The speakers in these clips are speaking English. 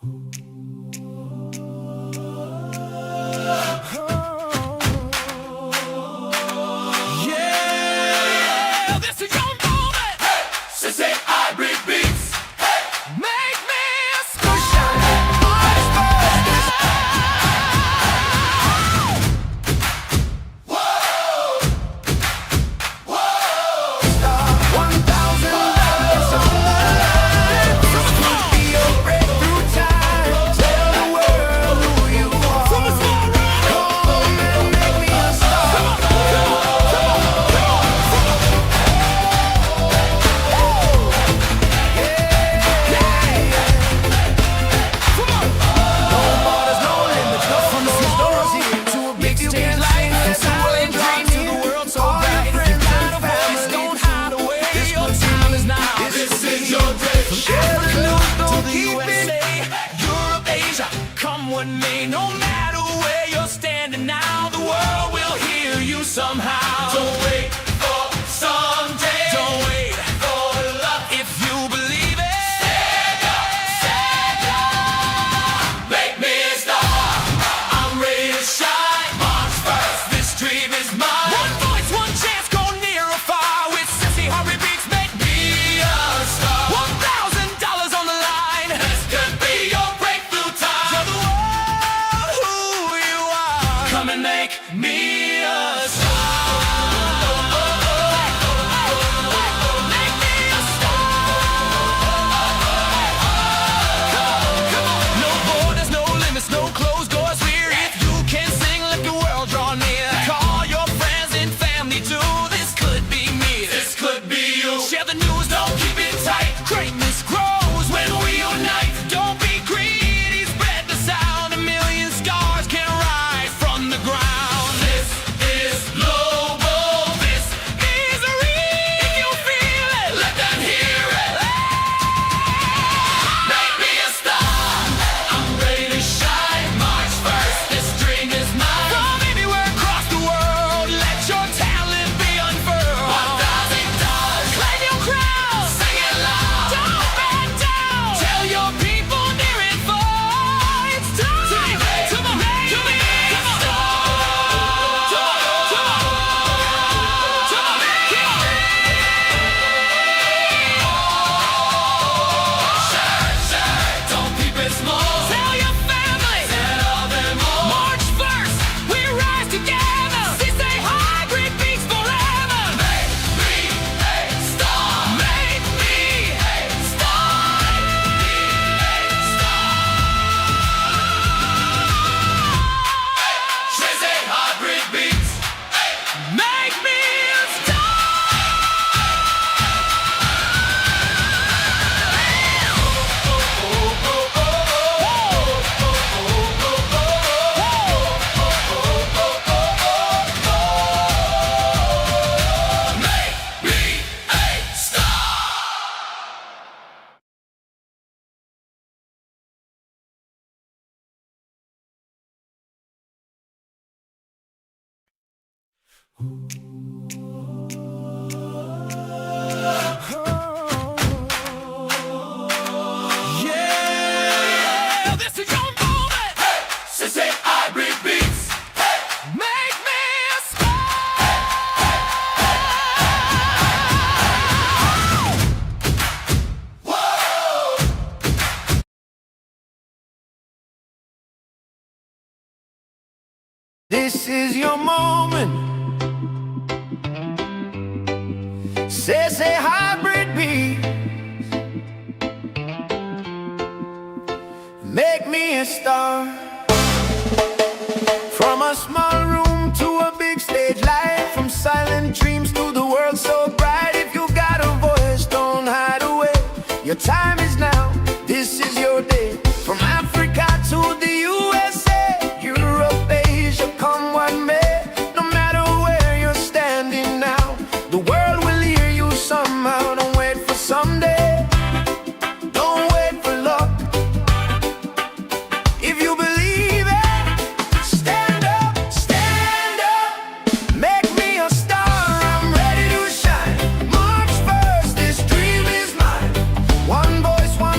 Yeah, this is your moment. Hey, sensei hybrid beats. Hey, make me a solution. Whoa, whoa. Star 1,000 lights of light. This could be your breakthrough time. Tell the world who you are. Come and make me a star. Come what may, no matter where you're standing now, the world will hear you somehow. Don't wait for someday. Don't wait for luck. If you believe it, stand up. Make me a star. I'm ready to shine. March first, this dream is mine. One voice, one chance, go near or far. With sissy hurry beats, make me a star. $1,000 on the line. This could be your breakthrough time. Show the world who you are. Come and make me a star. Make me a star. Come on. No borders, no limits, no closed doors here. If you can sing, let the world draw near. Call your friends and family too. This could be me. This could be you. Share the news, don't keep it tight. Greatness grows when we unite. Don't be greedy, spread the sound. A million stars can rise from the ground. This is global. This is real. If you feel it, let them hear it. Make me a star. I'm ready to shine. March first, this dream is mine. From anywhere across the world, let your talent be unfurled. $1,000. Claim your crown. Sing it loud. Don't back down. Tell your people near and far. It's time to be a star. Don't keep it small. Tell your family. Tell them all. March first, we rise together. Say hybrid beats forever. Make me a star. Make me a star. Say hybrid beats. Make me a star. Make me a star. Yeah, this is your moment. Hey, sensei hybrid beats. Hey, make me a star. Whoa. This is your moment. Say hybrid beats. Make me a star. From a small room to a big stage light. From silent dreams to the world so bright. If you got a voice, don't hide away. Your time is now. This is your day. From Africa to the USA, Europe, Asia, come what may. No matter where you're standing now, the world will hear you somehow. Don't wait for someday. Don't wait for luck. If you believe it, stand up, stand up. Make me a star. I'm ready to shine. March first, this dream is mine. One voice, one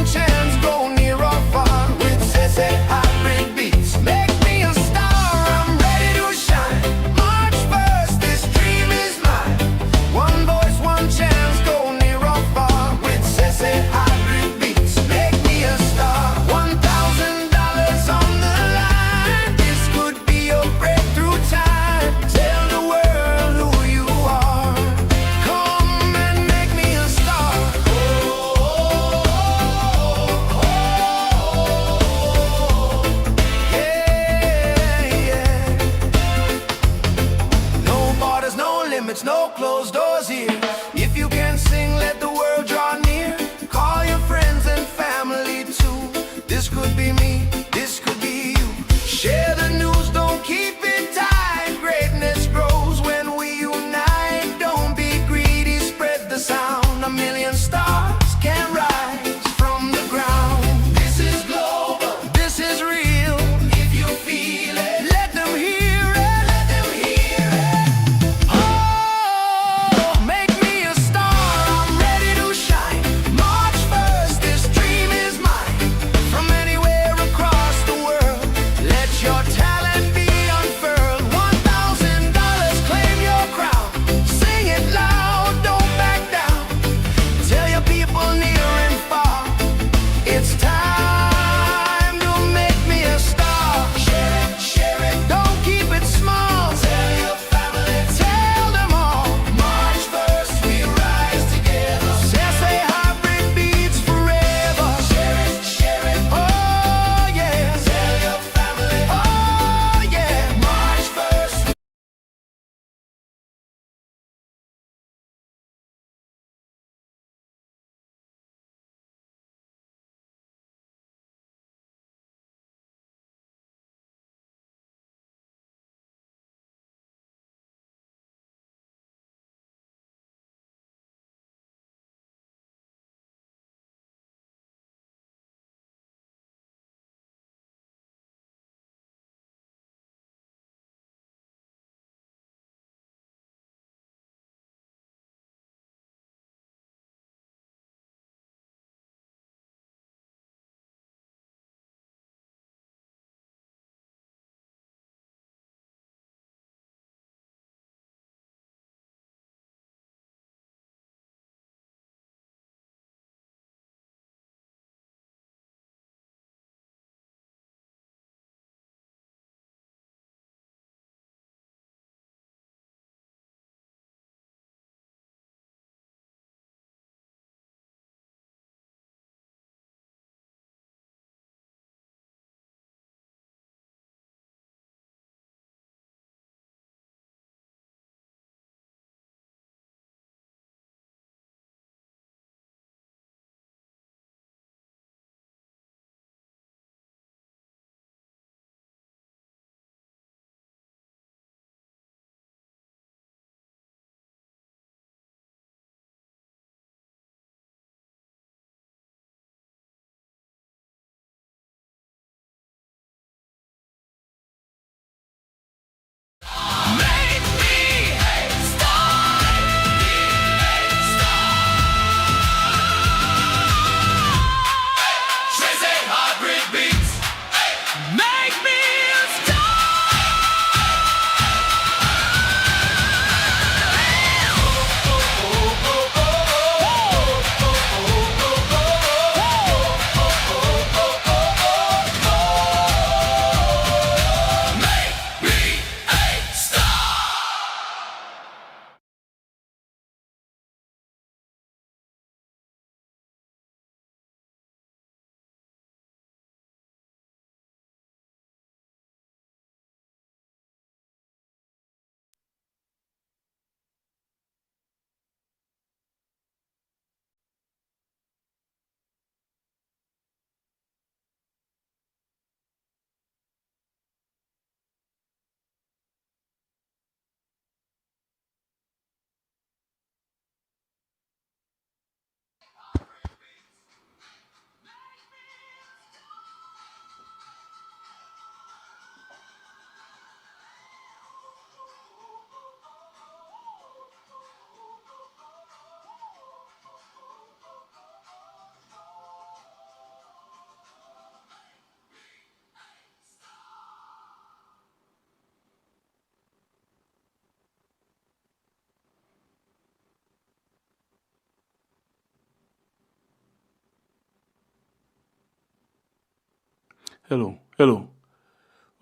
Hello, hello.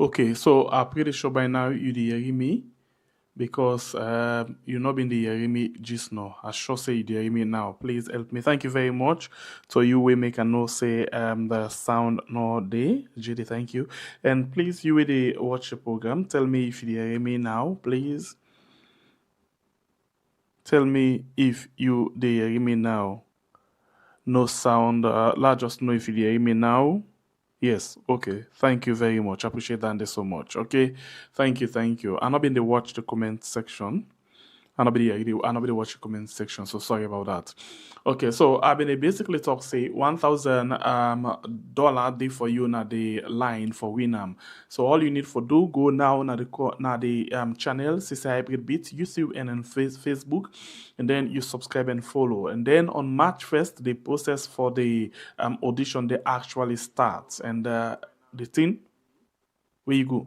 Okay, so I'm pretty sure by now you dey hear me because you not been dey hear me just now. I sure say you dey hear me now. Please help me. Thank you very much. So you will make a no say the sound no day. JD, thank you. And please you will dey watch the program. Tell me if you dey hear me now, please. Tell me if you dey hear me now. No sound. Let just know if you dey hear me now. Yes, okay. Thank you very much. I appreciate that so much. Okay. Thank you, thank you. I'm not been to watch the comment section. I'm not watch the comment section, so sorry about that. Okay, so I've been basically talk say $1,000 day for you na the line for Winam. So all you need for do go now na the channel CC Hybrid Beat YouTube and on Facebook, and then you subscribe and follow. And then on March 1st, the process for the audition they actually starts, and the thing where you go.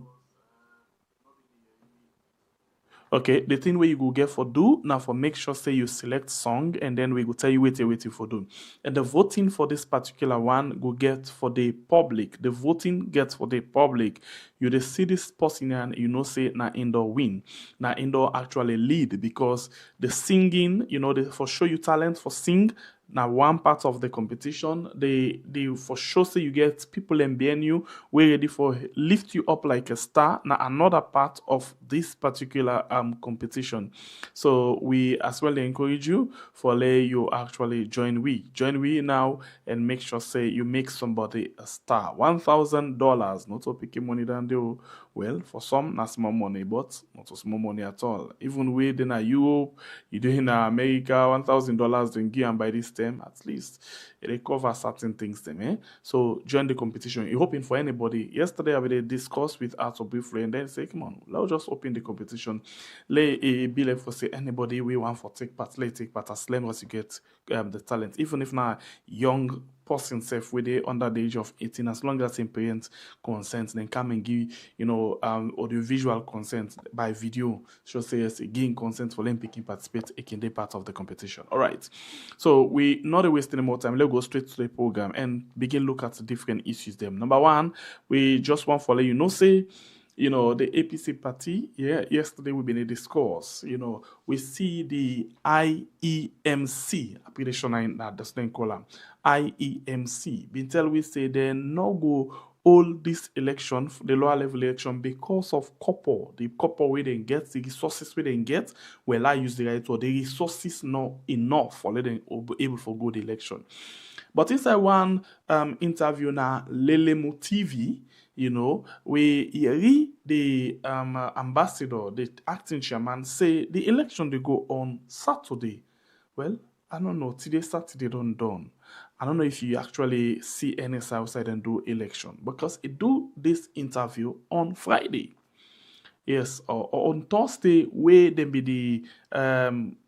Okay, the thing where you go get for do now for make sure say you select song, and then we go tell you waiting for do. And the voting for this particular one go get for the public. The voting gets for the public. You dey see this person and you know say na indoor win. Na indoor actually lead because the singing, they for show you talent for sing. Now one part of the competition, they for sure say you get people in you we ready for lift you up like a star. Now another part of this particular competition. So we as well encourage you for let you actually join we now and make sure say you make somebody a star. $1,000, not to pick money than do. Well, for some not small money, but not a small money at all. Even we in Europe, you do in America, $1,000 then give and by this time at least it cover certain things them. So join the competition. You're hoping for anybody. Yesterday I did discuss with Arthur briefly and then say, come on, let's just open the competition. Let a be like for say anybody we want for take part, let take part as long as you get the talent. Even if now young person self with they under the age of 18, as long as in parents consent, then come and give audiovisual consent by video. Should say yes, again consent for them picking participate, it can be part of the competition. All right. So we not wasting more time. Let's go straight to the program and begin look at the different issues. Them number one, we just want to let you know say the APC party, yesterday we've been in discourse. We see the IEMC, I'm pretty sure that's the name column. IEMC. Been tell we say they no go hold this election, the lower level election, because of the copper we didn't get, the resources we didn't get. Well, I use the right word, the resources not enough for letting able for good election. But inside one interview na Lelemu TV, we hear the ambassador, the acting chairman, say the election they go on Saturday. Well, I don't know. Today Saturday don't done. I don't know if you actually see any outside and do election because it do this interview on Friday. Yes, or on Thursday, where they be the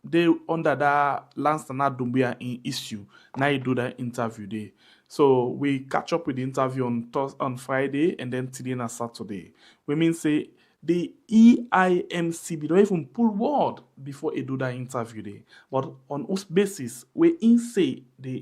they under that Lance and Dumbia in issue. Now you do that interview day. So we catch up with the interview on Friday and then today and Saturday. We mean say the EIMC don't even pull word before they do that interview day. But on whose basis we in say the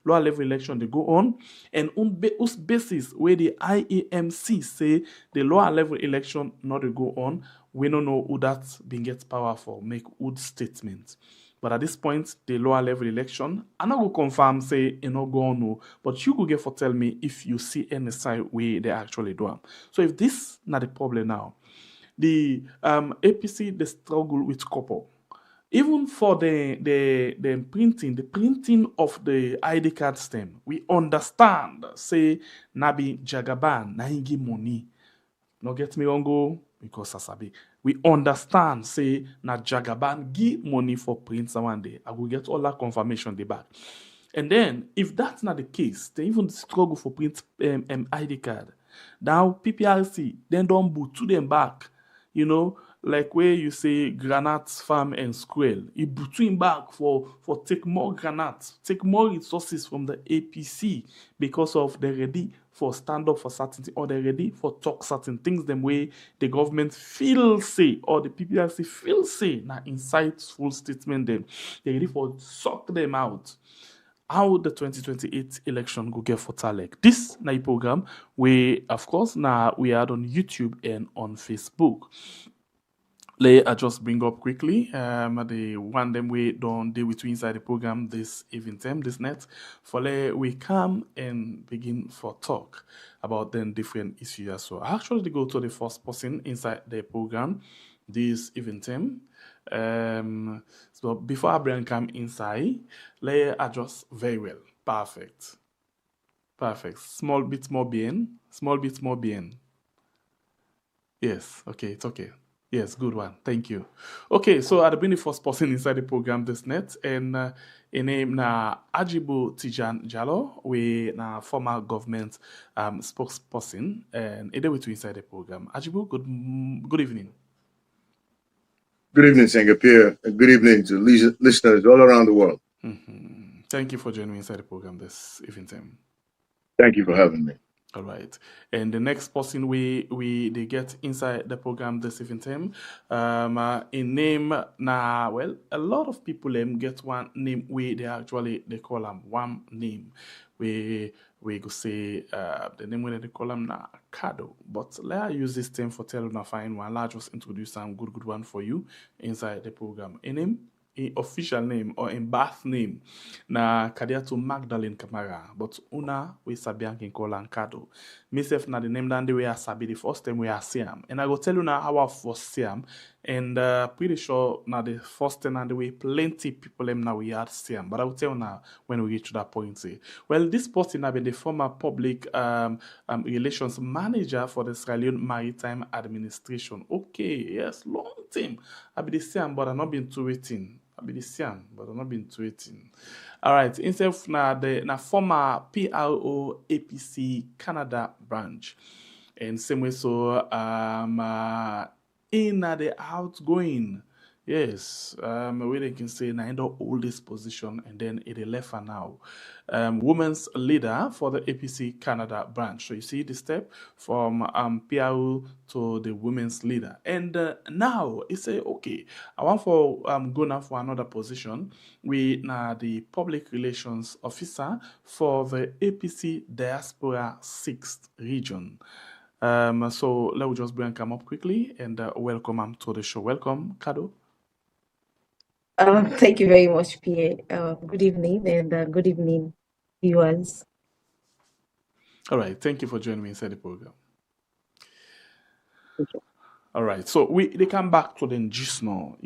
lower level election they go on, and on whose basis where the IEMC say the lower level election not to go on, we don't know who that being get powerful make good statements. But at this point, the lower level election, I not go confirm say it not go on, no, but you could get for tell me if you see any side way they actually do them. So if this not the problem now, the APC they struggle with couple. Even for the printing of the ID card stem, we understand say Nabi Jagaban na give money. No get me wrong, go because Sasabi. We understand, say, na Jagaban give money for print one day. I will get all that confirmation the back. And then, if that's not the case, they even struggle for print ID card. Now, PPRC, then don't boot to them back. Like where you say granite farm and squirrel, you between back for take more granates, take more resources from the APC because of they're ready for stand up for certain things, or they're ready for talk certain things them way the government feel say or the PPRC feel say now insightful statement them. They're ready for suck them out. how the 2028 election go get for Talek. This na program we, of course, now we are on YouTube and on Facebook. Let I just bring up quickly the one them we don't deal with inside the program this evening this net for we come and begin for talk about then different issues. So I actually go to the first person inside the program this evening. So before I bring come inside, let adjust very well. Perfect. Perfect. Small bit more bien. Small bit more bien. Yes, okay, it's okay. Yes, good one. Thank you. Okay, so I've been the first person inside the program this net, and in name na Ajibu Tijan Jallo, we na former government spokesperson, and it with inside the program. Ajibu, good evening. Good evening, Singapore. Good evening to listeners all around the world. Mm-hmm. Thank you for joining me inside the program this evening. Thank you for having me. All right, and the next person we they get inside the program this evening, in name na well a lot of people get one name we they call them one name we go say the name when they call them na Kado, but let I use this term for tell na find one. I'll just introduce some good one for you inside the program. In name. In official name or in birth name na Kadiatu Magdalene Kamara, but una we sabian can call Kado. Myself na the name that we are sabi the first time we are Siam, and I go tell you now how I first Siam, and pretty sure now the first time and the way plenty people them now we are Siam, but I will tell you now when we get to that point. Say, well, this person have been the former public relations manager for the Sierra Leone Maritime Administration. Okay, yes, long time. I be the Siam, but I've not been to waiting. I be the same, but I've not been tweeting. All right, instead of na former PRO APC Canada branch, and same way so in the outgoing. Yes, we they can say na the oldest position, and then it left for now. Women's leader for the APC Canada branch. So you see the step from PRO to the women's leader, and now it say okay, I want for go now for another position. We now the public relations officer for the APC Diaspora 6th region. So let me just bring come up quickly and welcome him to the show. Welcome, Kado. Thank you very much, Pierre. Good evening and good evening, viewers. All right, thank you for joining me inside the program. Okay. All right, so they come back to the gist now.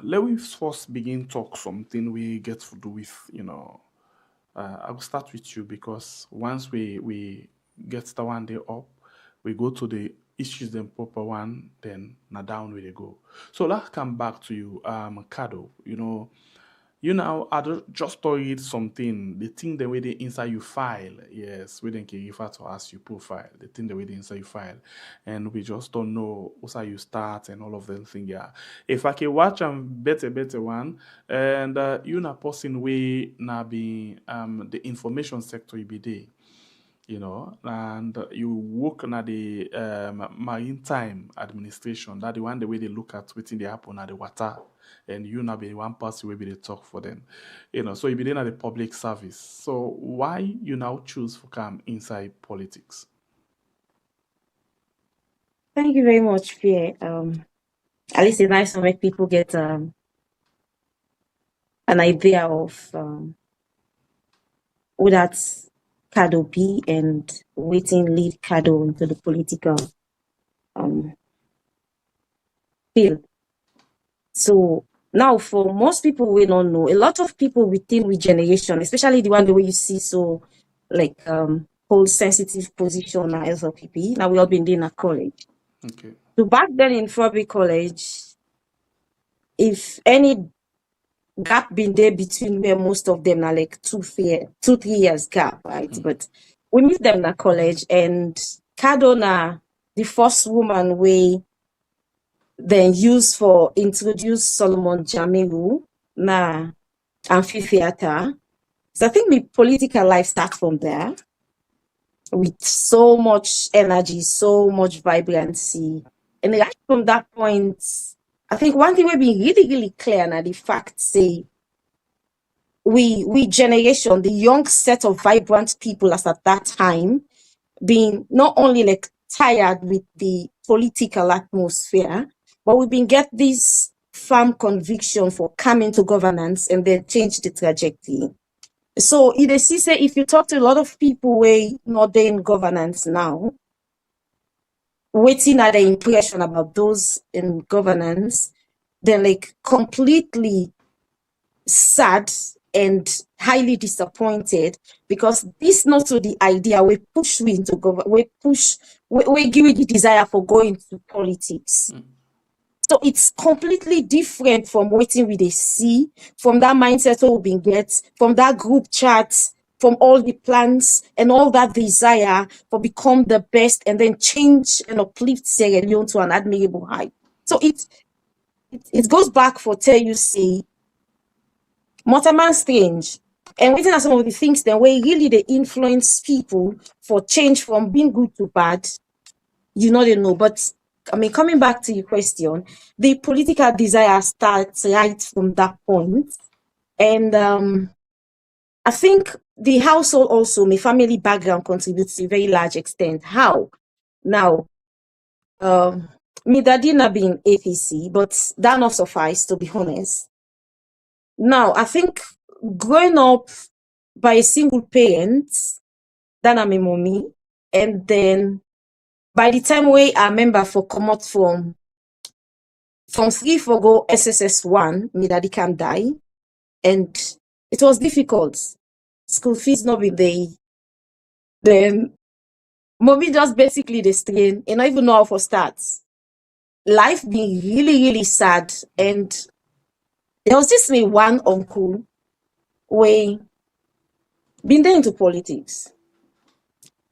Let me first begin talk something we get to do with. I will start with you because once we get the one day up, we go to the issues then proper one, then now down we they go. So let's come back to you, Kado. I just read something. The thing the way they inside your file, yes, we didn't refer to as your profile. The thing the way they inside your file, and we just don't know how you start and all of them thing. Yeah, if I can watch better one, and not person way now be the information sector you be there. And you work in the maritime administration. That the one the way they look at within the happen at the water, and you now be one person will be the talk for them. So you be there at the public service. So why you now choose to come inside politics? Thank you very much, Pierre. At least it's nice to make people get an idea of who that's Kado be and waiting lead Kado into the political field. So now for most people we don't know, a lot of people within regeneration, especially the one the way you see so like hold sensitive position as a PP. Now we all been in a college. Okay. So back then in Furby College, if any gap been there between where most of them are like 2-3 years gap, right? But we meet them in college, and Kadona, the first woman we then use for introduce Solomon Jamiru na amphitheater. So I think my political life starts from there with so much energy, so much vibrancy. And right from that point, I think one thing we've been really, really clear now the fact say we generation, the young set of vibrant people as at that time, being not only like tired with the political atmosphere, but we've been get this firm conviction for come into governance and then change the trajectory. So it is say if you talk to a lot of people way not there in governance now, waiting at the impression about those in governance, they're like completely sad and highly disappointed because this not to the idea we push we into we give you the desire for going to politics. So it's completely different from waiting with a C, from that mindset we've been get, from that group chat, from all the plans and all that desire for become the best and then change and uplift Sierra Leone to an admirable height. So it goes back for tell you see Mortimer Strange and waiting at some of the things then where really they influence people for change from being good to bad, you know they know. But I mean, coming back to your question, the political desire starts right from that point. And I think the household also, my family background contributes to a very large extent. How? Now, me daddy not being APC, but that not suffice to be honest. Now, I think growing up by a single parent, that I'm a mommy, and then by the time we I remember for come out from 3 for go SSS1, me daddy can die, and it was difficult. School fees not be there. Then mommy just basically the strain, and I even know how to start. Life being really, really sad, and there was just me one uncle way been there into politics.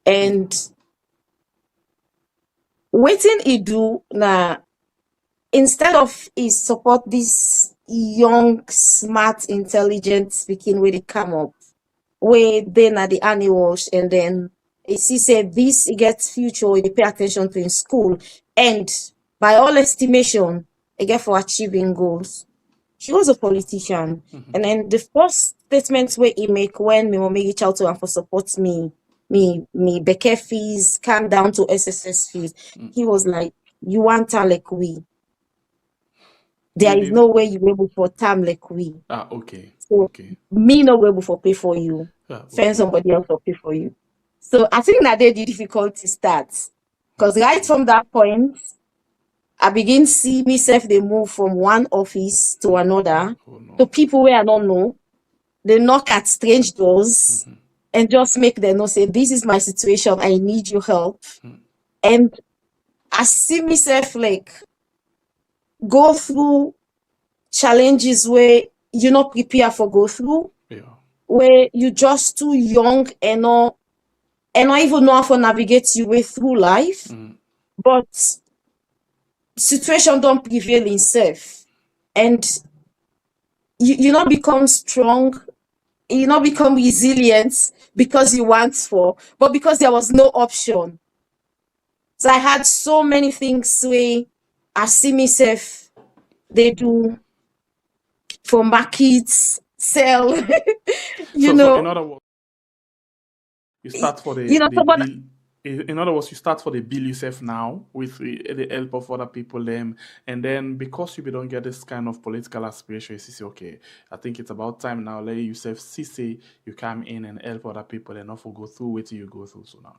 And waiting he do na instead of he support this young, smart, intelligent speaking where they come up, where then at the annuals and then he see say this he gets future, they pay attention to in school, and by all estimation, he get for achieving goals. He was a politician. And then the first statements where he make when me mommy reach out to him for support me Becke fees, come down to SSS fees. He was like, you want time like we. There is no way you will able for time like we. Okay. So Okay. me no way able for pay for you. Okay. Find somebody else to pay for you. So I think that the difficulty starts. Because right from that point, I begin see myself they move from one office to another to people where I don't know. They knock at strange doors and just make them know say this is my situation, I need your help. And I see myself like go through challenges where you're not prepared for go through, where you're just too young and not even know how to navigate your way through life. But situation don't prevail in self, and you not become strong, you not become resilient because you want for, but because there was no option. So I had so many things where I see myself they do for markets, sell, you So know. in other words, you start for the, You know, the so but bill. In other words, you start for the bill yourself now with the help of other people, them, and then because you don't get this kind of political aspiration, you say, okay, I think it's about time now. Let yourself see, say you come in and help other people, and not for go through what you go through. So now,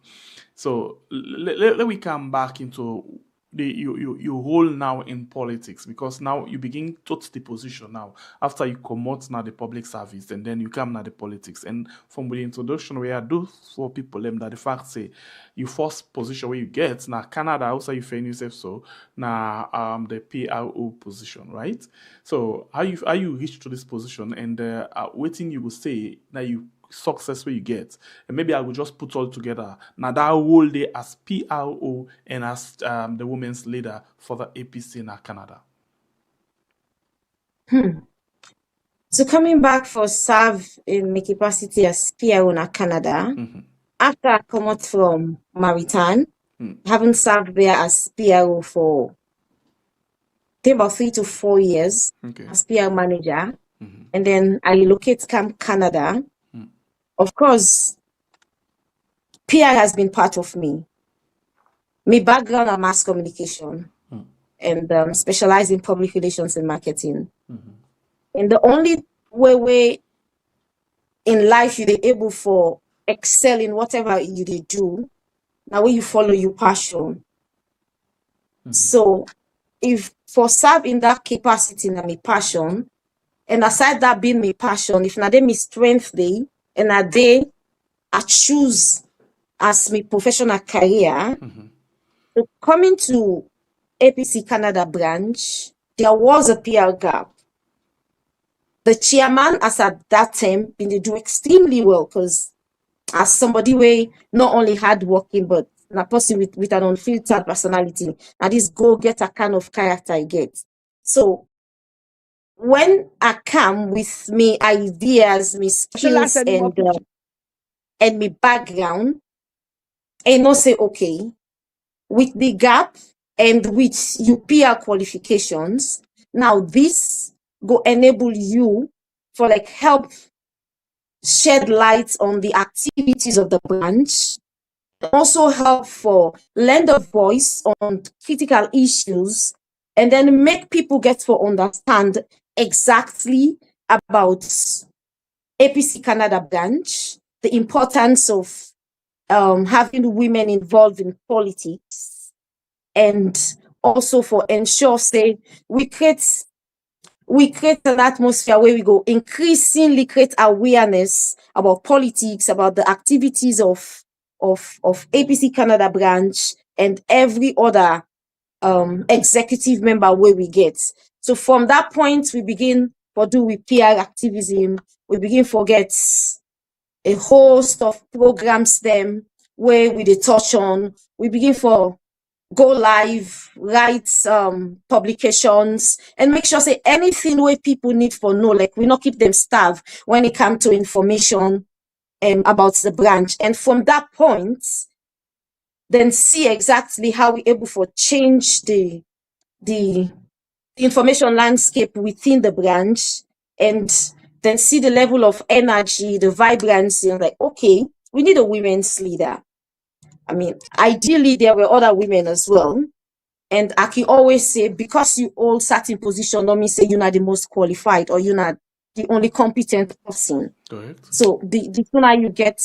so let we come back into your role now in politics, because now you begin to take the position now after you come out now the public service, and then you come now the politics. And from the introduction where I do for people them that the fact say you first position where you get now Canada also you find yourself so now the PRO position, right? So how you reach to this position, and waiting you will say now you success where you get, and maybe I will just put all together now that role there as PRO and as the women's leader for the APC in Canada. So coming back for serve in my capacity as PRO in Canada, after I come out from Maritime, haven't served there as PRO for I think about 3 to 4 years Okay. as PR manager. and then I relocate come Canada. Of course, PR has been part of me. My background are mass communication and specialize in public relations and marketing. And the only way in life you're able for excel in whatever you do, now when you follow your passion. So if for serve in that capacity na my passion, and aside that being my passion, if na dey my strength day, and na day I choose as my professional career, so coming to APC Canada branch, there was a PR gap. The chairman, as at that time, been dey do extremely well because as somebody way not only hardworking but a person with an unfiltered personality, and this go-getter kind of character I get. So when I come with me ideas, me skills, and me background, I know say okay, with the gap and with your PR qualifications, now this go enable you for like help shed light on the activities of the branch, also help for lend a voice on critical issues, and then make people get to understand exactly about APC Canada branch, the importance of having women involved in politics, and also for ensure say we create an atmosphere where we go increasingly create awareness about politics, about the activities of APC Canada branch and every other executive member where we get. So from that point, we begin for do with PR activism. We begin forget a host of programs them where we dey touch on. We begin for go live, write publications, and make sure say anything where people need for know, like we not keep them starved when it comes to information about the branch. And from that point, then see exactly how we able for change the information landscape within the branch, and then see the level of energy, the vibrancy, and like, okay, we need a women's leader. I mean, ideally, there were other women as well. And I can always say, because you hold certain position, don't mean say you're not the most qualified or you're not the only competent person. Correct. So the sooner you get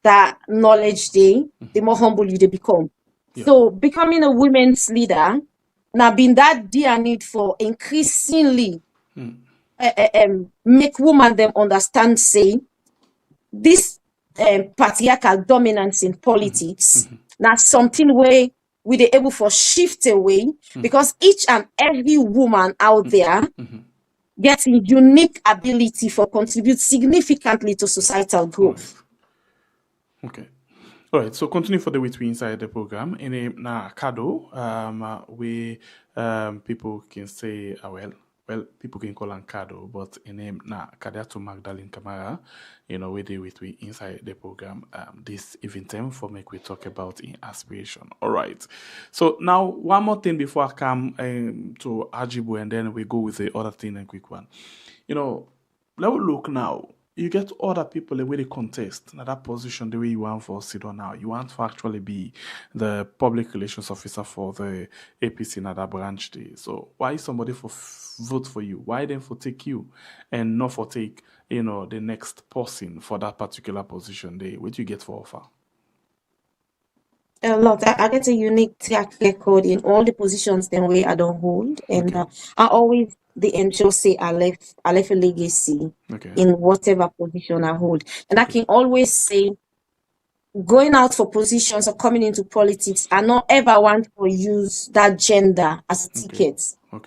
that knowledge day, the more humble you they become. Yeah. So becoming a women's leader, now been that dear need for increasingly make women them understand, say, this patriarchal dominance in politics, now something where we they able for shift away, because each and every woman out there gets a unique ability for contribute significantly to societal growth. Okay. All right. So continue for the way to inside the program. In a Kado, we people can say well, people can call him Kado, but in name Kadiato Magdalene Kamara, we do with we inside the program this evening for make we talk about in aspiration. All right. So now one more thing before I come to Ajibu, and then we go with the other thing and quick one. Let me look now. You get other people the way they contest now that position the way you want for sit on now. You want to actually be the public relations officer for the APC in that branch day. So why somebody for vote for you? Why then for take you and not for take the next person for that particular position day? What you get for offer? A lot. I get a unique track record in all the positions then way I don't hold, and I always the ensure say I left a legacy in whatever position I hold, and I can always say going out for positions or coming into politics, I don't ever want to use that gender as a ticket.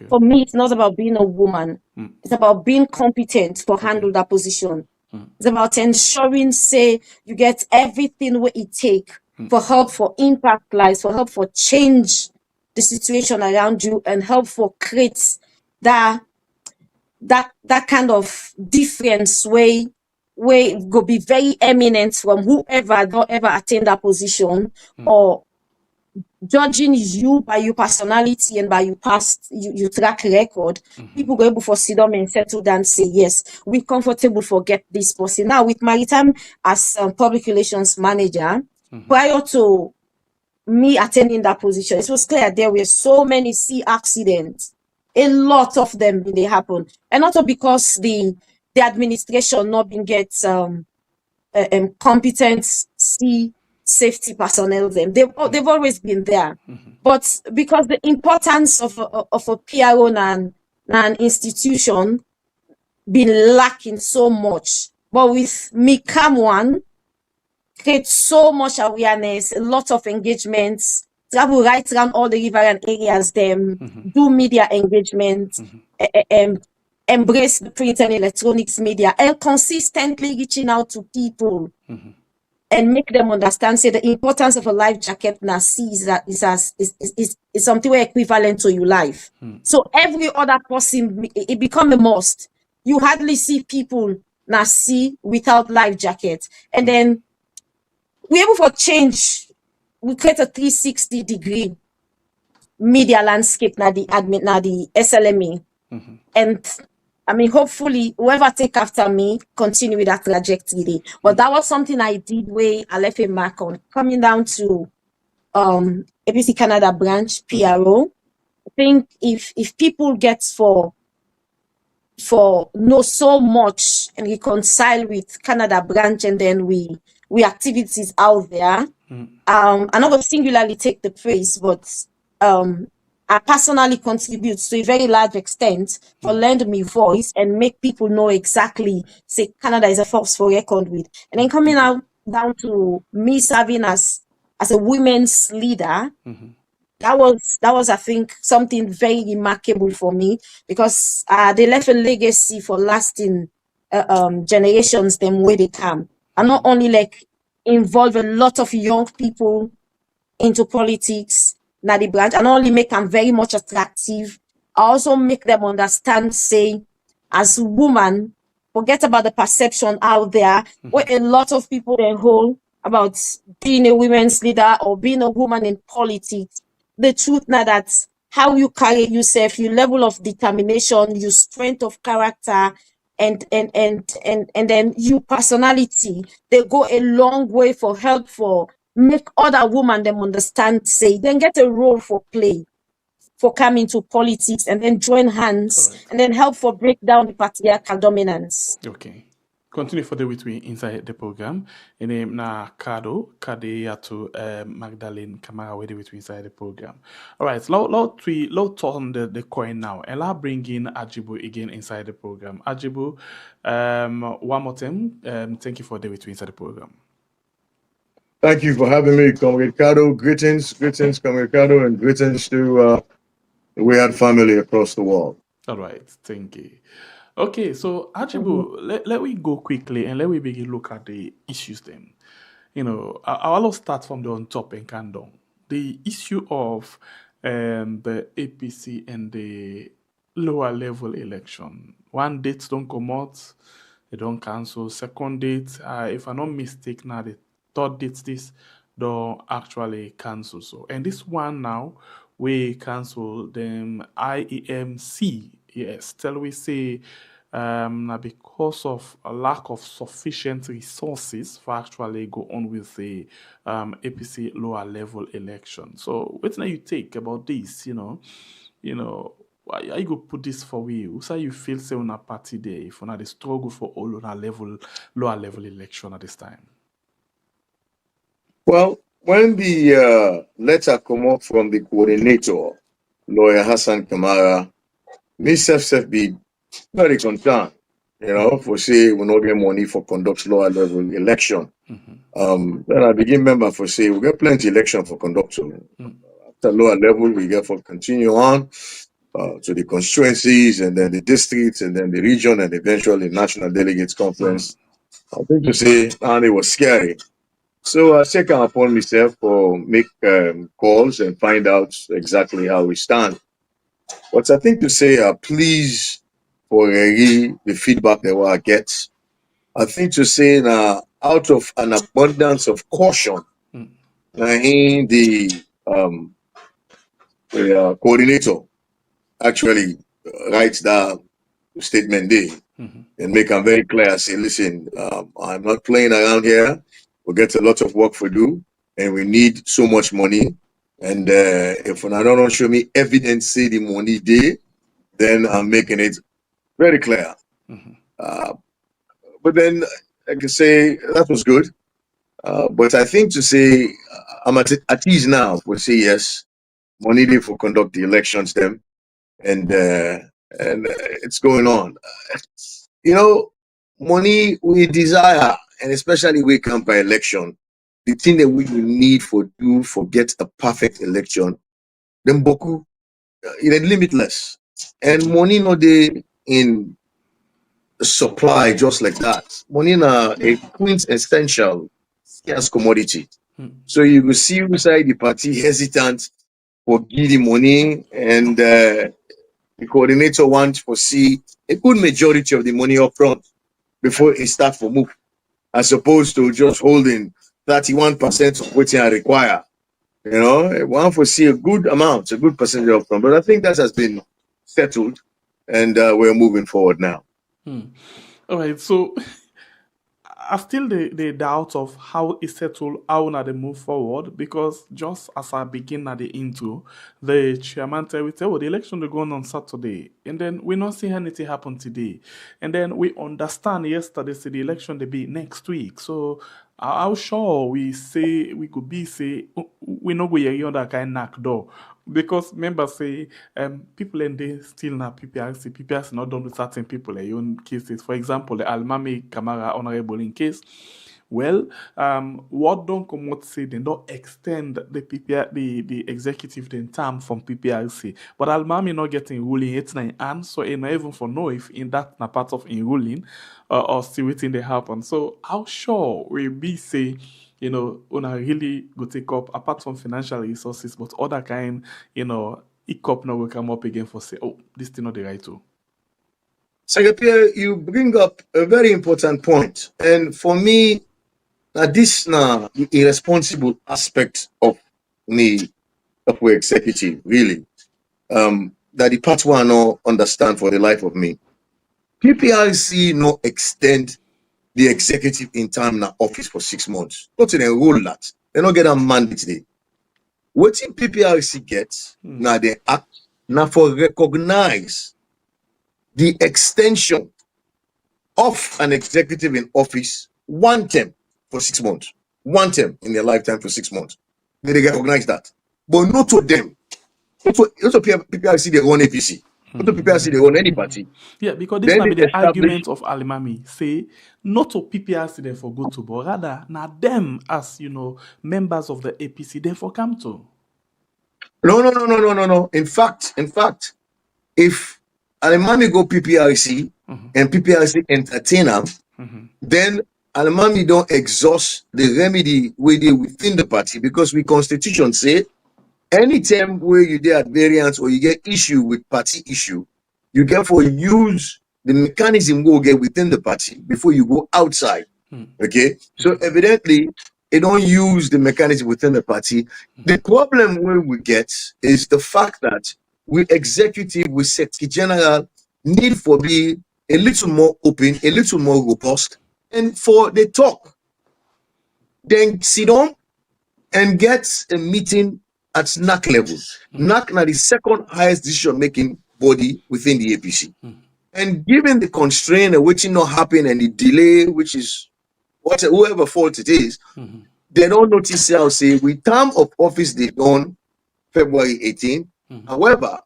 For me, it's not about being a woman. It's about being competent for handle that position. It's about ensuring, say, you get everything what it take for help for impact lives, for help for change the situation around you, and help for create that kind of difference way go be very eminent from whoever don't ever attain that position or judging you by your personality and by your past, your track record, people go able for sit down and settle down and say, yes, we're comfortable for get this person. Now, with my time as public relations manager, prior to me attending that position, it was clear there were so many sea accidents. A lot of them they happen. And also because the administration not been get competent sea safety personnel them. They've always been there. But because the importance of a PRO and an institution been lacking so much. But with me come one, create so much awareness, a lot of engagements, travel right around all the riverine areas, them do media engagement, embrace the print and electronics media, and consistently reaching out to people and make them understand, say the importance of a life jacket now is something equivalent to your life. So every other person, it become a must. You hardly see people now see without life jacket. And then we able for change, we create a 360-degree media landscape now the SLME. And I mean, hopefully, whoever take after me continue with that trajectory. But that was something I did where I left a mark on. Coming down to APC Canada branch, PRO, I think if people get for know so much and reconcile with Canada branch, and then we activities out there, I'm not going to singularly take the praise, but I personally contribute to a very large extent for lend me voice and make people know exactly, say, Canada is a force for record with. And then coming out down to me serving as a women's leader, that was, I think, something very remarkable for me, because they left a legacy for lasting generations, them where they come. And not only like involve a lot of young people into politics, now the branch, and not only make them very much attractive, I also make them understand, say, as a woman, forget about the perception out there where a lot of people they hold about being a women's leader or being a woman in politics. The truth now that's how you carry yourself, your level of determination, your strength of character, and then your personality, they go a long way for help for make other women them understand, say, then get a role for play for coming to politics, and then join hands and then help for break down the patriarchal dominance. Okay. Continue further with me inside the program. And then na Kade to Magdalene Kamara with me inside the program. All right, let's turn the coin now, and let's bring in Ajibu again inside the program. Ajibu, one more time, thank you for the with me inside the program. Thank you for having me, Comrade Kado. Greetings, Comrade Kado, and greetings to the Weird family across the world. All right, thank you. Okay, so Ajibu, let we go quickly and let we begin look at the issues then. You know, I'll start from the on top and come down. The issue of the APC and the lower level election. One date don't come out, they don't cancel. Second date, if I'm not mistaken, now the third date this don't actually cancel. So, and this one now we cancel them IEMC. Yes, tell we say because of a lack of sufficient resources for actually go on with the APC lower level election. So what now you take about this, you know, why you go put this for you? So you feel say on a party day if not the struggle for all on a lower level election at this time? Well, when the letter come up from the coordinator, lawyer Hassan Kamara, me self be very concerned, for say we not get money for conduct lower level election. Then I begin remember for say we get plenty election for conduct. After lower level, we get for continue on to the constituencies, and then the districts, and then the region, and eventually national delegates conference. I think to say, and it was scary. So I take it upon myself for make calls and find out exactly how we stand. But I think to say, please for the feedback that I get. I think to say now, out of an abundance of caution, in the the coordinator actually writes that statement there and make them very clear. Say, listen, I'm not playing around here. We get a lot of work to do, and we need so much money. And if I don't show me evidence, say the money there, then I'm making it very clear. But then I can say that was good. But I think to say I'm at ease now, we'll say yes, money there for conduct the elections, them, and it's going on. You know, money we desire, and especially we come by election, the thing that we need for get a perfect election, then boku, limitless, and money no dey in supply just like that. Money na a quintessential scarce commodity. So you will see inside the party hesitant for giving money, and the coordinator wants to see a good majority of the money up front before it starts for move, as opposed to just holding 31% of what you require. You know, one for see a good amount, a good percentage up front. But I think that has been settled, and we're moving forward now. All right, so I still the doubt of how it settle, how na they move forward, because just as I begin at the intro, the chairman tell we say, oh, the election they go on Saturday, and then we not see anything happen today, and then we understand yesterday say the election they be next week. So how sure we say we could be say we no go hear that kind knock door. Because members say people and they still not PPRC not done with certain people in own cases. For example, the Almami Kamara honorable in case. Well, what don't come out say they don't extend the the executive then term from PPRC. But Almami not getting ruling 89 and so it not even for know if in that na part of in ruling or still waiting they happen. So how sure we be say you know, una really go take up apart from financial resources, but other kind, you know, hiccup now will come up again for say, oh, this thing not the right to. Secretary, you bring up a very important point, and for me, this now irresponsible aspect of me of our executive really, that the part one no understand for the life of me. PPRC no extend the executive in time na office for 6 months. Not to enroll that. They not get a mandate today. What in PPRC gets now they act now for recognize the extension of an executive in office one term for 6 months. One term in their lifetime for 6 months. They recognize that. But not to them. Not to PPRC they run APC. Not to PPRC they run any party. Yeah, because this might be the argument of Alimami. Say, not to PPRC they for go to, but rather now them as you know members of the APC they for come to. No. In fact, if Alimami go PPRC and PPRC entertain them, then Alimami don't exhaust the remedy within the party, because we constitution say anytime where you get variance or you get issue with party issue, you therefore use the mechanism go get within the party before you go outside. Okay, so evidently they don't use the mechanism within the party. The problem where we get is the fact that we executive, we secretary general need for be a little more open, a little more robust, and for the talk, then sit down and get a meeting at NAC level. NAC now the second highest decision making body within the APC. And given the constraint and which not happen and the delay, which is whoever fault it is, they don't notice how say with term of office they done February 18. However,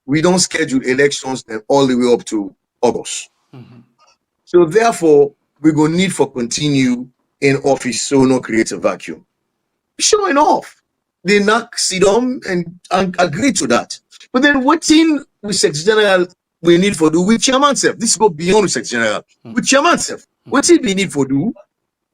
we don't schedule elections then all the way up to August. So therefore, we go need for continue in office so no create a vacuum. Sure enough, they knock sit down and agree to that. But then what in with Secretary General we need for do with chairman self? This go beyond with Secretary General. With chairman self, what it we need for do?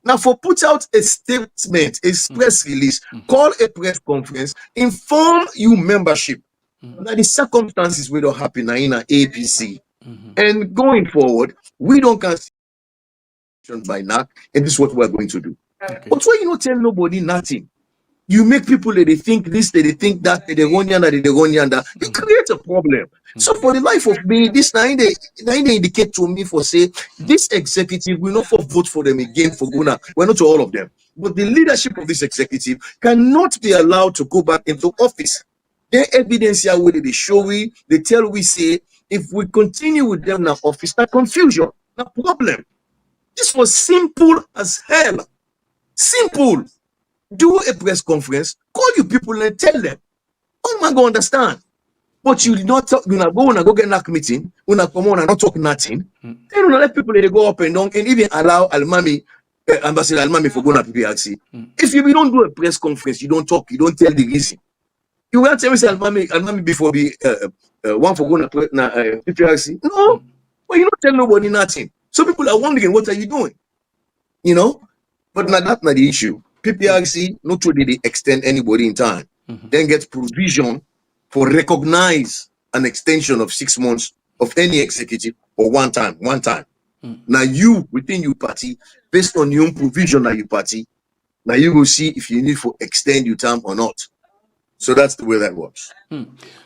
Now for put out a statement, a press release, call a press conference, inform you membership. Now the circumstances will not happen in an APC. And going forward, we don't consider by NAC, and this is what we're going to do. Okay. But why you not tell nobody nothing? You make people that they think this, that they think that, that they run yonder, that they run yonder. You create a problem. So for the life of me, this now they indicate to me for say this executive will not for vote for them again for Guna. We're not to all of them, but the leadership of this executive cannot be allowed to go back into office. Their evidence here where they show they tell we say if we continue with them now office, that confusion, that problem. This was simple as hell. Simple. Do a press conference, call you people and tell them. All man go understand. But you not talk, you go get knock meeting, come on and not talk nothing. Then you let people they go up and down and even allow Almami, Ambassador Almami for going to PPRC. If you don't do a press conference, you don't talk, you don't tell the reason. You want to tell me Almami before be one for going to PPRC? No, but you don't tell nobody nothing. So people are wondering, what are you doing? You know, but that's not the issue. PPRC, not only they extend anybody in time, then get provision for recognize an extension of 6 months of any executive or one time. Now you, within your party, based on your own provision of your party, now you will see if you need to extend your term or not. So that's the way that works.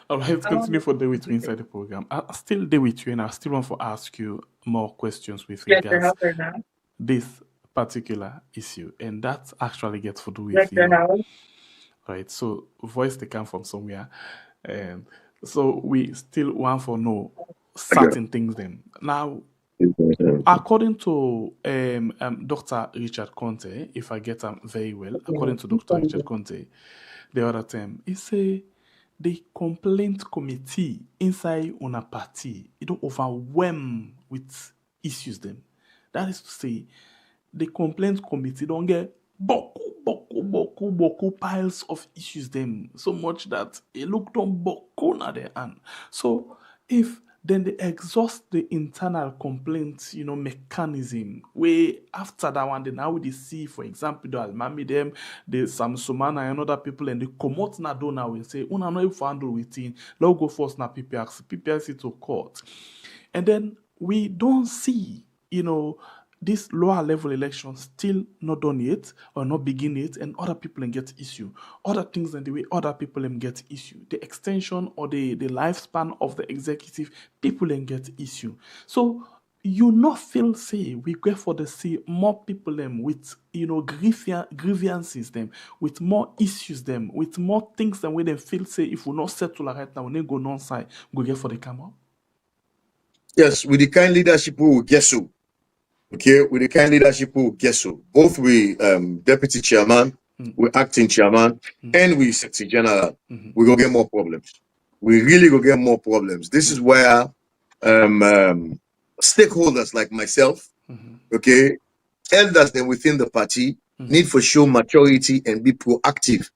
All right, let's continue for day with you inside the program. I'll still day with you and I still want to ask you more questions with regards this particular issue, and that actually gets to do with right. So voice they come from somewhere, so we still want to know certain things. Then now, according to Dr. Richard Conte, if I get them very well, according to Dr. Richard Conte, the other time he say the complaint committee inside on a party it don't overwhelm with issues. Them that is to say, the complaint committee don't get boku piles of issues them so much that it look on boku na their hand. So if then they exhaust the internal complaint, mechanism, where after that one, then now we see, for example, the Almami them, the Samsumana and other people, and they come out na do now and say, una no if handle within, let's go first na PPRC to court. And then we don't see, this lower level election still not done yet or not begin it, and other people can get issue. Other things than the way other people can get issue. The extension or the lifespan of the executive, people can get issue. So you not feel say we go for the see more people them with grievances them, with more issues them, with more things than we them feel say if we not settle right now, when they go non-side, go get for the camera. Yes, with the kind leadership we will get so. Okay, with the kind leadership we will get so. Both we deputy chairman, we acting chairman, and we secretary general, we go get more problems. We really go get more problems. This is where stakeholders like myself, okay, elders then within the party need for show maturity and be proactive,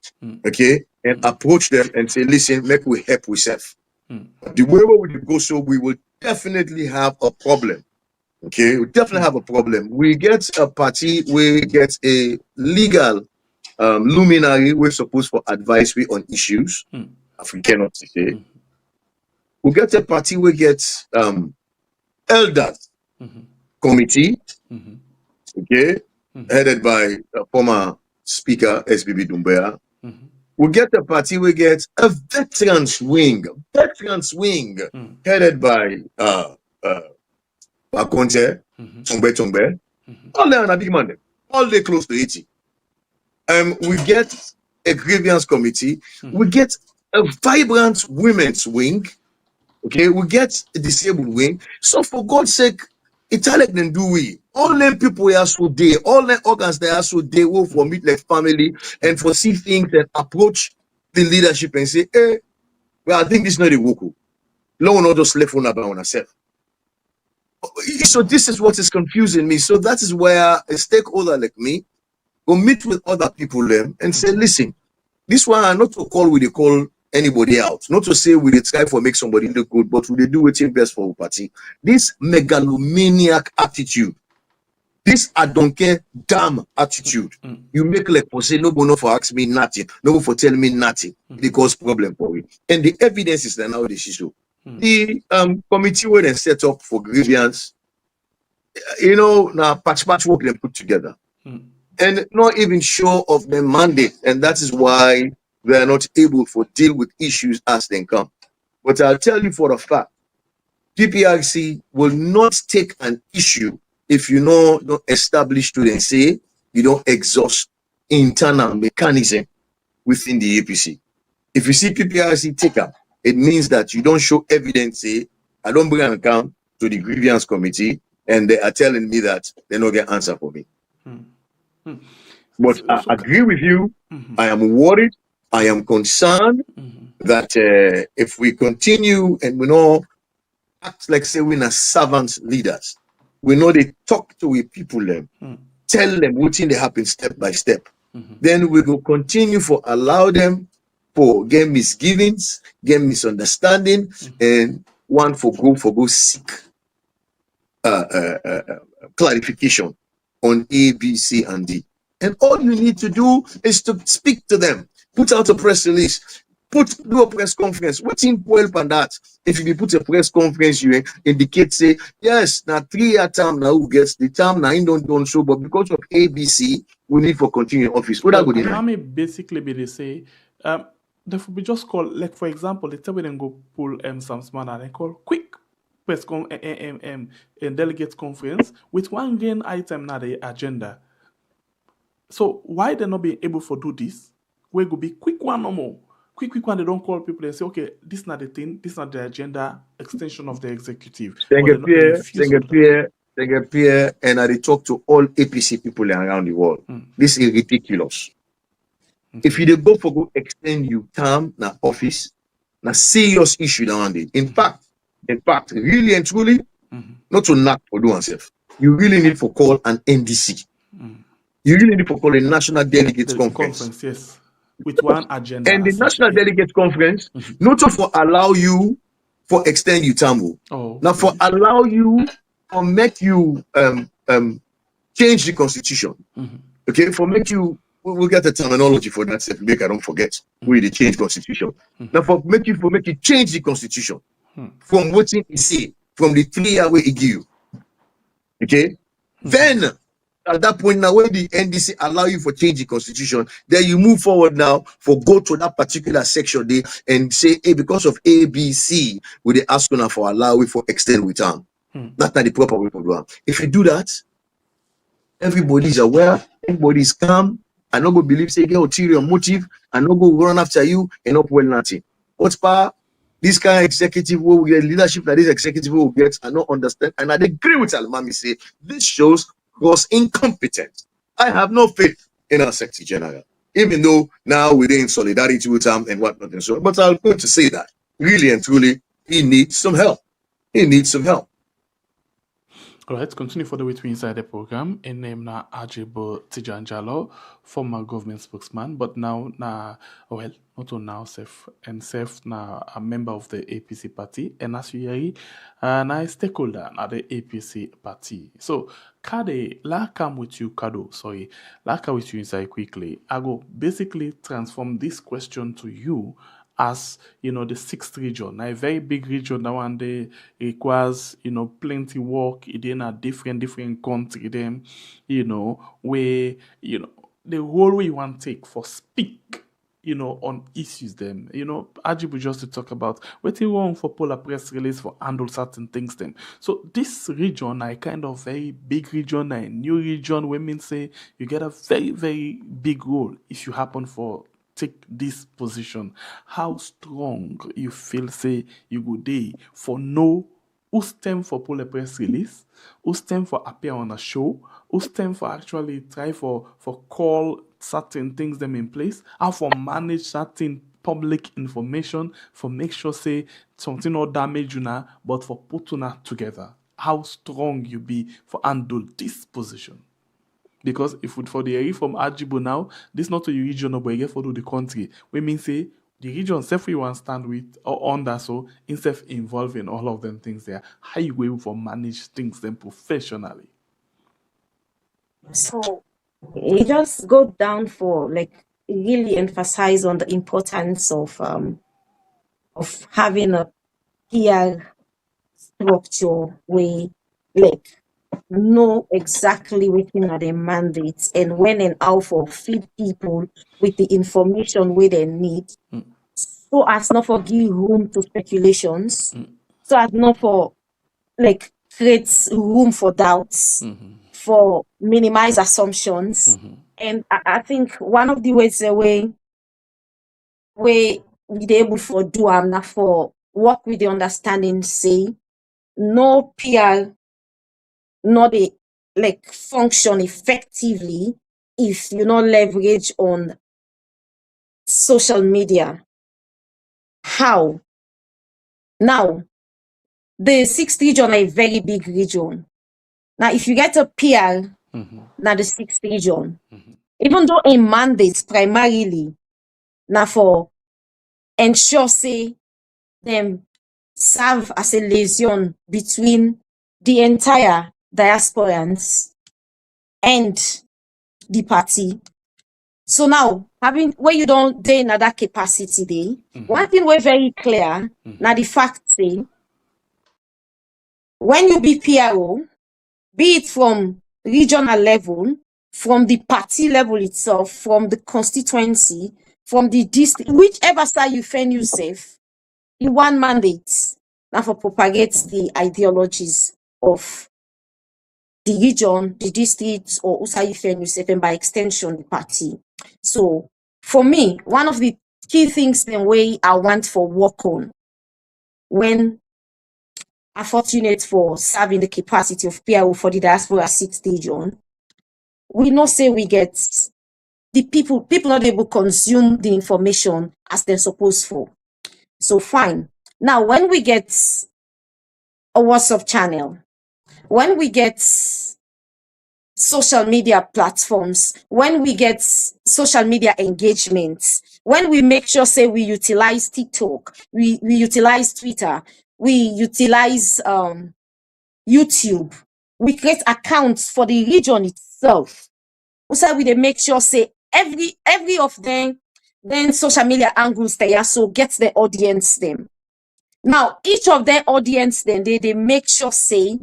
okay, and approach them and say, listen, make we help ourselves. The way we go, so we will definitely have a problem. Okay, we definitely have a problem. We get a party, we get a legal luminary, we're supposed for advisory on issues. If we cannot say, we get a party, we get elders committee, okay, headed by former speaker SBB Doumbia. We get a party, we get a veterans wing, headed by Akonte, Tongbe. All they are a big man, all they close to 80. We get a grievance committee, we get a vibrant women's wing, okay, we get a disabled wing. So for God's sake, Italian then do we. All them people are so there, all the organs they are so they will for meet like family and for see things and approach the leadership and say, hey, well, I think this is not a woku. No one just left on about ourselves. So this is what is confusing me. So that is where a stakeholder like me will meet with other people them and say, listen, this one not to call we they call anybody out, not to say we they try for make somebody look good, but we they do what's best for the party. This megalomaniac attitude, this I don't care damn attitude. You make like for say nobody for ask me nothing, nobody for tell me nothing. It cause problem for me. And the evidence is that now this is so. The committee were then set up for grievance, now patch work them put together. and not even sure of their mandate. And that is why they are not able to deal with issues as they come. But I'll tell you for a fact, PPRC will not take an issue if you don't establish to them, say you don't exhaust internal mechanism within the APC. If you see PPRC take up, it means that you don't show evidence, say, I don't bring an account to the grievance committee, and they are telling me that they don't get answer for me. But I agree with you. I am worried. I am concerned that if we continue and we know act like say we're servant leaders, we know they talk to we people them, tell them what thing they happen step by step. Then we will continue for allow them for get misgivings, get misunderstanding, and one for go seek clarification on A, B, C, and D. And all you need to do is to speak to them, put out a press release, do a press conference. What's in help on that? If you put a press conference, you indicate, say, yes, now 3-year term now who gets the term now you don't show, but because of ABC, we need for continuing office. What that would mean basically be they say, they would be just call, like for example, they tell them go pull some man and they call quick press and delegate conference with one gain item now the agenda. So why they not being able to do this? We go be quick one no more. Quick one, they don't call people and say, okay, this is not the thing, this is not the agenda, extension of the executive. They get peer, and I talk to all APC people around the world. This is ridiculous. If you go for go extend you term na office, na serious issue around it. In fact, really and truly, not to knock for do oneself. You really need to call an NDC. You really need to call a National Delegates Conference. Yes. With one agenda. And the National Delegates Conference, not for allow you for extend you term. Now for allow you or make you change the constitution. Okay, for make you we'll get the terminology for that set make I don't forget. We the change constitution. Now for make you change the constitution from what he say, from the 3-year way he give you. Okay? Then at that point now, when the NDC allow you for change the constitution, then you move forward now for go to that particular section there and say, hey, because of ABC, we they ask you for allow you for extend return. That's not the proper way to do it. If you do that, everybody is aware, everybody is calm, and not go believe say get ulterior motive, and not go run after you and not well nothing. What's part this kind of executive will get leadership that this executive will get and not understand, and I agree with Almami say this shows was incompetent. I have no faith in our Secretary General, even though now we're in solidarity with him and whatnot and so on. But I'm going to say that really and truly, he needs some help. He needs some help. All right, continue further with me inside the program. In name na Ajibo Tijanjalo, former government spokesman, but now not now self na a member of the APC party, and as you hear, na a stakeholder na the APC party. So, Kade, la come with you, la come with you inside quickly. I go basically transform this question to you as the 6th region, a very big region that one day requires plenty work. It in a different country, them where the role we want to take for speak on issues them. Ajibu just to talk about what's wrong for pull a press release for handle certain things them. So this region, a kind of very big region, a new region, women say you get a very, very big role if you happen for take this position. How strong you feel say you go day for no who stem for pull a press release, who stem for appear on a show, who stem for actually try for call certain things them in place, how for manage certain public information, for make sure say something not damage you now, but for put you together. How strong you be for handle this position. Because if we for the area from Ajibo now, this not a region but you for the country. We mean say the region self we want stand with or under so instead of involving all of them things there. How you go for manage things them professionally? So it just go down for like really emphasize on the importance of having a PR structure way like know exactly wetin are their mandates and when and how for feed people with the information where they need, so as not for give room to speculations, so as not for like create room for doubts, for minimize assumptions. And I think one of the ways the way we dey able for do am na for work with the understanding say no PR not dey like function effectively if you not leverage on social media. How? Now, the sixth region na a very big region. Now, if you get a PR, na the sixth region, even though a mandate primarily na for ensure say them serve as a liaison between the entire diasporans and the party. So now, having where you don't dey in that capacity dey, one thing we're very clear, now the fact say, when you be PRO, be it from regional level, from the party level itself, from the constituency, from the district, whichever side you find yourself, you want mandate now for propagate the ideologies of the region, the district, or who you find yourself, and by extension, the party. So, for me, one of the key things the way I want for work on when I'm fortunate for serving the capacity of PRO for the diaspora 6th region, we know say we get the people not able to consume the information as they're supposed for. So fine. Now, when we get a WhatsApp channel, when we get social media platforms, when we get social media engagements, when we make sure say we utilize TikTok, we utilize Twitter, we utilize YouTube, we create accounts for the region itself. So we dey make sure say every of them then social media angles they also get the audience them. Now each of their audience then they make sure say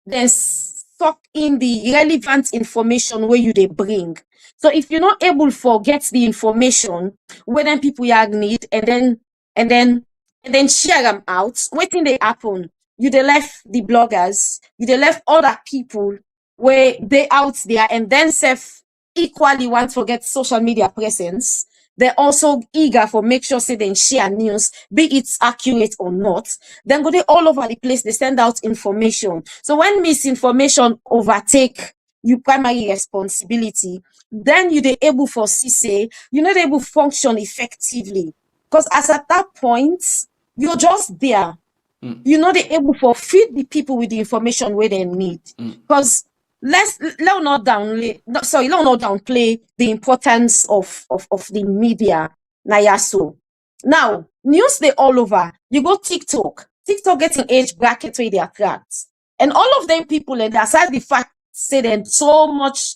they suck in the relevant information where you they bring. So if you're not able to get the information where then people you need and then share them out, waiting they happen. You they left the bloggers, you they left other people where they out there and then self equally want to get social media presence. They're also eager for make sure say they share news, be it accurate or not. Then go they all over the place, they send out information. So when misinformation overtake you primary responsibility, then you they able for see say you're not able to function effectively. Because as at that point, you're just there. You're not able to feed the people with the information where they need. Because let's not downplay the importance of the media. Now, news they all over. You go TikTok getting age bracket where they attract. And all of them people, and aside the fact say them so much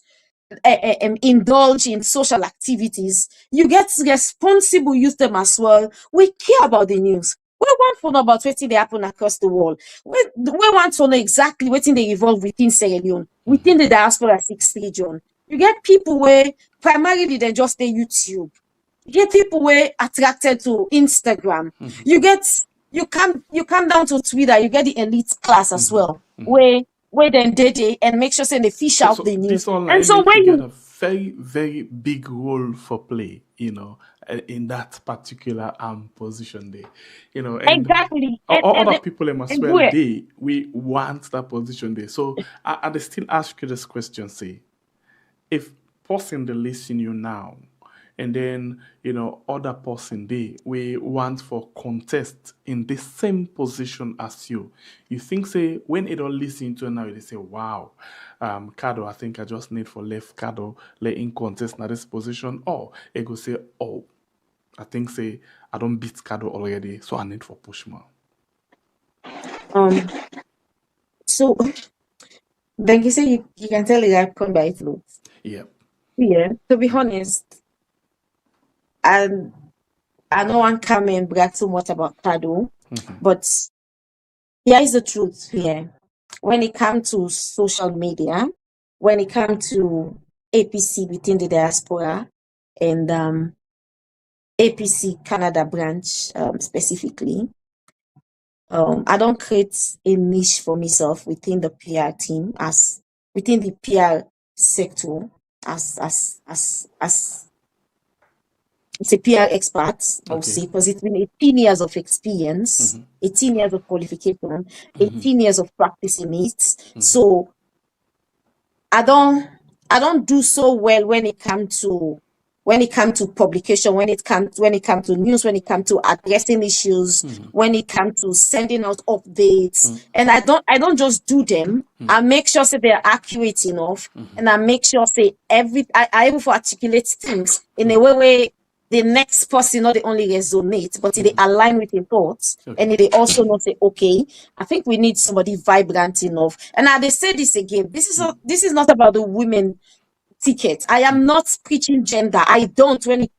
indulge in social activities, you get responsible use them as well. We care about the news. We want to know about what they happen across the world. We want to know exactly what they evolve within Sierra Leone, within the diaspora 6th region. You get people where primarily they just stay YouTube. You get people where attracted to Instagram. You come down to Twitter, you get the elite class as well, where then they and make sure say they fish out the news. This online And so when get you a very, very big role for play, in that particular position there. And exactly other people as and well, do it. we want that position there. So I still ask you this question, say, if person they listen you now, and then other person they we want for contest in the same position as you think say when it all listen to it now they say wow, Kado, I think I just need for left Kado let in contest now this position, or it go say, oh, I think say I don't beat Kado already, so I need for push more. So then you say you can tell the guy point by its looks. Yeah. Yeah, to be honest, and I no one come and brag too much about Kado, but here is the truth here. when it comes to social media, when it comes to APC within the diaspora, and APC Canada branch specifically, I don't create a niche for myself within the PR team, as within the PR sector, as it's a PR expert, I'll Okay. say, because it's been 18 years of experience, 18 years of qualification, 18 years of practicing it. So I don't do so well when it comes to publication, when it comes to news, when it comes to addressing issues, when it comes to sending out updates. And I don't just do them. I make sure say they're accurate enough, and I make sure say I able to articulate things in a way where the next person not the only resonate, but they align with your thoughts, and they also not say, okay, I think we need somebody vibrant enough. And now they say this again. This is not about the women ticket. I am not preaching gender. I don't when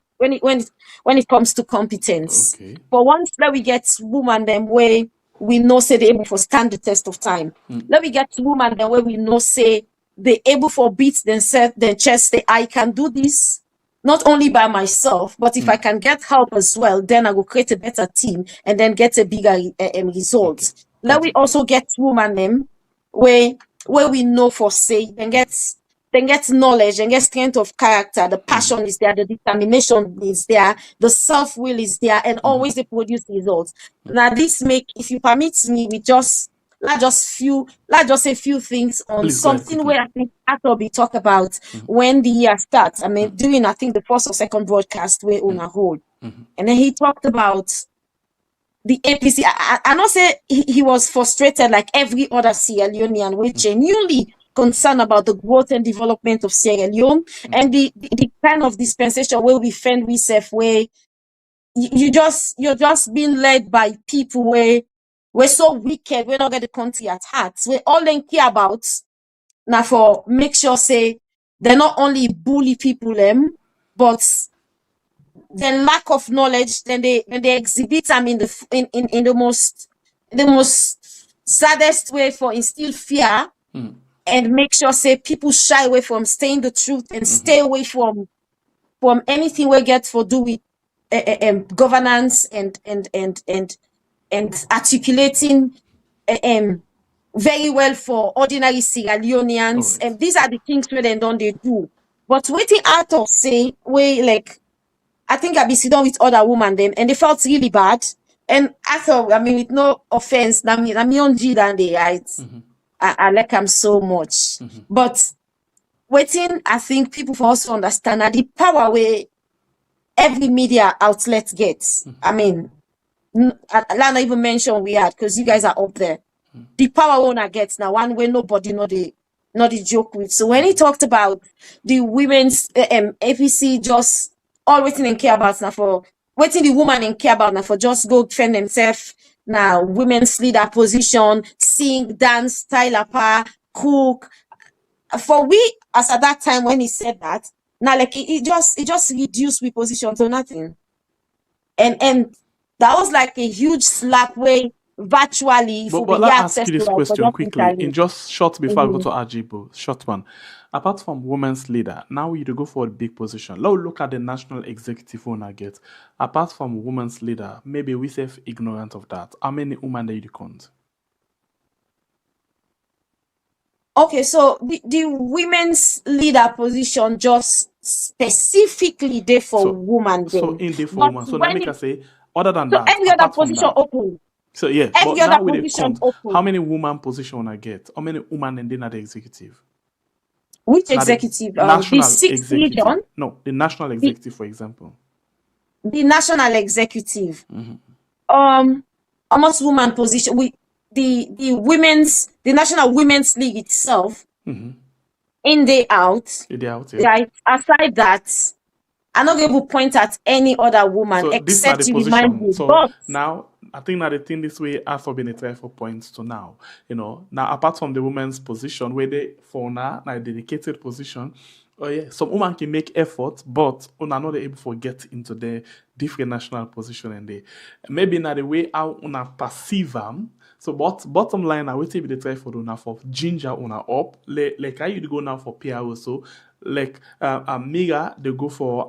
it comes to competence. Okay. But once that we get woman them where we know say they able for stand the test of time. Let me get woman them where we know say they able for beat themselves, their chest, say I can do this. Not only by myself, but if I can get help as well, then I will create a better team and then get a bigger result. Okay. Let we also get woman them where we know for say and get knowledge and get strength of character. The passion is there, the determination is there, the self-will is there, and always they produce results. Now this make, if you permit me, we just let's just say a few things on Please go ahead something quickly. where I think after we talk about when the year starts. I mean, during I think the first or second broadcast we're on a hold, and then he talked about the APC. I not say he was frustrated like every other Sierra Leonean, which genuinely concerned about the growth and development of Sierra Leone, and the kind of dispensation where we find ourselves where you're just being led by people where we're so wicked, we don't get the country at heart. We all they care about now for make sure say they're not only bully people them, but the lack of knowledge, then they exhibit them in the most saddest way for instill fear and make sure say people shy away from saying the truth and stay away from anything we get for do with governance and articulating very well for ordinary Sierra Leoneans. Alright. And these are the things where they don't they do. But waiting out of say way like I think I be sitting with other women them and they felt really bad. And I thought, I mean, with no offense, I'm on G than they right. I like them so much. But waiting, I think people for also understand that the power where every media outlet gets. I mean, I not even mention we had because you guys are up there. The power owner gets now one way nobody not the joke with. So when he talked about the women's APC just all waiting and care about now for waiting the woman and care about now for just go defend themselves now women's leader position, sing, dance, style apart, cook. For we as at that time when he said that, now like it just reduced we position to nothing. And that was like a huge slap way virtually But if we let get me ask access you to this our question product quickly. internet. In just short before I go to Ajibo, short one. Apart from women's leader, now you go for a big position. Let's look at the national executive owner get. Apart from women's leader, maybe we say ignorant of that. How many women do you count? Okay, so the women's leader position just specifically there for women. So in the for women. So now make us say, other than so that, every other apart from position that. open. So yeah, Every but other now we dey position count open. how many woman position I get? How many women and then at the executive? Which Now the executive? The national sixth executive. region, No, the national executive, for example. the national executive. Almost woman position. The national women's league itself, in day out. They out here. Right. Aside that, I'm not able to point at any other woman So this is not except the you remind position. me. So But now I think that the thing this way has been a try for points to now. You know, now apart from the women's position, where they for now a dedicated position, Oh yeah, some women can make effort, but una not able to get into the different national position and they maybe not the way how una perceive them. So but bottom line, I will tell you the try for una for ginger una up. Like how you go now for PR also. Like Mira, they go for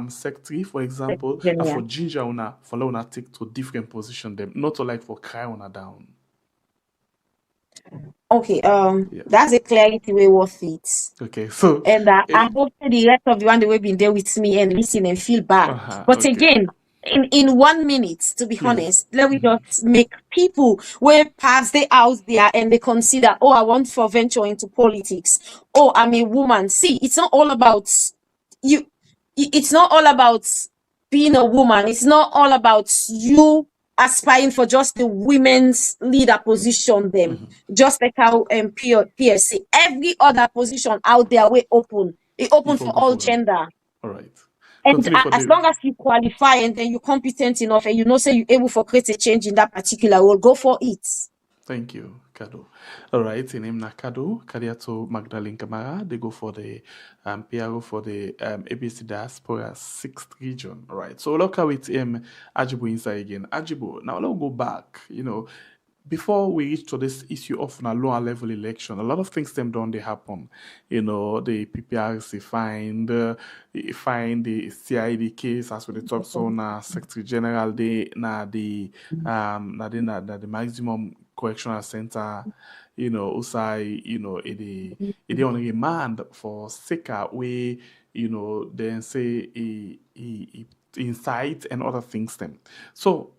secretary, for example, and Yeah. for ginger una follow una take to different position them, not to like for cry una down. Okay, Yeah. that's a clarity way worth it. Okay, so And if I hope the rest of the one they will be there with me and listen and feel bad. But okay. again, in 1 minute, to be Yes. honest, let me just make people where pass they out there and they consider, oh, I want to venture into politics. Oh, I'm a woman. See, it's not all about you. It's not all about being a woman. It's not all about you aspiring for just the women's leader position them. Just like how PSC, every other position out there we open. It open If we for go all for them. gender. All right. And Continue for as the long as you qualify and then you're competent enough and you know say you're able to create a change in that particular role, go for it. thank you, Kado. All right, in name na Kado, Kadiato Magdalene Kamara. They go for the PRO for the APC diaspora 6th region. All right. So look how it's Ajibo inside again. Ajibo, now let's go back. You know, before we reach to this issue of a lower level election, a lot of things them don't they happen. You know, the PPRC find the CID case as with the top so na Secretary General they na the the maximum correctional center, you know, usai, you know, it on remand for Seka way, you know, then say insight and other things them. So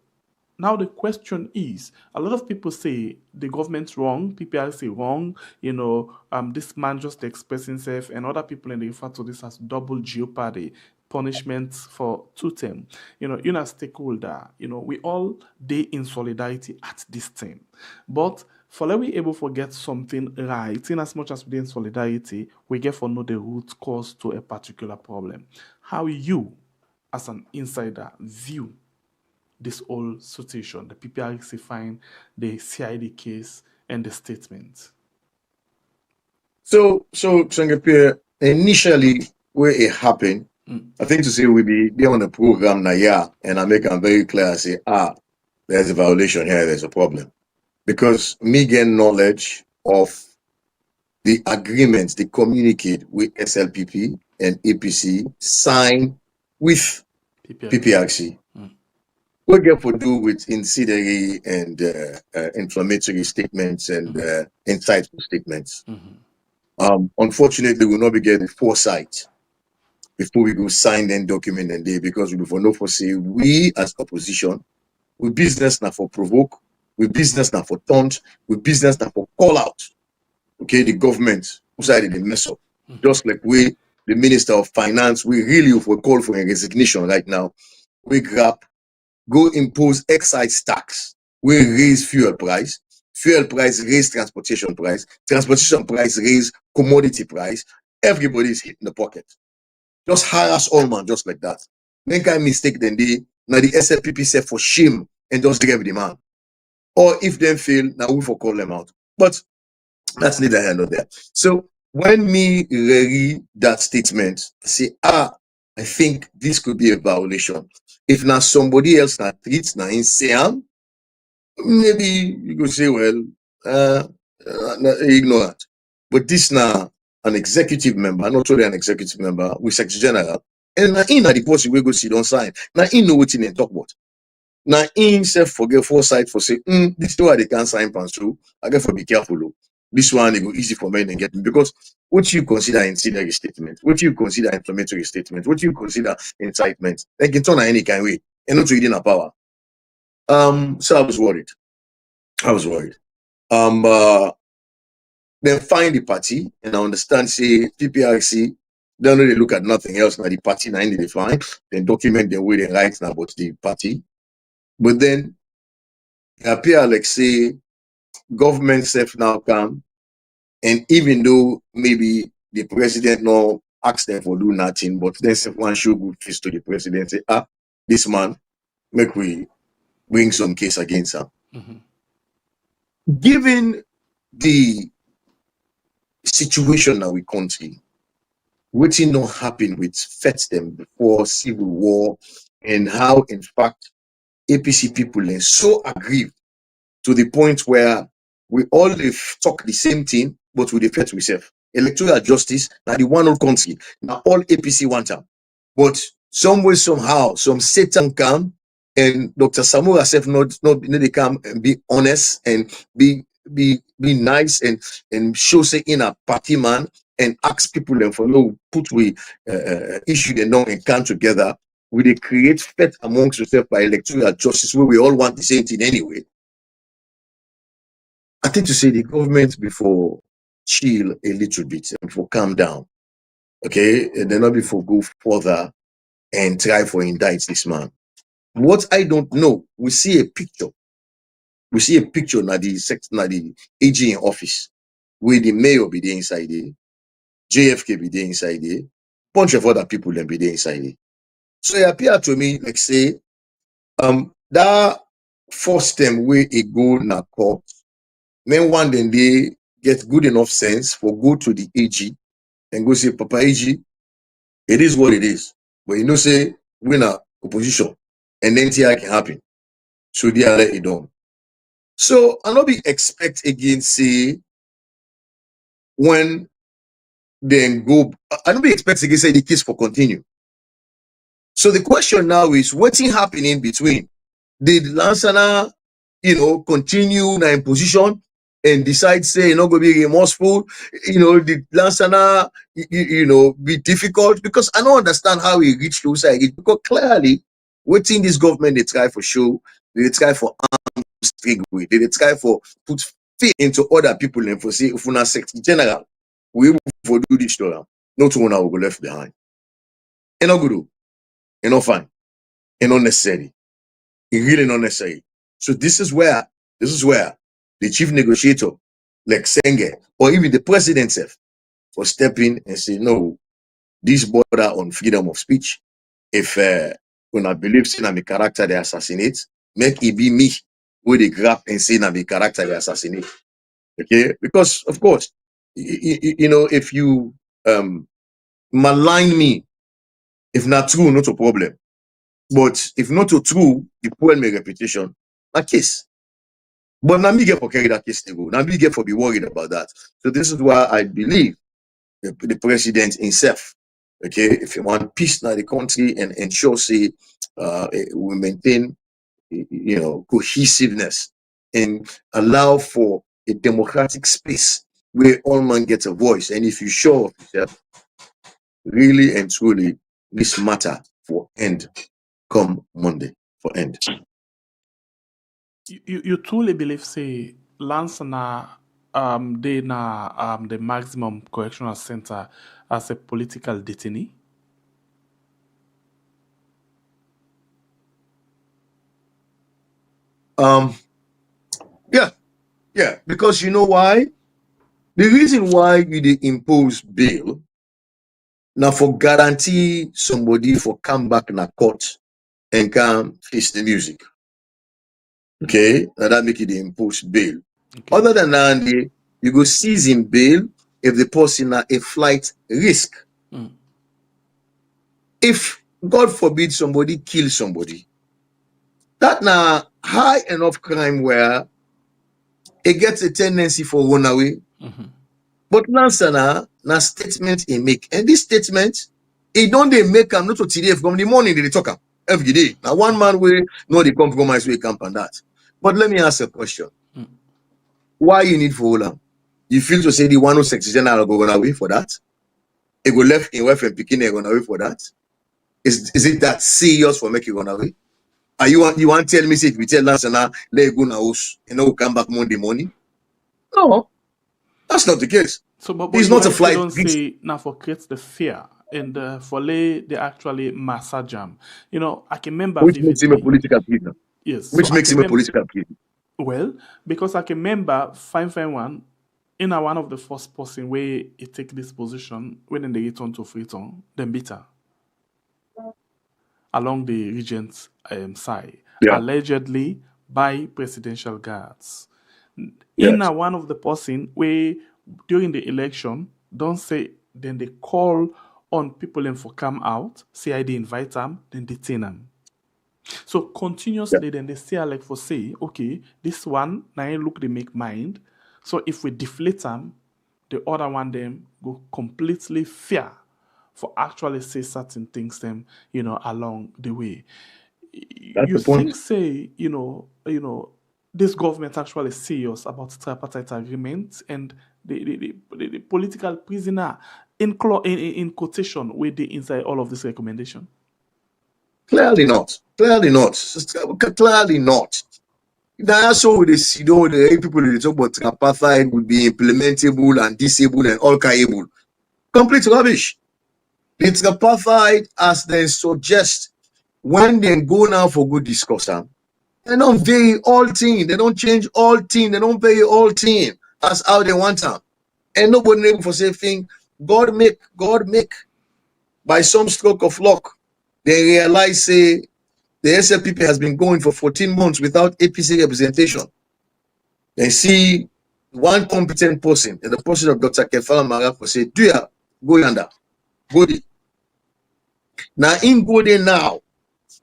now the question is, a lot of people say the government's wrong, people say wrong, you know, this man just expressed himself, and other people and they refer to this as double jeopardy, punishment for two term. You know, you're a stakeholder, you know, we all day in solidarity at this time. But for let we able to get something right, in as much as we in solidarity, we get for know the root cause to a particular problem. How you, as an insider, view this whole situation, the PPRC find the CID case and the statement. So Sangapier, initially where it happened, I think to say we be on the program now, yeah, and I make them very clear. I say, there's a violation here, there's a problem. Because me gain knowledge of the agreements they communicate with SLPP and APC sign with PPRC. What get to do with incendiary and inflammatory statements and insightful statements. Unfortunately, we'll not be getting foresight before we go sign then document and day because we for no for say we as opposition, we business now for provoke, we business now for taunt, we business now for call out. Okay, the government who side they mess up. Just like we, the Minister of Finance, we really for call for a resignation right now. We grab, go impose excise tax. We raise fuel price raise transportation price raise commodity price. Everybody is hitting the pocket. Just harass all man just like that. Then kind mistake then they now the SLPP say for shame and just grab the man. Or if them fail, now we for call them out. But that's neither here nor there. So when me read that statement, say, I think this could be a violation. If now somebody else that treats now in Siam, maybe you could say, well, ignorant. But this now an executive member, not only an executive member, with Secretary General, and now in the post we go see don't sign. Now in know what in talk about. Now in self forget foresight for say, this is why they can't sign pan through. I get for be careful. This one it go easy for men and get me because what you consider incendiary statement, what you consider inflammatory statement, what you consider incitement, they can turn any kind of way and not reading a power. So I was worried. Then find the party and I understand say PPRC don't really look at nothing else now the party now they find, then document the way they write now about the party. But then it appear like say government self now come and even though maybe the president no ask them for do nothing, but then self one show good face to the president say, this man make we bring some case against him. Given the situation that we country, wetin not happen with fetch them before civil war, and how in fact APC people are so aggrieved to the point where we all talk the same thing, but we defect ourselves. Electoral justice, now the one old country, now all APC want them. But some way, somehow, some Satan come, and Dr. Samura self not they come and be honest and be nice and show say in a party man and ask people them for no put we issue the non and come together. We they create faith amongst yourself by electoral justice where we all want the same thing anyway. I think to say the government before chill a little bit and before calm down, okay, and then not before go further and try for indict this man. What I don't know, we see a picture. We see a picture na the AG in office, where the mayor be there inside there, JFK be there inside there, bunch of other people then be there inside there. So it appeared to me like say, that first time where it go na court, then one then they get good enough sense for go to the AG and go say, Papa AG, it is what it is. But you know, say we na opposition, and then TI can happen. So they are let it done. So I not be expect again, say when then go, I don't be expect again say the case for continue. So the question now is what's happening in between? Did Lansana, continue in position and decide say not going to be remorseful? Did Lansana, be difficult? Because I don't understand how he reached those side. Because clearly, waiting this government they try for show, they try for arms trade with, they try for put fear into other people and for say if una sect in general, we will for do this to them. Not one will go left behind. And not good, and not fine, and not necessary. It's really not necessary. So this is where the chief negotiator, like Senge, or even the president himself, for step in and say, no, this border on freedom of speech. If when I believe in my character they assassinate, make it be me who they grab and say na my character they assassinate. Okay? Because of course, if you malign me, if not true, not a problem. But if not true, you spoil my reputation, a case. But now me get for carry that case to go. Now me get for be worried about that. So this is why I believe the president himself, okay, if you want peace in the country and ensure say we maintain cohesiveness and allow for a democratic space where all man gets a voice. And if you show up yourself, really and truly, this matter for end come Monday for end. You truly believe say Lansana they na the maximum correctional center as a political detainee? Yeah, because you know why? The reason why you impose bail now for guarantee somebody for come back in a court and come face the music. Okay, now that make it impose bail. Okay. Other than that, you go seize in bail if the person a flight risk. If God forbid somebody kill somebody, that now high enough crime where it gets a tendency for run away. But Lansana, na statement he make. And this statement, he don't they make him not to today from the morning they talk every day. Now one man will know the compromise way camp on that. But let me ask a question. Why you need for Olam? You feel to say the one who sex general go run away for that? He go left in wife and picking run away for that? Is it that serious for making run away? Are you want to tell me say if we tell Lansana let go now house and we'll come back Monday morning? No, that's not the case. So, but it's not a flight. Don't say now for create the fear and for lay they actually massage him. I can remember which makes him a political prisoner. Yes, which makes him a political prisoner. Well, because I can remember fine one in one of the first person where he take this position when they return to Freetown, then bitter along the regent's side, allegedly by presidential guards. In one of the person where during the election, don't say then they call on people and for come out, CID invite them, then detain them. So continuously, then they say like for say, okay, this one now look they make mind. So if we deflate them, the other one them go completely fear for actually say certain things them, along the way. That's You the point. think say, this government actually serious about tripartite agreement and the political prisoner in quotation with the inside all of this recommendation? Clearly not. Clearly not. Clearly not. That's so they see the people they talk about apartheid would be implementable and disabled and all able. Complete rubbish. It's apartheid as they suggest when they go now for good discussion. They don't vary all thing. They don't change all thing. They don't vary all thing. That's how they want them. And nobody able for say thing. God make. By some stroke of luck, they realize say the SLPP has been going for 14 months without APC representation. They see one competent person, in the person of Dr. Kefala Marako, say, do ya go yonder, go there. Now, in go there now,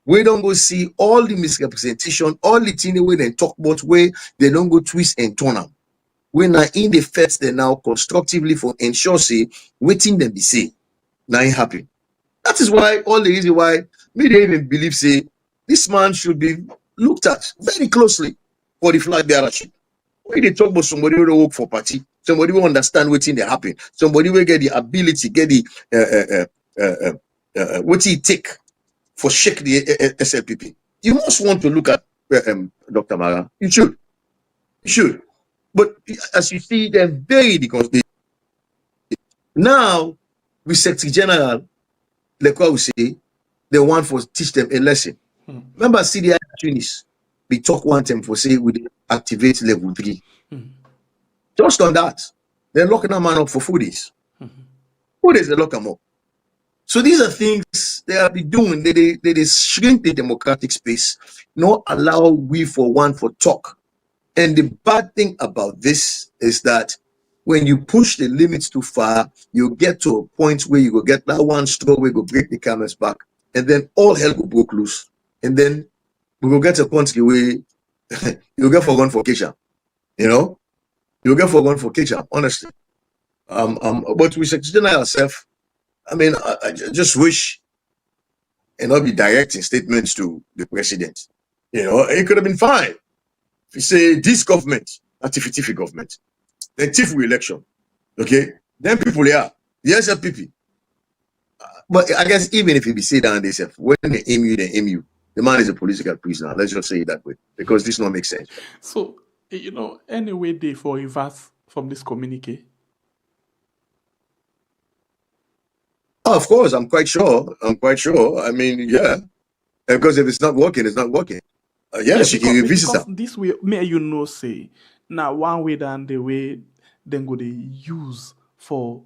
we don't go see all the misrepresentation, all the thing way they talk about, where they don't go twist and turn them. When now in the feds, they now constructively for ensure say, waiting them be say, now it happen. That is why all the reason why me they even believe say this man should be looked at very closely for the flag bearership. When they talk about somebody who work for party, somebody who understand what's in the happen, somebody who get the ability, get the what it take for shake the SLPP. You must want to look at Dr. Mara. You should. You should. But as you see, they're very deconstructed. Now, with Secretary General, like what we say, they want for teach them a lesson. Remember, CDI Tunis, we talk one time for say we activate level 3. Just on that, they're locking a man up for 4 days. 4 days, they lock him up. So these are things they have been doing. They shrink the democratic space, not allow we for one for talk. And the bad thing about this is that when you push the limits too far, you get to a point where you go get that one straw where you go break the camel's back, and then all hell go broke loose. And then we will get to a point where you'll get forgone for kitchen. You'll get forgone for kitchen, honestly. But we should deny ourselves. I mean, I just wish and not be directing statements to the president. It could have been fine. If you say this government, not Tiffy government, then Tiffy election, okay? Then people the SLPP. But I guess even if you be say down they say when they aim you, the man is a political prisoner. Let's just say it that way, because this not make sense. So, any way they for reverse from this communique? Oh, of course, I'm quite sure. I mean, yeah. Because if it's not working, it's not working. She can revisit because that. this way, may say, now one way than the way then go they use for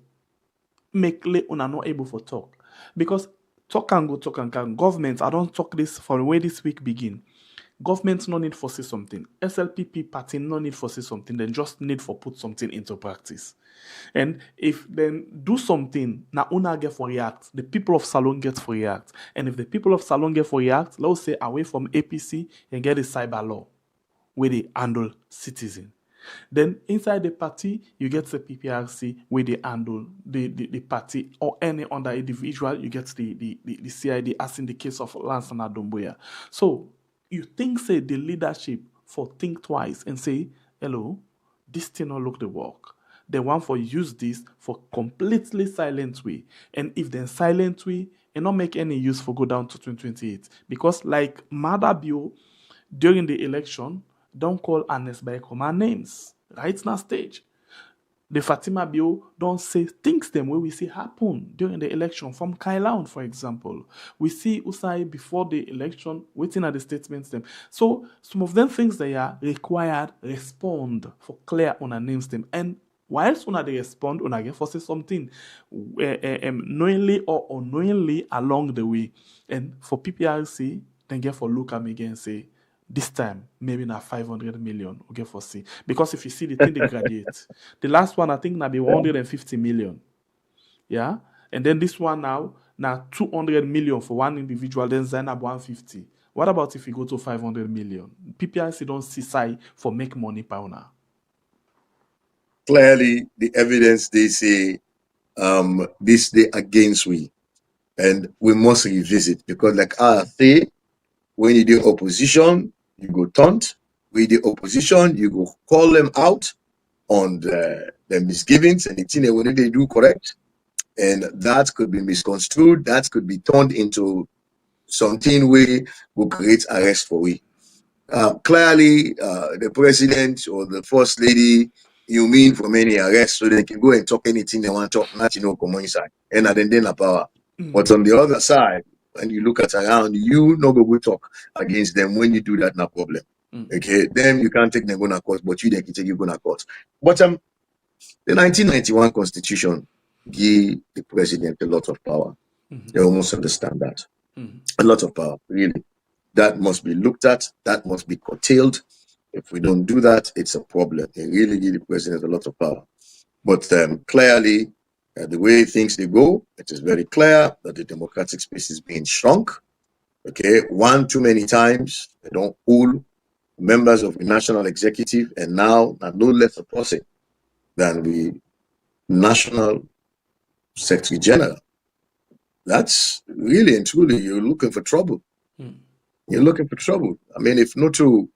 make una not able for talk. Because talk and can. Government, I don't talk this from where this week begin. Government no need for say something. SLPP party no need for say something. Then just need for put something into practice. And if then do something, na una get for react. The people of Salon get for react. And if the people of Salon get for react, let's say away from APC and get a cyber law where they handle citizen. Then inside the party, you get the PPRC where they handle the party or any other individual. You get the CID, as in the case of Lance and Adomboya. So you think say the leadership for think twice and say, hello, this thing not look the work. They want for use this for completely silent way. And if then silent way, and not make any use for go down to 2028. Because like Mada Bio, during the election, don't call Anes by command names. Right now stage. The Fatima Bio don't say things them where we see happen during the election from Kailaun, for example. We see Usai before the election, waiting at the statements them. So some of them things they are required respond for clear on names them. And whilst una they respond, una get for say something knowingly or unknowingly along the way. And for PPRC, then get for look at me again and say, this time, maybe not 500 million, okay, for see. Because if you see the thing they graduate, the last one, I think, now be 150 million. Yeah? And then this one now 200 million for one individual, then Zainab 150. What about if we go to 500 million? PPIC don't see side for make money per owner. Clearly, the evidence they say this day against we, and we must revisit, because like I say, when you do opposition, you go taunt. When you do opposition, you go call them out on the misgivings and the thing when they do correct, and that could be misconstrued. That could be turned into something we will create arrest for we. Clearly, the president or the first lady, you mean for many arrests, so they can go and talk anything they want to talk, not come inside, and then the power. But on the other side, when you look at around, you no go talk against them. When you do that, no problem. Okay, them you can't take them go to court, but you they can take you go to court. But the 1991 Constitution give the president a lot of power. You almost understand that. A lot of power, really. That must be looked at. That must be curtailed. If we don't do that, it's a problem. They really give the president a lot of power. But clearly, the way things they go, it is very clear that the democratic space is being shrunk. Okay, one too many times. They don't hold members of the national executive, and now no less a person than the national secretary general. That's really and truly, you're looking for trouble. You're looking for trouble. I mean, if not to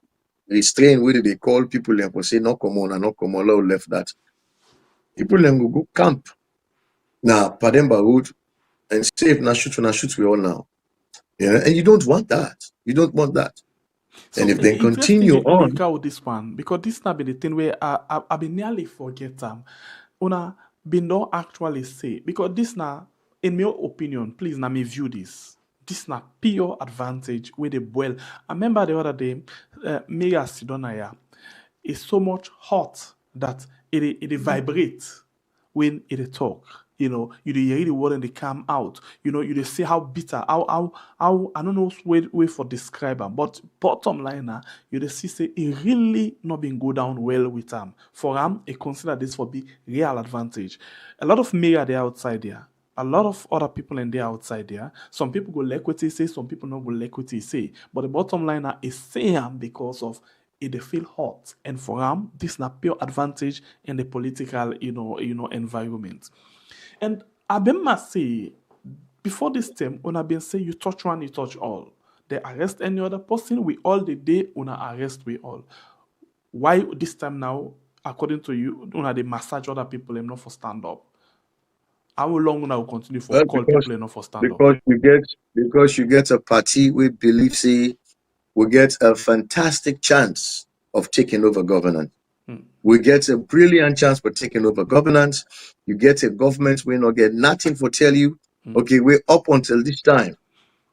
restrain whether they call people and say no come on and no come on, left that. People then go camp. Now, Pademba Road and say if na shoot we all now. Yeah, and you don't want that. You don't want that. So and if they continue on with this one, because this not be the thing where I be nearly forget una been don't actually say, because this now, in my opinion, please now me view this. This na pure advantage with the boil. I remember the other day, Mega Sidonaya is so much hot that it vibrates when it talk. You know, you hear the word and they come out. You know, you see how bitter, how I don't know way for describer, but bottom line, you see say it really not been go down well with them. For them, I consider this for be real advantage. A lot of media they outside there. A lot of other people in there outside there. Some people go like what they say, some people not go like what they say. But the bottom line is saying because of it they feel hot. And for them, this is not pure advantage in the political, environment. And I must say, before this term, when I've been saying you touch one, you touch all. They arrest any other person, we all the day, arrest we all. Why this time now, according to you, they massage other people and not for stand up? How long will continue for call people enough for stand up? Because you get a party we believe say we get a fantastic chance of taking over governance. We get a brilliant chance for taking over governance. You get a government we not get nothing for tell you. Okay, we're up until this time.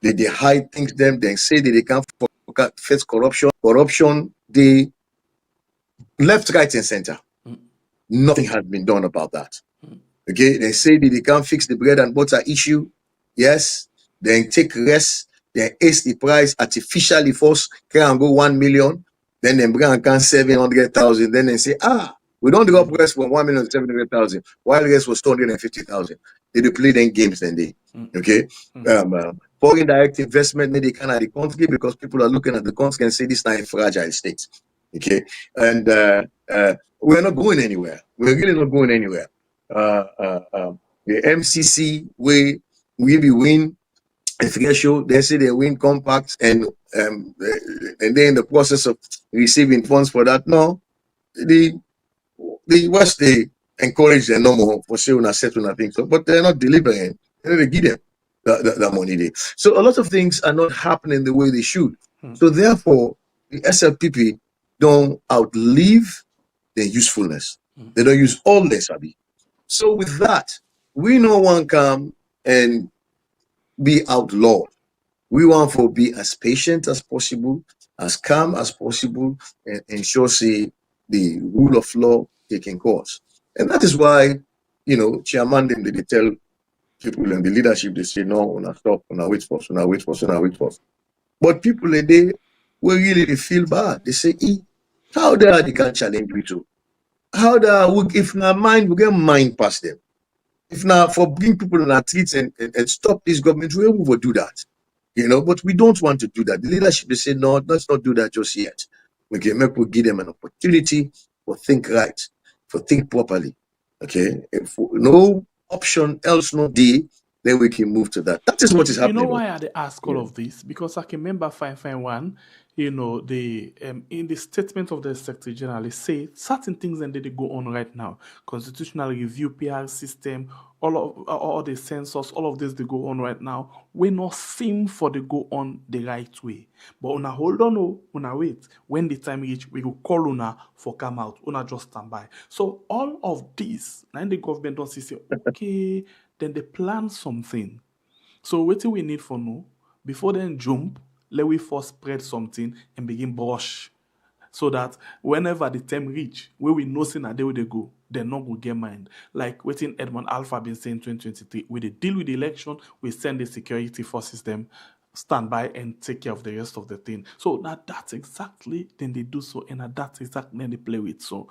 They hide things them, they say that they can't face corruption. Corruption, they left, right, and center. Nothing has been done about that. Okay, they say that they can't fix the bread and butter issue. Yes, then take rest, then ace the price artificially first, can go 1 million, then they bring account 700,000, then they say, we don't drop rest from 1 million to 700,000, while rest was 250,000. They do play them games then they okay. Foreign direct investment, they can at the country because people are looking at the country and say this is not a fragile state. Okay, and we're not going anywhere. We're really not going anywhere. The MCC we be win a threshold. They say they win compacts and they're in the process of receiving funds for that. No, the West they encourage them no more for sure and settle and things, so, but they're not delivering. They give them the money there. So a lot of things are not happening the way they should. So therefore, the SLPP don't outlive their usefulness. They don't use all their sabi. So with that, we no one come and be outlawed. We want to be as patient as possible, as calm as possible, and ensure see the rule of law taking course. And that is why, chairman them they tell people in the leadership, they say, no, una stop, una wait for us, una wait for us, una wait for us. But people in there will really feel bad. They say, how they can challenge we too? How if na mind we get mind past them? If not for bring people on our streets and stop this government, we will do that. But we don't want to do that. The leadership is saying, no, let's not do that just yet. Okay, maybe we'll give them an opportunity for think right, for think properly. Okay, if no option else no day, then we can move to that. That is what is You happening. know why I had ask all of this? Because I can remember fine one, the in the statement of the Secretary General, they say certain things and they go on right now. Constitutional review, PR system, all the census, all of this they go on right now. We not seem for the go on the right way. But una hold on, una wait. When the time reach, we go call una for come out. Una just stand by. So all of this, now the government don't say, okay, then they plan something. So what do we need for now? Before then jump, let we first spread something and begin brush. So that whenever the time reach, where we know saying that they will go, they're not going to get mind. Like waiting Edmund Alpha been saying 2023, we deal with the election, we send the security forces them, stand by and take care of the rest of the thing. So now that's exactly then they do so, and that's exactly then they play with. So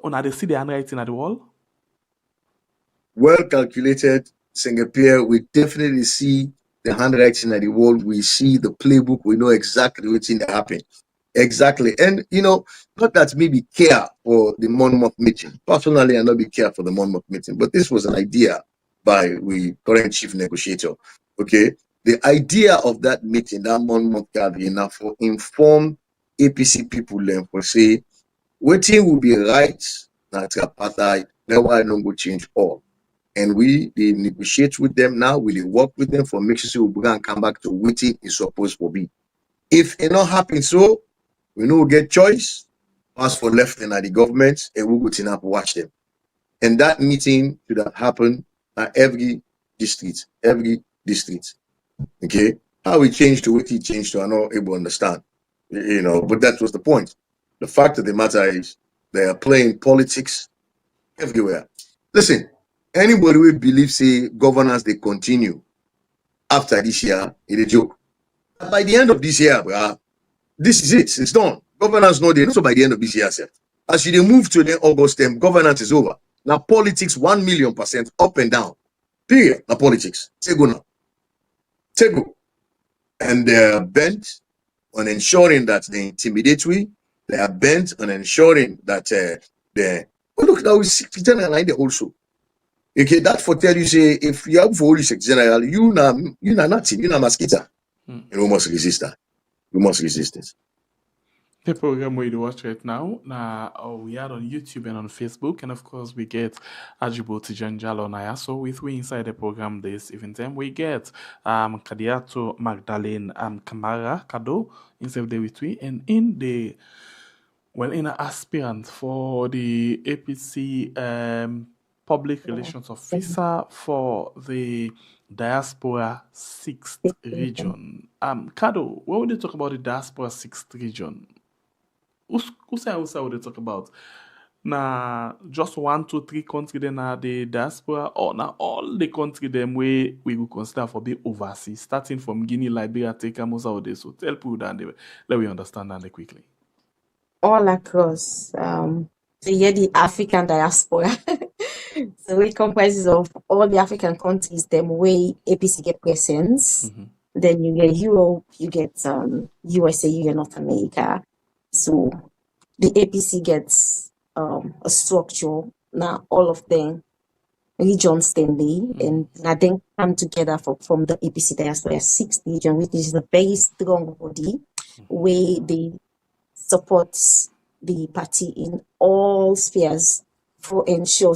now they see the handwriting at the wall. Well calculated, Singapore, we definitely see the handwriting at the wall. We see the playbook. We know exactly what's in the happen. Exactly. And, not that maybe care for the Monmouth meeting. Personally, I not be care for the Monmouth meeting, but this was an idea by the current chief negotiator. Okay. The idea of that meeting, that Monmouth gathering, now for inform APC people then for say, waiting will be right, not apartheid, then why not go change all. And they negotiate with them now, we work with them for make sure we can come back to waiting is supposed to be. If it not happen so, we know we get choice, pass for left and at the government, and we go to up watch them. And that meeting should have happened at every district. Okay? How we changed to what he changed to, I'm not able to understand. But that was the point. The fact of the matter is they are playing politics everywhere. Listen, anybody will believe say governance they continue after this year, it's a joke. By the end of this year, this is it. It's done. Governance no day. So by the end of this year, sir, as you move to the August term, governance is over. Now politics 1,000,000% up and down. Period. Now politics. Tego now. Tego. And they are bent on ensuring that they intimidate we. They are bent on ensuring that look now we see general line there also. Okay, that for tell you say if you have for general, you na nothing, you na mosquito. You must resist that. You must resist it. The program we watch right now, we are on YouTube and on Facebook, and of course we get Ajibo Tijanjalo Naya. So with we inside the program this event, we get Kadiato Magdalene Kamara Kado inside the with we, and in an aspirant for the APC public relations officer for the diaspora 6th region. Kado, what would you talk about the diaspora 6th region? Who would they talk about? Now, just 1, 2, 3 countries then are the diaspora, or now all the countries them we will consider for be overseas, starting from Guinea, Liberia, take Mozambique. So tell people that let me understand that quickly. All across the African diaspora. So it comprises of all the African countries, them way APC get presence. Then you get Europe, you get USA, you get North America. So the APC gets a structure. Now all of them regions then and now then come together from the APC diaspora 6th region, which is a very strong body where they support the party in all spheres for ensure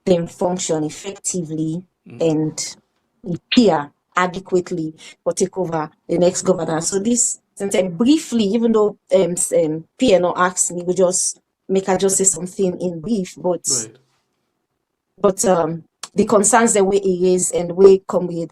them function effectively and appear adequately for take over the next governor. So this, since briefly, even though Pierre not asked me, we just say something in brief, but the concerns that we erase and we come with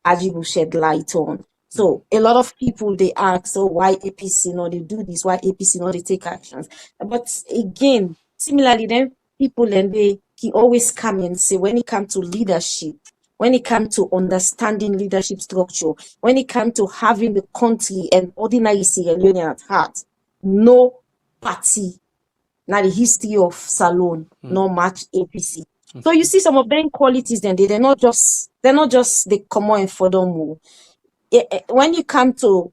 Ajibu shed light on. So a lot of people they ask, so why APC not they do this? Why APC not they take actions? But again, similarly, then people and they can always come and say when it comes to leadership, when it comes to understanding leadership structure, when it comes to having the country and ordinary Sierra Leone at heart, no party, now the history of Salon, no match APC. So you see some of them qualities, then they're not just the common for them. When you come to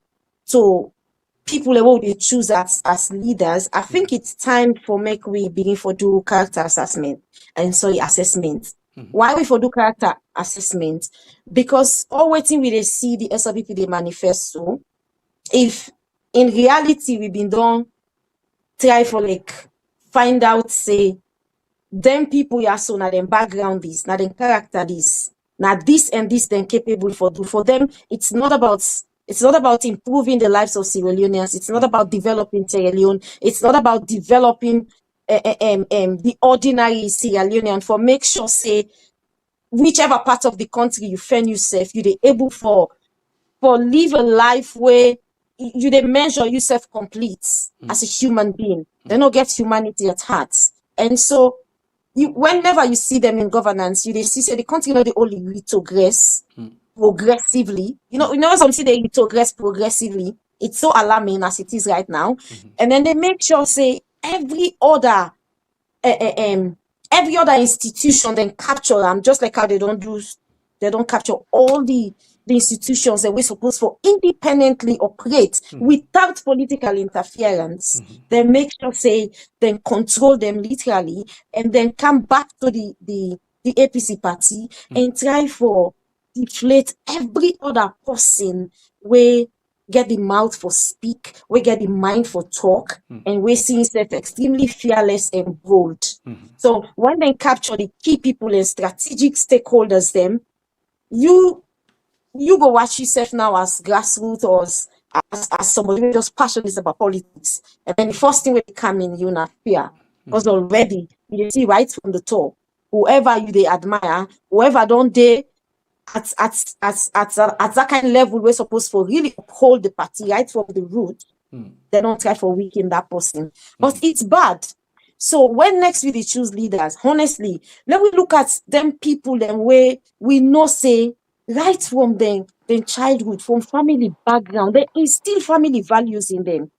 people who they choose as leaders, I think it's time for make we begin for do character assessment and assessment. Why we for do character assessment? Because all waiting we they see the SLPP they manifest. So if in reality we've been done try for like find out say them people ya so na them background this, na them character this, na this and this then capable for do for them. It's not about improving the lives of Sierra Leoneans. It's not about developing Sierra Leone. It's not about developing the ordinary Sierra Leonean for make sure say whichever part of the country you find yourself, you they able for live a life where you they measure yourself complete as a human being. They don't get humanity at heart. And so whenever you see them in governance, they see say the country not the only retrogress progressively. You know something they retrogress progressively. It's so alarming as it is right now. And then they make sure say every other institution then capture them, just like how they don't capture all the institutions that we're supposed for independently operate without political interference. Then make sure say then control them literally and then come back to the APC party and try for deflate every other person where get the mouth for speak, we get the mind for talk, and we see himself extremely fearless and bold. So when they capture the key people and strategic stakeholders, them you go watch yourself now as grassroots or as somebody who just passionate about politics. And then the first thing when they come in, you not fear. Because already you see right from the top, whoever you they admire, whoever don't they at that kind of level we're supposed to really uphold the party right from the root, they don't try for weaken that person. But it's bad. So when next we choose leaders, honestly, let we look at them people them way we know say right from them childhood, from family background, they instill family values in them.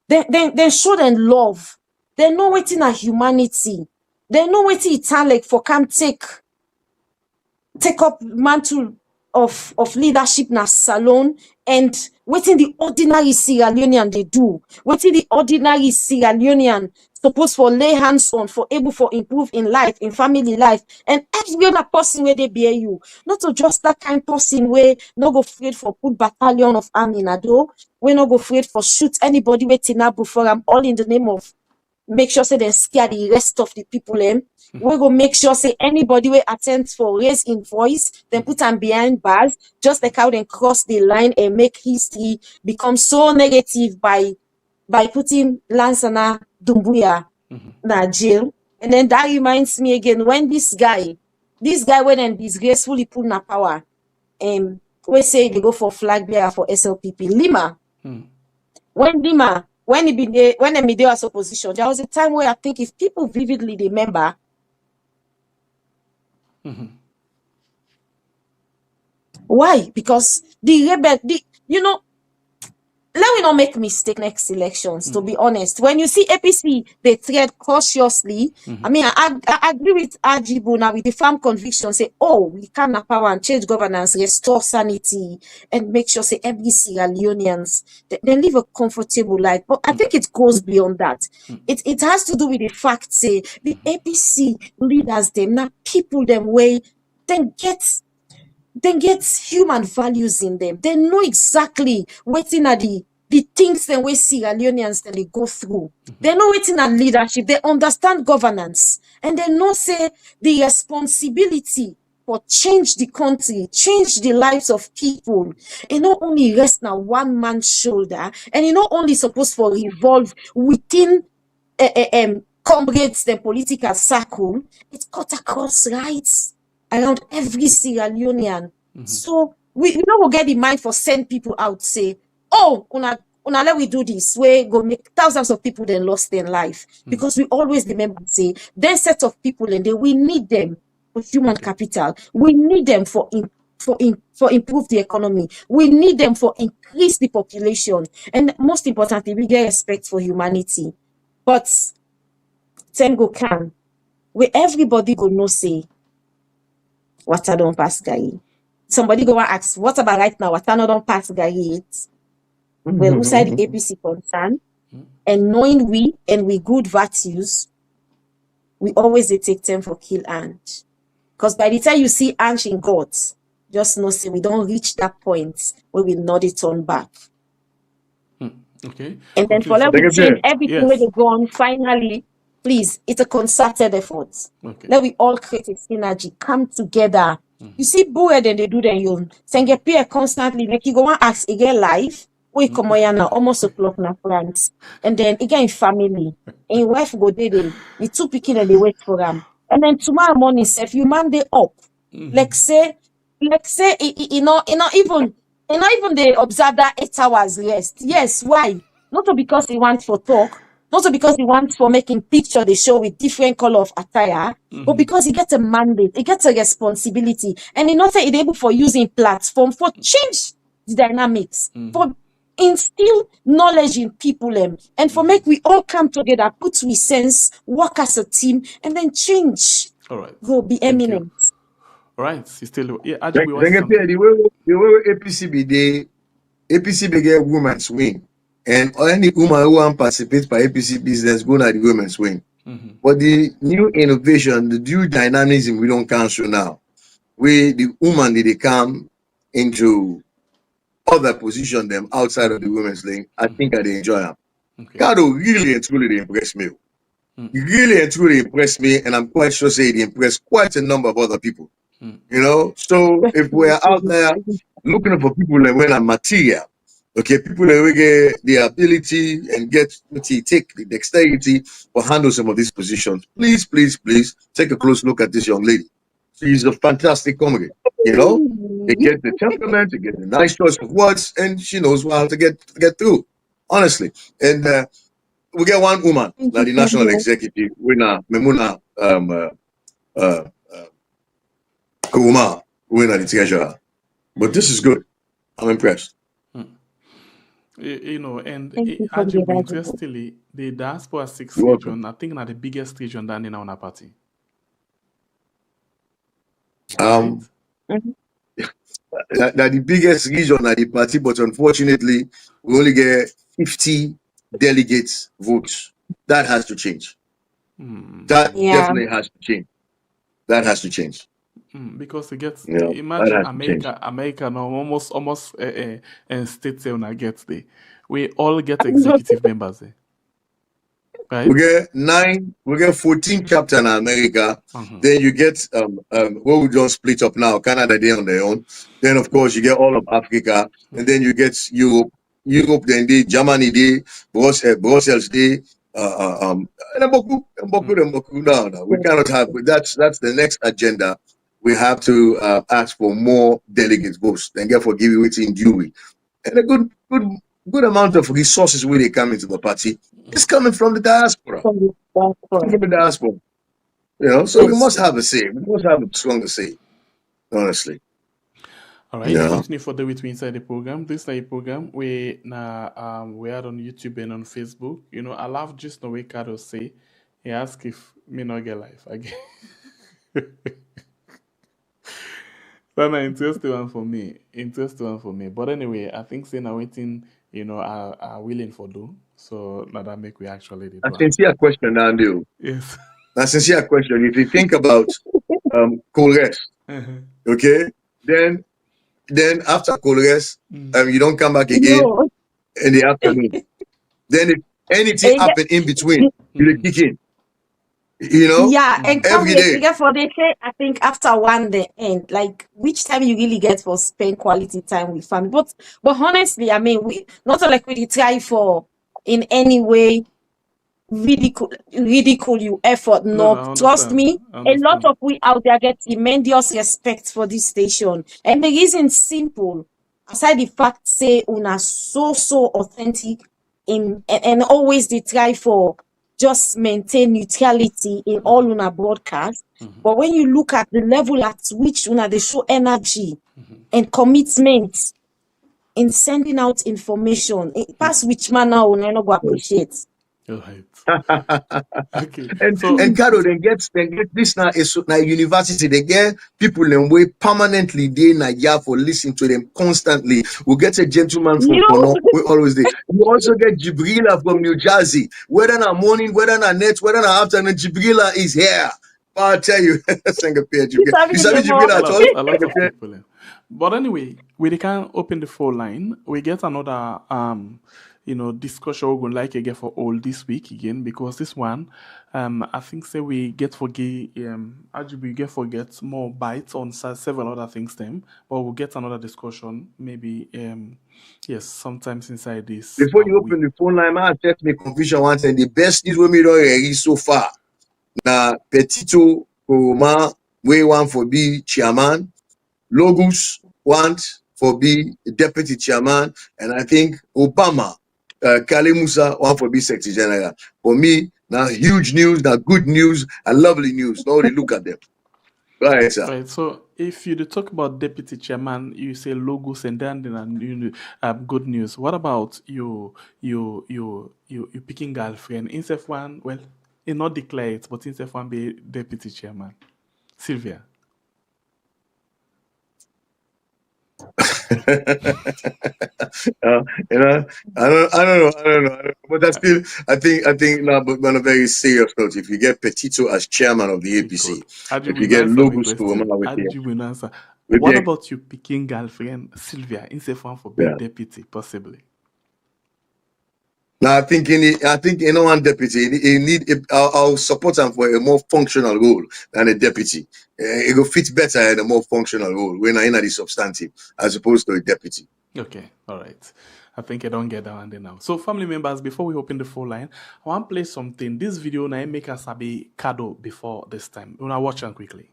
They show them love. They know what in a humanity. They know what it's like for come take up mantle of leadership na salon and waiting the ordinary Sierra Leonean they do. Waiting the ordinary Sierra Leonean supposed for lay hands on for able for improve in life, in family life, and every other person where they bear you. Not to just that kind of person where no go afraid for put battalion of army in a door, we no go afraid for shoot anybody waiting up before I'm all in the name of make sure say they scare the rest of the people we go make sure say anybody will attend for raise in voice, then put them behind bars, just like how they cross the line and make history become so negative by putting Lansana Dumbuya na jail. And then that reminds me again when this guy went and disgracefully put na power, we say they go for flag bearer for SLPP Lima. When he there as opposition, there was a time where I think if people vividly remember. Why? Because the rebel, let me not make mistake next elections, to be honest. When you see APC, they tread cautiously. I mean, I agree with Ajibu now with the firm conviction, say, we can have power and change governance, restore sanity, and make sure, say, every Sierra Leoneans, they live a comfortable life. But I think it goes beyond that. It has to do with the fact, say, the APC leaders, them, now people, them way, then get human values in them. They know exactly waiting at the things that we Sierra Leoneans that they go through. They know waiting at leadership. They understand governance, and they know say the responsibility for change the country, change the lives of people. It not only rest now one man's shoulder, and it not only supposed for revolve within comrades the political circle. It's cut across rights around every Sierra Leonean. So we don't go get the mind for send people out say, una let we do this, we go make thousands of people then lost their life. Because we always remember say, then set of people and we need them for human capital. We need them for improve the economy. We need them for increase the population. And most importantly, we get respect for humanity. But Tengo can. where everybody go no say water don't pass Gary. Somebody go and ask, what about right now? Water no don't pass Gary it. Well, who said the APC concern? And knowing we and we good values, we always dey take time for kill ant. Because by the time you see ant in God, just know say we don't reach that point where we not it turn back. Okay. And then for Conclude let we Secretary. change everything Yes. where they go on finally, please, it's a concerted effort. Okay. Let we all create a synergy, come together. You see, Boer then they do their own. Senge peer constantly, like you go and ask again life. We come on now, almost o'clock na France. And then again family. And wife go there, the two picking and they wait for them. And then tomorrow morning, if you man they up, like say, you know, even they observe that 8 hours rest. Yes, why? Not because he wants for talk, not because he wants for making picture they show with different color of attire, but because he gets a mandate, he gets a responsibility, and he not say it able for using platform for change the dynamics, for instill knowledge in people, and for make we all come together, put we sense, work as a team, and then change. All right. Go be Thank you. eminent. All right. You still, yeah, Ajay, we want Secretary, something. the way APC be there, APC be get women's wing. And any woman who want participate by APC business go na the women's wing. But the new innovation, the new dynamism we don't cancel now. Where the woman they come into other position them outside of the women's lane, I think I dey enjoy them. Okay. Cardo really and truly they impress me. He really and truly impressed me, and I'm quite sure say it impressed quite a number of other people. You know, so if we're out there looking for people that when are material, okay, people that will get the ability and take the dexterity to handle some of these positions, please, please, please take a close look at this young lady. She's a fantastic comedy. You know, they get the temperament, they get the nice choice of words, and she knows how to get through. Honestly, and we get one woman, like the national executive, winner Memuna Kuma, winner the treasurer. But this is good. I'm impressed. You know, and Thank you for the Ajay, advice. interestingly, the diaspora 6 You're welcome. region, I think, are the biggest region than in our party. Um, that the biggest region at the party, but unfortunately, we only get 50 delegates votes. That has to change. That Yeah. definitely has to change. That has to change. Because it gets, You know, imagine that has to change. America now almost and states when I get there. We all get executive members there. Right? We get 14 chapters in America. Then you get what we just split up now, Canada they on their own. Then of course you get all of Africa, and then you get Europe, then the Germany they, Brussels they, and Mboku. No. We cannot have that's the next agenda. We have to ask for more delegate votes, then get for giving it in due. And a good amount of resources when they come into the party is coming from the diaspora. From the diaspora. You know, so we must have a say. We must have a stronger say. Honestly. All right, Yeah. continue for the way inside the program. This is a program we are on YouTube and on Facebook. You know, I love just the way Carlos say. He asked if me not get life again. That's an interesting one for me. But anyway, I think saying I'm waiting, you know, are willing for do. So now that make we actually do. A sincere question, Andy. Yes. A sincere question. If you think about Colres, okay, then after Colres, you don't come back again No. in the afternoon. Then if anything happen in between, you kick in. You know, Yeah, and come every here, day. figure for they say, I think after one the end, like which time you really get for spend quality time with family. But honestly, I mean, we not like we try for in any way ridicule you effort. No, No, I trust understand. me, I a lot understand. of we out there get tremendous respect for this station. And the reason simple, aside the fact say una so authentic and always they try for just maintain neutrality in all una broadcast. But when you look at the level at which una they show energy and commitment in sending out information, it pass which manner una no go appreciate. All right. Okay. So And Caro, they get this now is now university. They get people in way permanently day na year for listening to them constantly. We get a gentleman from You Kono, we always there. You also get Jibrila from New Jersey. Whether na morning, whether na net, whether na afternoon, Jibrila is here. I'll tell you, you sabi Jibrila a at lot, all? a lot of people. But anyway, we can open the phone line. We get another discussion we're gonna like again for all this week again, because this one I think say we get forget actually we get forget more bites on several other things them, but we'll get another discussion maybe yes sometimes inside this Before you week. open the phone line, I test me confusion once, and the best news we made already so far. Now, Petito Koroma, we want for be chairman. Logus want for be deputy chairman, and I think Obama, Kale Musa want for be secretary general. For me, now huge news, now good news, and lovely news. Now they look at them. Go ahead, sir. Right. So if you talk about deputy chairman, you say logos and then good news. What about you picking girlfriend? Instead of one, well, it not declare it, but instead of one be deputy chairman. Sylvia. You know, I don't know, but I think now, but on a very serious note, if you get Petito as chairman of the APC, Good. if you get Answer the Logus question. Koroma Answer. with What the about you picking girlfriend Sylvia instead of one for be yeah. deputy, possibly? Now I think one deputy he need I'll support him for a more functional role than a deputy. It will fit better in a more functional role when I in the substantive as opposed to a deputy. Okay, all right. I think I don't get that one there now. So, family members, before we open the phone line, I want to play something. This video now make us a bit Kado before this time. We want to watch it quickly.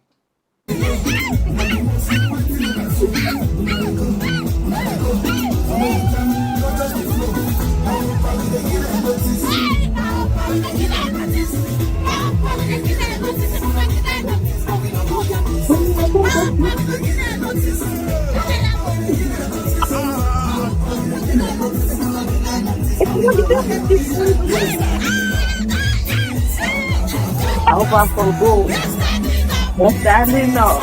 Over for go. We're standing up.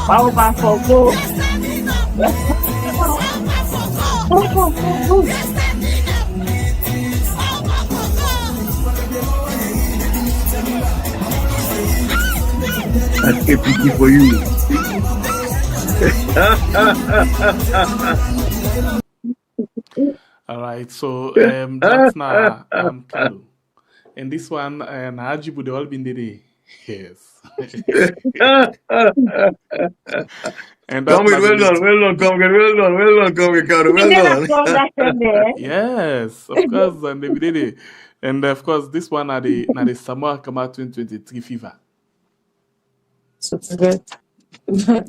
Over for go. Over for go. That's APC for you. All right, so that's now Kado. And this one, Najibu, they all been there. Yes. And Come with well done, come with Kado, well done. Yes, of course, and they did it. And of course, this one are the Samoa Kama 2023 fever. So good.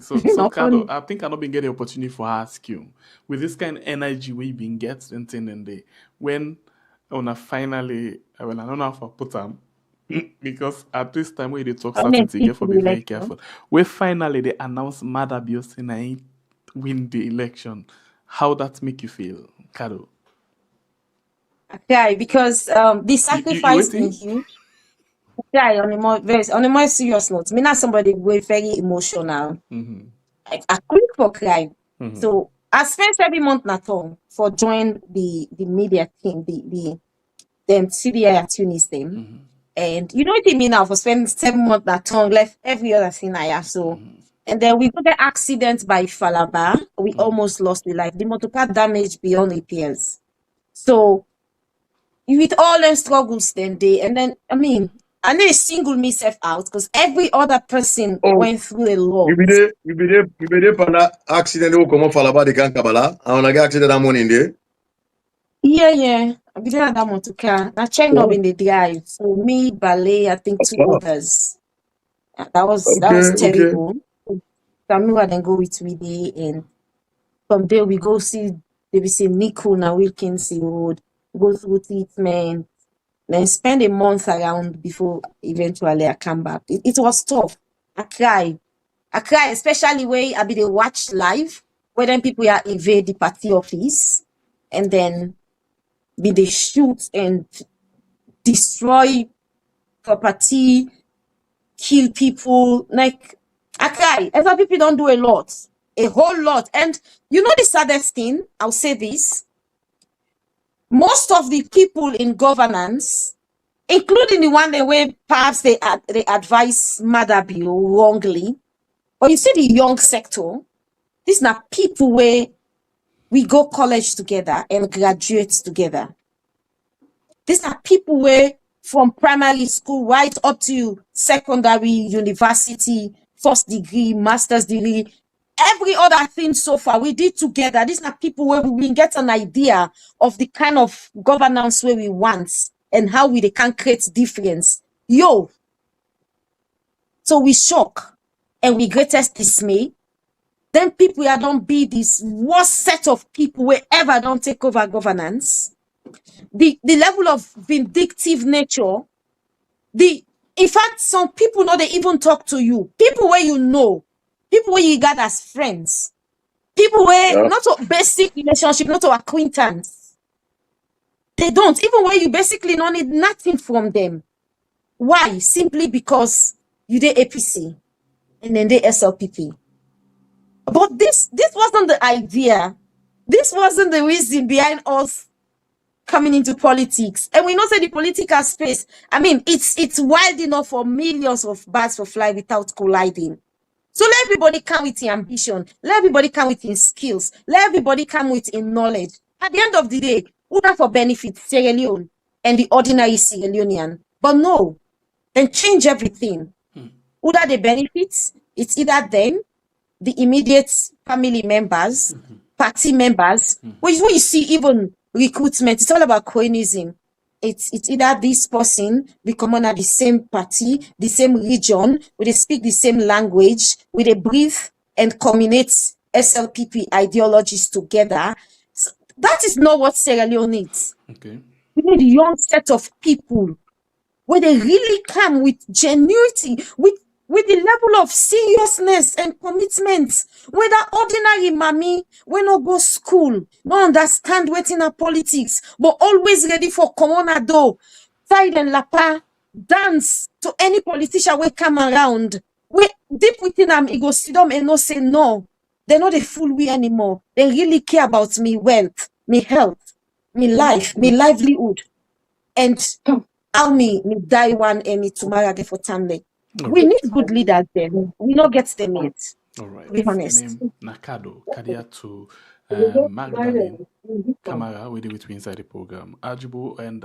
So Kado, I think I've not been getting the opportunity for ask you with this kind of energy we've been getting and the when finally well I don't know how to put them because at this time we they talk certain things, you have to be very careful. Where finally they announce Mada Biosina win the election. How that make you feel, Kado? Okay, because the sacrifice in you. Yeah, on a more serious note, me not somebody we're very emotional. Like I quick for cry. So I spend every month na tongue for join the media team, the CDI at Tunis team. And you know what I mean now for spending 7 months na tongue left every other thing I have. So and then we got the accident by Falaba. We almost lost the life. The motorcar damage beyond repairs. So with all them struggles then I need to single myself out because every other person went through a lot. You be there for that accident who come off Falaba the can Kabbalah. I wanna get accident that morning there. Yeah. I be there at that motorcar. I checked up in the drive. So me, Ballet, I think 2 others. That was terrible. So Samuel then go with me there, and from there we go see Nico na Wilkinson Road, go through treatment. Then spend a month around before eventually I come back. It was tough. I cry, especially when I be the watch live, where then people are invade the party office, and then be the shoot and destroy property, kill people. Like, I cry. SLPP don't do a whole lot. And you know the saddest thing, I'll say this, most of the people in governance, including the one that way perhaps they advise Mother Bill wrongly, but you see the young sector, these are people where we go college together and graduate together. These are people where from primary school right up to secondary, university, first degree, master's degree, every other thing so far we did together. These are people where we get an idea of the kind of governance where we want and how they can create difference. So we shock and we greatest dismay. Then people here don't be this worst set of people wherever don't take over governance. The level of vindictive nature, in fact, some people know they even talk to you. People where you know, people where you got as friends, people where not a basic relationship, not a acquaintance. They don't, even where you basically don't need nothing from them. Why? Simply because you did APC and then they SLPP. But this wasn't the idea. This wasn't the reason behind us coming into politics. And we know say the political space, I mean, it's wide enough for millions of birds to fly without colliding. So let everybody come with the ambition. Let everybody come with in skills. Let everybody come with in knowledge. At the end of the day, who that for benefit Sierra Leone and the ordinary Sierra Leonean? But no, then change everything. Who that they benefit? It's either them, the immediate family members, party members. When you see even recruitment, it's all about cohesion. It's either this person become under the same party, the same region, where they speak the same language, where they breathe and communicate SLPP ideologies together. So that is not what Sierra Leone needs. Okay. We need a young set of people where they really come with genuity, with the level of seriousness and commitment. Whether ordinary mommy, when no go school, no understand waiting at politics, but always ready for comonado, side and lapa, dance to any politician will come around. We deep within them, ego see them and no say no. They're not a fool we anymore. They really care about me wealth, me health, me life, me livelihood. And how me die one and me tomorrow for Tanley. We need good leaders then. We not get them yet. All right. To be honest. Name Nakado, Kadia to Magdalene Camara, we do it inside the program. Ajibo and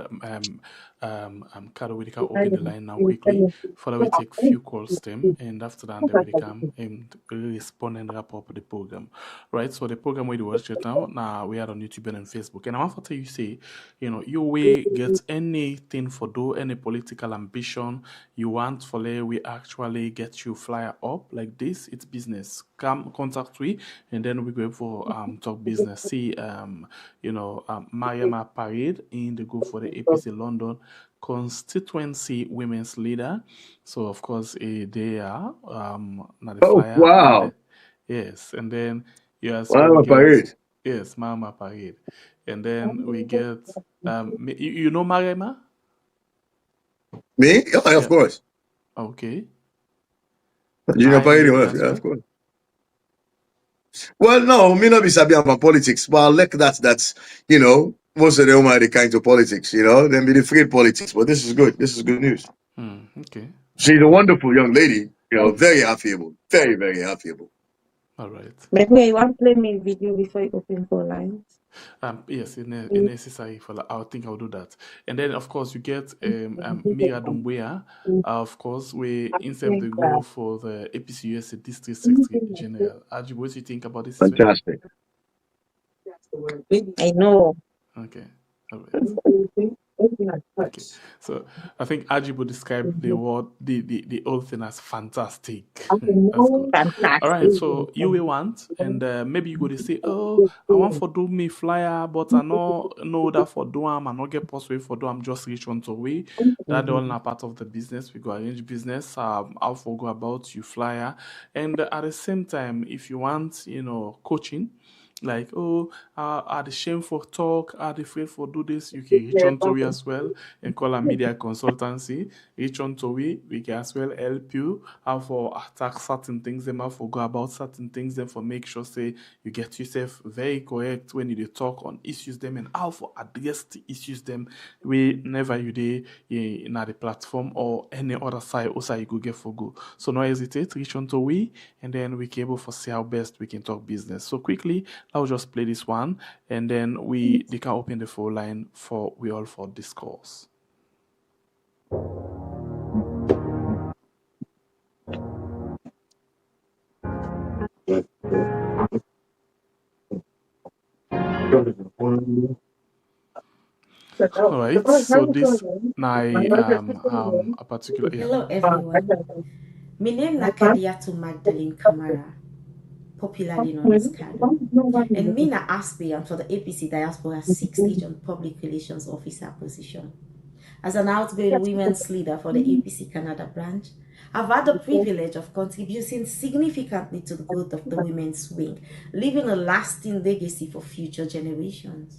Kado, we can open the line now quickly. For we take few calls them, and after that, they will come and respond and wrap up the program. Right? So the program we do watch it now we are on YouTube and on Facebook. And I want to tell you, say, you will get anything for do, any political ambition you want for we actually get you flyer up like this. It's business. Come contact we, and then we go for talk business. See Mariama Parade in the go for the APC London constituency women's leader. So of course they are not the flyer. Wow. Yes, and then Mariama Parade. Yes, Mariama Parade. And then we get you know Mariama? Me? Oh, of course. Okay. Junior Parade, yeah, of course. Well, no, me not be sabi about politics, but I like that's most of them are the kind of politics, then be the free politics. But this is good. This is good news. Okay. She's a wonderful young lady, very affable, very, very affable. All right. Maybe you want to play me video before you open for lines? Yes, necessary for I think I'll do that. And then of course you get Mira Dumbuya. Of course, we instead the go for the APC USA District Secretary General. Aji, what do you think about this? Fantastic. I know. Okay. All right. Okay, so I think Ajibo described the word, the whole thing as fantastic. That's good. Fantastic. All right, so you will want, and maybe you go to say, oh, I want for do me flyer, but I know that for do I not get possible for do I'm just reach on to way. That all not part of the business. We go arrange business. I'll forgo about you flyer, and at the same time, if you want, coaching. like, oh, are the shame for talk, are they afraid for do this, you can reach on to we as well and call a media consultancy. Reach on to we can as well help you how for attack certain things, them how for go about certain things, them for make sure say you get yourself very correct when you dey talk on issues them and how for address the issues them whenever you dey in the platform or any other side also you go get for go. So no hesitate, reach on to we and then we can able for see how best we can talk business. So quickly I'll just play this one and then they can open the phone line for we all for discourse. All right, so this now a particular Hello everyone. My name is Kadiatu Magdalene Kamara, popularly known as Kado. And me na aspirant for the APC Diaspora 6th Region Public Relations Officer position. As an outgoing women's leader for the APC Canada branch, I've had the privilege of contributing significantly to the growth of the women's wing, leaving a lasting legacy for future generations.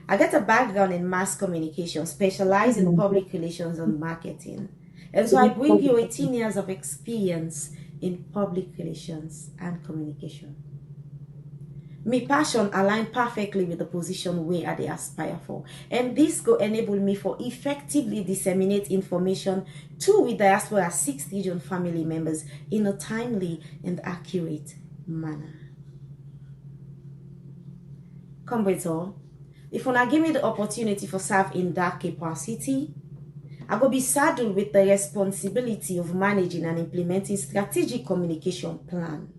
I got a background in mass communication, specialized in public relations and marketing. And so I bring you 18 years of experience in public relations and communication. My passion aligned perfectly with the position where I aspire for. And this will enable me for effectively disseminate information to with diaspora 6th region family members in a timely and accurate manner. Come with all. If una give me the opportunity for serve in that capacity, I will be saddled with the responsibility of managing and implementing strategic communication plan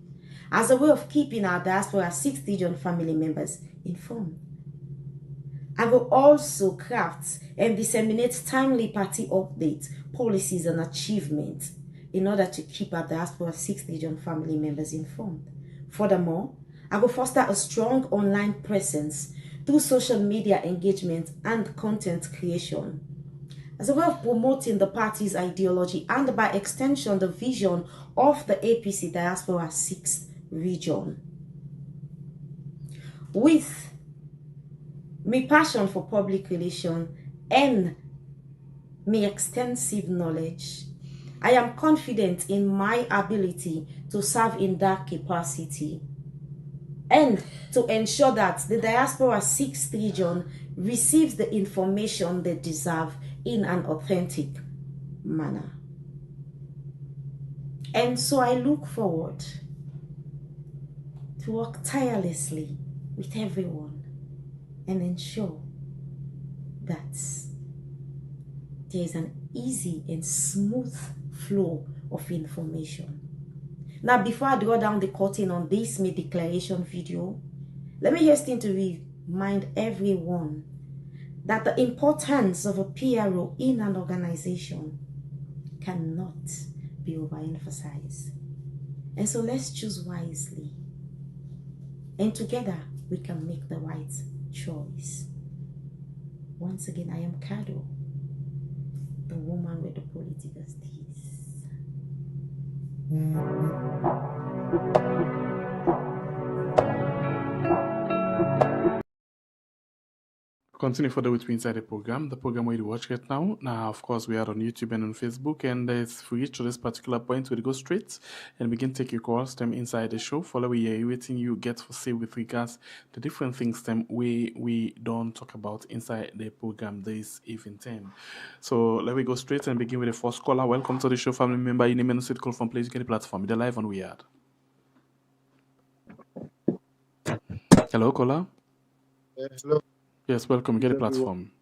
as a way of keeping our diaspora 6th region family members informed. I will also craft and disseminate timely party updates, policies, and achievements in order to keep our diaspora 6th region family members informed. Furthermore, I will foster a strong online presence through social media engagement and content creation, as a way of promoting the party's ideology and by extension the vision of the APC Diaspora 6th region. With my passion for public relations and my extensive knowledge, I am confident in my ability to serve in that capacity and to ensure that the Diaspora 6th region receives the information they deserve in an authentic manner. And so I look forward to work tirelessly with everyone and ensure that there is an easy and smooth flow of information. Now, before I draw down the curtain on this May declaration video, let me hasten to remind everyone that the importance of a PRO in an organization cannot be overemphasized. And so let's choose wisely. And together we can make the right choice. Once again, I am Kado, the woman with the political steez. Continue further with me inside the program where you watch it now. Now, of course, we are on YouTube and on Facebook, and if we reach to this particular point, we'll go straight and begin take your calls them inside the show. Follow everything you get for say with regards to different things them we don't talk about inside the program this evening time. So let me go straight and begin with the first caller. Welcome to the show, family member. Your name and call from Place Get the platform. They're live on Weird. Hello, caller. Hello. Yes, welcome. Get the platform.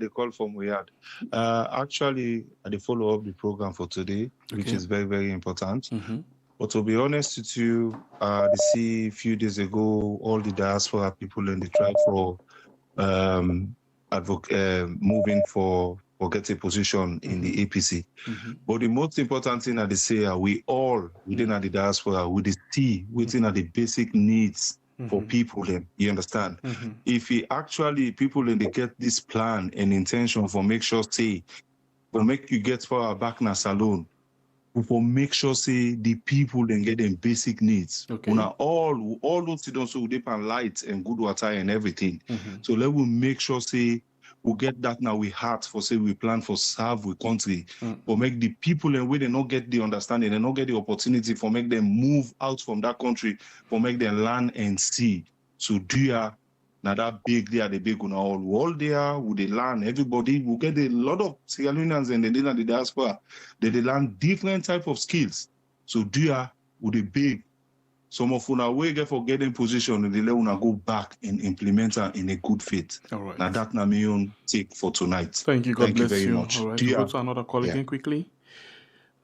The call from Weird. Actually, I follow up the program for today, which is very, very important. Mm-hmm. But to be honest with you, I see a few days ago, all the diaspora people in the tribe for moving for get a position in the APC. Mm-hmm. But the most important thing that they say are we all within the diaspora, we see within the basic needs for people then, you understand? If we actually people in they get this plan and intention for make sure say will make you get for our back na saloon, for make sure say the people then get them basic needs. Okay. Una all those things so they pan light and good water and everything. So let we make sure say we get that now we heart for say we plan for serve we country for make the people and we they not get the understanding and not get the opportunity for make them move out from that country for make them land and see. So do ya now that big there the big una all there with the land everybody will get a lot of Sierra Leoneans and then in the diaspora they learn different type of skills. So do ya with the big some of una way get for getting position and they let una go back and implement her in a good fit. All right. Now that na me own take for tonight. Thank you. God Thank bless you very you. much. All right. Do We'll ya? go to another call again quickly.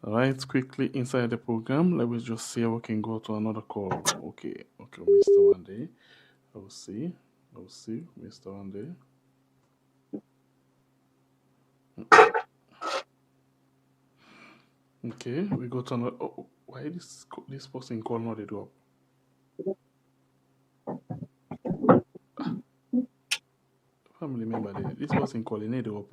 All right. Quickly inside the program. Let me just see how we can go to another call. Okay. Okay, Mr. Wande. I'll see. Mr. Wande. Okay, we go to another. Oh, why this person call not it up? Family member there. This person calling it up.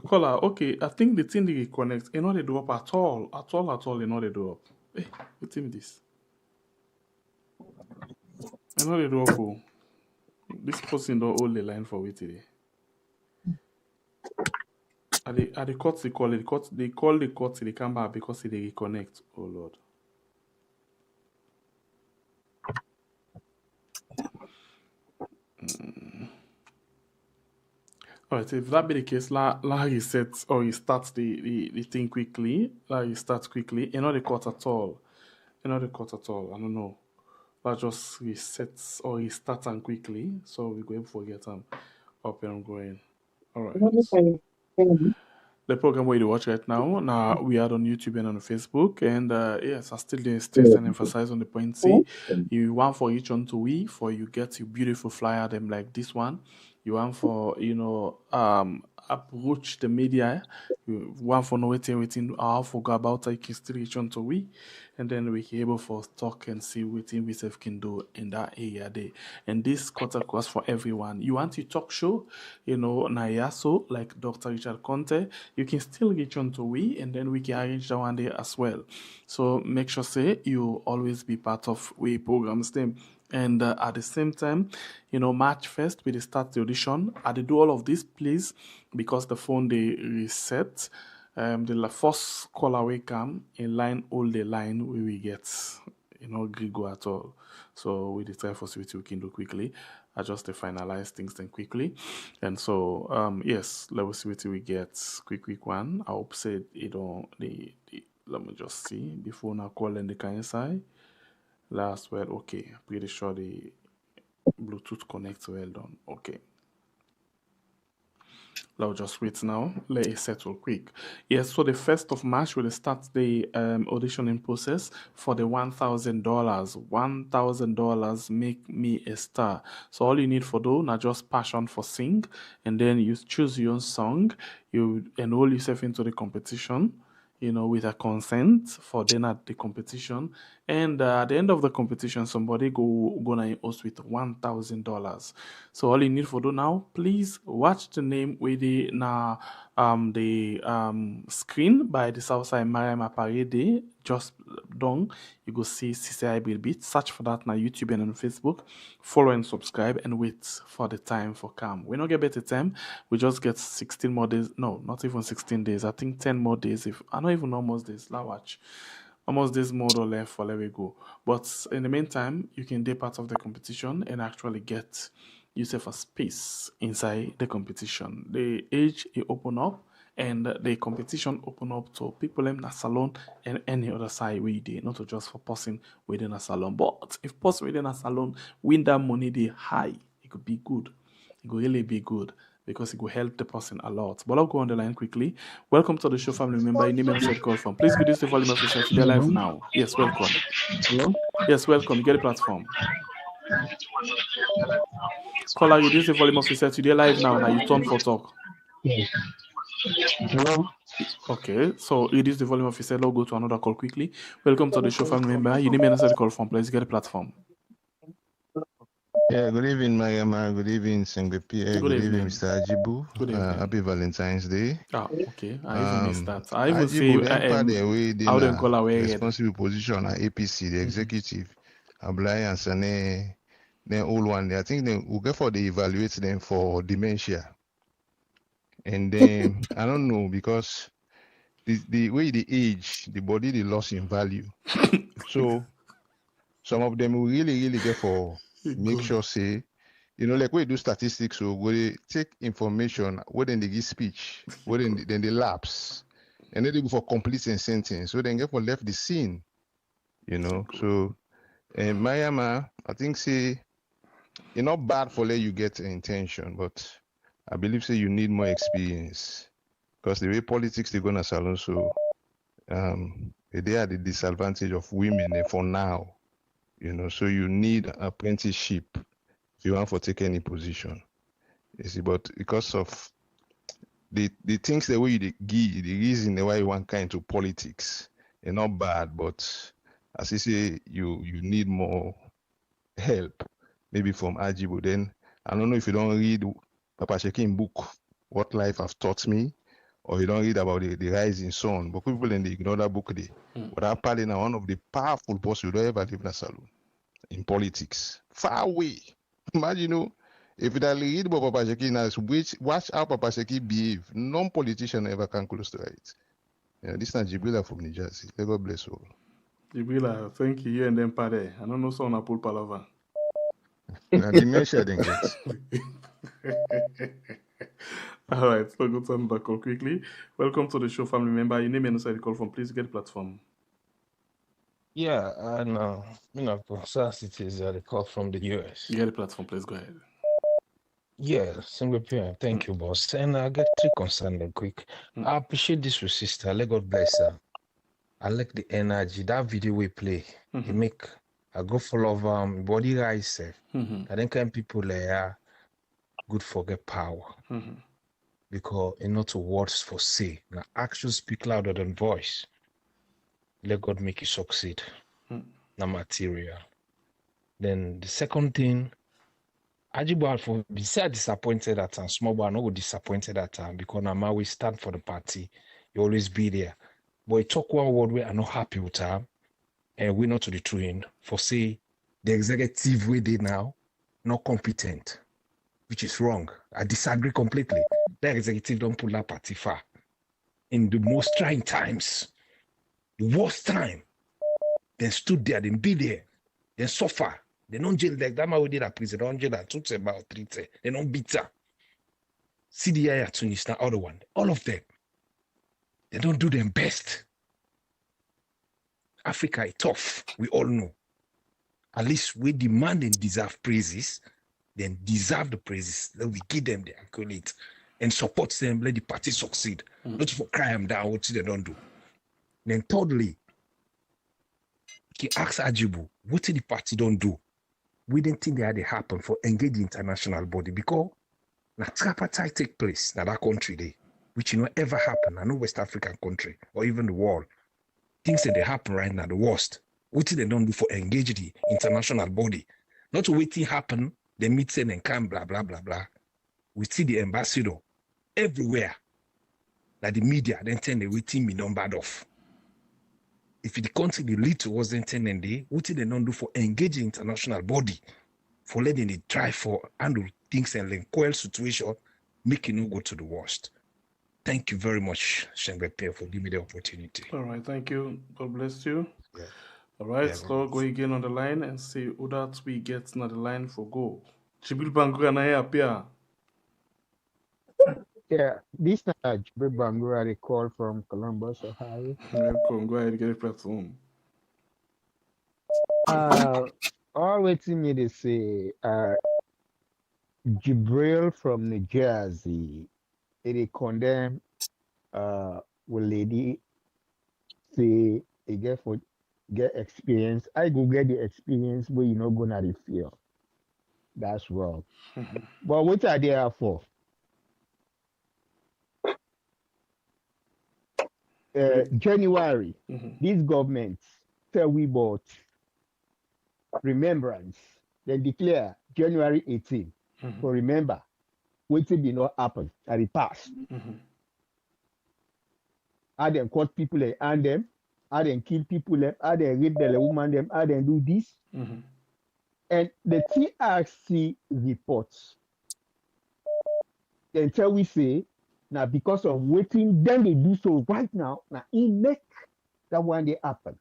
Caller, okay, I think the thing they connect, you know they do up at all, you know they do up. Hey, what's in this? You know they do up. Oh. This person don't hold the line for it today. Are they cut the call? They call the cut till they come back because they reconnect. Oh Lord. Alright, if that be the case, la reset or he starts the thing quickly. He starts quickly. You know the cut at all. I don't know. That just resets or he starts and quickly. So we go for get up and going. Alright. The program where you watch right now we are on YouTube and on Facebook, and yes, I still stress and emphasize on the point. See, you want for each one to we for you get your beautiful flyer them like this one. You want for approach the media. You want for know everything how forgot about it, you can still reach on to we, and then we can able for talk and see what we self can do in that area there. And this cut across for everyone. You want to talk show, Nayaso like Dr. Richard Conte, you can still reach on to we, and then we can arrange that one there as well. So make sure say you always be part of we programs them. And at the same time, March 1st, we start the audition. I did do all of this, please, because the phone they reset. The first call away come in line, all the line we get, Grigo at all. So we decide for what we can do quickly. I just finalize things then quickly. And so, yes, let us see what we get. Quick one. I hope say let me just see before now calling the kind side. Last well, okay. Pretty sure the Bluetooth connects well done. Okay. Let's just wait now. Let it settle quick. Yes, so the 1st of March will start the auditioning process for the $1,000. $1,000 make me a star. So all you need for do now just passion for sing, and then you choose your own song. You enroll yourself into the competition, with a consent for then at the competition. And at the end of the competition, somebody gonna host with $1,000. So all you need for do now, please watch the name with the screen by the Southside Mariam Parade. Just done, you go see CCI Bill Beat. Search for that now YouTube and on Facebook. Follow and subscribe and wait for the time for come. We don't get better time. We just get 16 more days. No, not even 16 days. I think 10 more days. If I don't even know almost days. Now watch. Almost this more or less for let we go. But in the meantime, you can be part of the competition and actually get yourself a space inside the competition. The age it open up, and the competition open up to people in a salon and any other side we did, not just for person within a salon. But if person within a salon win that money they high, it could be good. It could really be good, because it will help the person a lot. But I'll go on the line quickly. Welcome to the show, family member. Your name and said call from. Please reduce the volume of yourself. They're live now. Yes, welcome. Hello? Yes, welcome. You get the platform. Caller, reduce the volume of yourself. They're live now. Now you turn for talk. Yes. Hello? Okay, so reduce the volume of yourself. I'll go to another call quickly. Welcome to the show, family member. Your name and said call from. Please get the platform. Yeah, good evening, Mariama. Good evening, Sengbepi. Good Good evening, evening. Mr. Ajibu. Good evening. Happy Valentine's Day. Okay. I even missed that. I even say Ajibu, then part the way how in they a call away. responsible position at APC, the executive, Alliance, and the old one. I think they will go for the evaluate them for dementia. And then I don't know because the way the age, the body, the loss in value. So some of them will really get for make sure say, like we do statistics, so we take information, what then they give speech, what then they lapse, and then they go for complete and sentence. So then get for left the scene, So and Mayama, I think say it's not bad for let you get intention, but I believe say you need more experience. Because the way politics they gonna salon, so they are the disadvantage of women for now, so you need apprenticeship if you want to take any position. You see, but because of the things the way you give, the reason why you want kind to politics, are not bad, but as you say, you need more help, maybe from Ajibo. Then I don't know if you don't read Papa Shekin book, What Life Have Taught Me, or you don't read about the rising sun, but people then they ignore that book there. But apparently now one of the powerful boss you don't ever live in a saloon in politics. Far away. Imagine, if you read about Papa Sheki now, watch how Papa Sheki behave. Non-politician ever can close to it. Yeah, this is not Jibrila from New Jersey. May God bless you. Jibrila, thank you. And then Pade. I don't know so on a pull palava. Now, dementia then get. All right, so go turn the call quickly. Welcome to the show, family member. Your name and inside the call from. Please get the platform. Yeah, and cities are the call from the US. Get the platform, please go ahead. Yeah, single parent. Thank you, boss. And I get three concerns real quick. I appreciate this with sister. Let God bless her. I like the energy. That video we play, it make I go follow body rise. I think kind people there good for get power. Because not words for say. Now actions speak louder than voice. Let God make you succeed. Na material. Then the second thing, Ajibu for be said disappointed at time. Small boy no disappointed at time because now we stand for the party. You always be there. But you talk one word where I'm not happy with her, and we're not to the true end. For say the executive way they now not competent, which is wrong. I disagree completely. The executive don't pull that party far. In the most trying times, the worst time, they stood there, they be there, they suffer. They don't jail like that man we did at prison. They don't jail that two about three. They don't beat her. CDI at Tunis, the other one. All of them. They don't do them best. Africa is tough. We all know. At least we demand and deserve praises. Then deserve the praises. Then we give them the accolade and support them. Let the party succeed. Not for cry them down what they don't do. Then thirdly, you can ask Ajibu, what did the party don't do? We didn't think they had to happen for engage the international body because na tripartite take place in that country there, which ever happen. I know West African country or even the world. Things that they happen right now, the worst. What did they don't do for engage the international body? Not to wait till happen, they meet and come, blah, blah, blah, blah. We see the ambassador everywhere. Like the media, then tell they waiting me numbered off. If the country the lead towards the 10 and day, what did they not do for engaging international body, for letting it try for handle things and then coil situation, make it not go to the worst. Thank you very much, Shengbepe, for giving me the opportunity. All right, thank you. God bless you. Yeah. All right, Yeah, so go again on the line and see who that we get on the line for go. Chibil Bangura na appear. Yeah, this is Jibril Bangura, they call from Columbus, Ohio. Welcome. Go ahead, get the platform. All waiting me to say, Jibril from New Jersey, they condemn, with lady say, they get experience. I go get the experience where you're not gonna feel. That's wrong. But what are they for? January, this government tell we about remembrance. then declare January 18. So remember, waiting did not happen at the past. How they caught people and hand them, how they kill people, how they rape the woman them, how they do this. And the TRC reports, then tell we say, now because of waiting, then they do so right now, now it make that one day happen.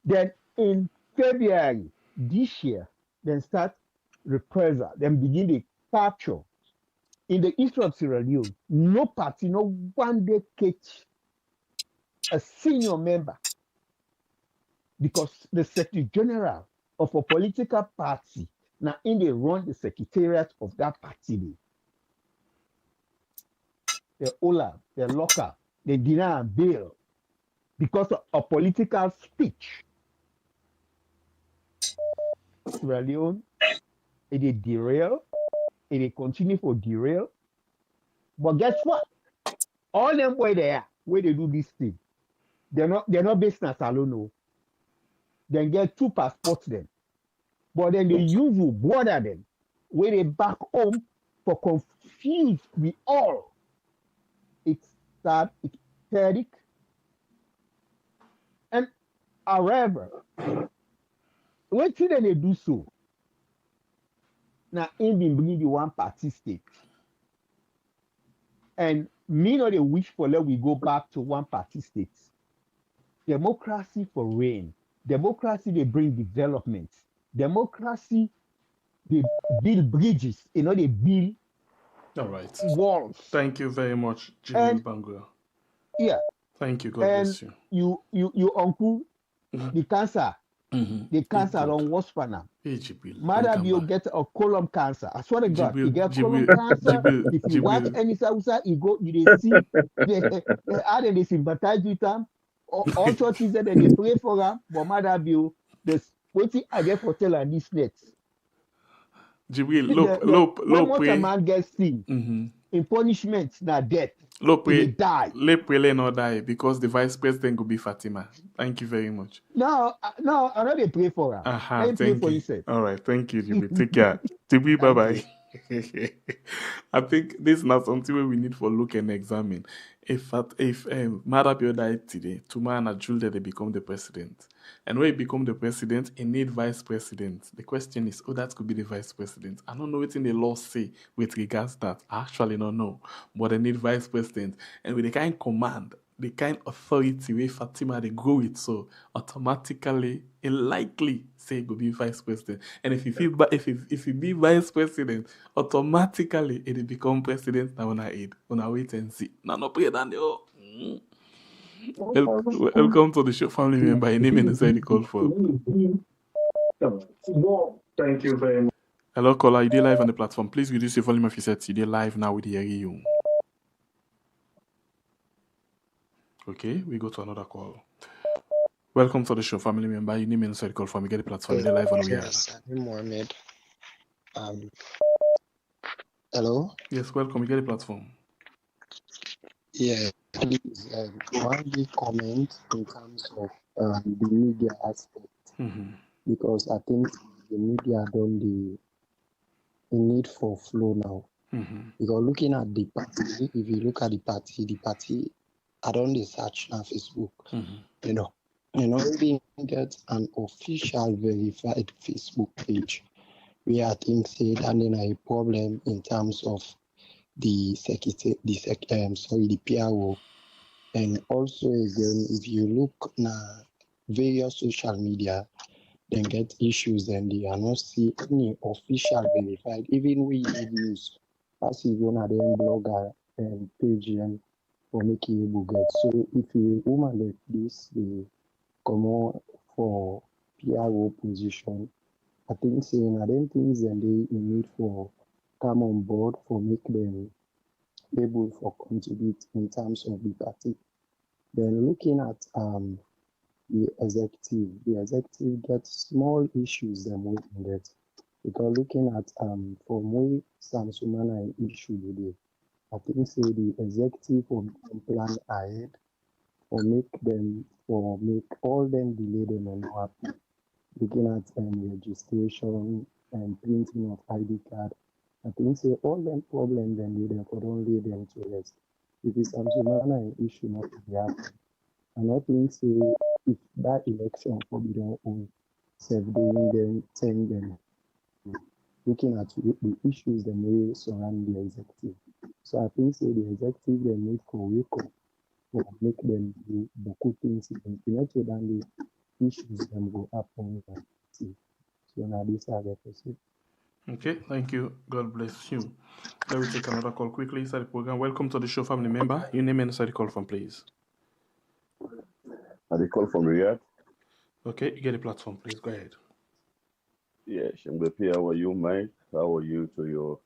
Then in February this year, then start reprisal, then begin the capture. In the history of Sierra Leone, no party, no one day catch a senior member because the Secretary General of a political party now in they run the secretariat of that party. The OLA, the local, they deny bail because of a political speech. Sierra Leone, it derail, it continue for derail. But guess what? All them where they are, where they do this thing, they're not based in Salon. No. They get 2 passports then. But then they use to border them, where they back home for confuse we all. It's sad, it's pathetic. And however, when they do so, now in bring the one party state. And me not a wish for let we go back to one party states. Democracy for reign. Democracy they bring development. Democracy they build bridges, they build walls. Thank you very much, Jibril Bangura. Yeah. Thank you. God bless you. You uncle, the cancer. The cancer on Wasfana. Mother you get a colon cancer. I swear to God, you get colon cancer. If you watch any Sousa, you go, you see, they sympathize with them. All churches that they pray for them, but mother you, this waiting I get for tell and this net. Jibril, when a man gets sick, in punishment, now death. He die. Let Pele not die because the vice president could be Fatima. Thank you very much. No, I know they pray for her. Thank you. For yourself. All right, thank you, Jibril. Take care. Jibril, bye-bye. I think this is not something we need for look and examine. If Madapio died today, tomorrow and Julde they become the president. And when he become the president, he need vice president. The question is, that could be the vice president. I don't know what in the law say with regards to that. I actually don't know. But they need vice president. And with the kind of command, the kind of authority where Fatima they grow it, so automatically it likely say go be vice president. And if you be vice president, automatically it become president. Now on aid, on wait and see. Now no pray than welcome to the show, family member. Your name and the call for. Thank you very much. Hello, caller. You live on the platform. Please reduce your volume if you said you live now with the you. Okay, we go to another call. Welcome to the show, family member. Your name and the call for me. Get the platform. You're live on we are. Mohammed. Hello. Yes, welcome. You get the platform. Yeah, please. One big comment in terms of the media aspect, because I think the media don't the need for flow now. Because looking at the party, if you look at the party, I don't search on Facebook. Even get an official verified Facebook page where I think say that a problem in terms of the PRO. And also again, if you look na various social media, then get issues and they are not see any official verified, even we use as you go na them blogger and page and for making you get. So if you woman like this, they come on for PRO position, I think saying I don't think then they need for come on board for make them able for contribute in terms of the party. Then looking at the executive gets small issues than we can get. Because looking at for more Samsumana issue today, I think say the executive will plan ahead or make all them delay them and not happy. looking at registration and printing of ID card. I think say all them problems then they could only them to rest. It is an issue not to be happening. And I think say if that election for be done on self doing them, telling them, looking at the issues that may surround the executive. So I think say the executive they need for wake up or make them do beaucoup things in the than the issues them go happen. So now this are the percent. Okay, thank you. God bless you. Let me take another call quickly inside the program. Welcome to the show, family member. Your name and inside the call from, please. I call from Riyadh. Okay, you get the platform, please. Go ahead. Yeah, Shembepi, how are you, Mike? How are you to your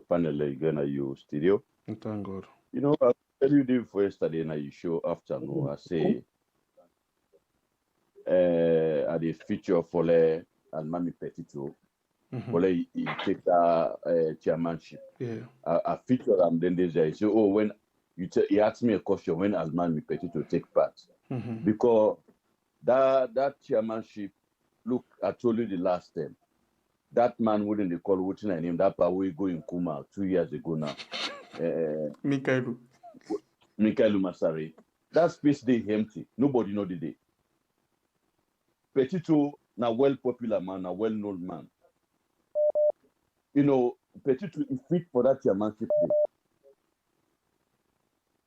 panel again at your studio? Thank God. You know, I tell you this for yesterday and you show afternoon. I say at the feature for and Mami Petito. He take that chairmanship. Yeah. I feature them then they say, oh, when he asked me a question when Alman Petito take part. Because that chairmanship, look, I told you the last time. That man wouldn't they call what's his name? That we go in Kuma 2 years ago now. Mikailu Masari. That space day empty. Nobody know the day. Petito, now well popular man, a well known man. You know, Petito is fit for that chairmanship day.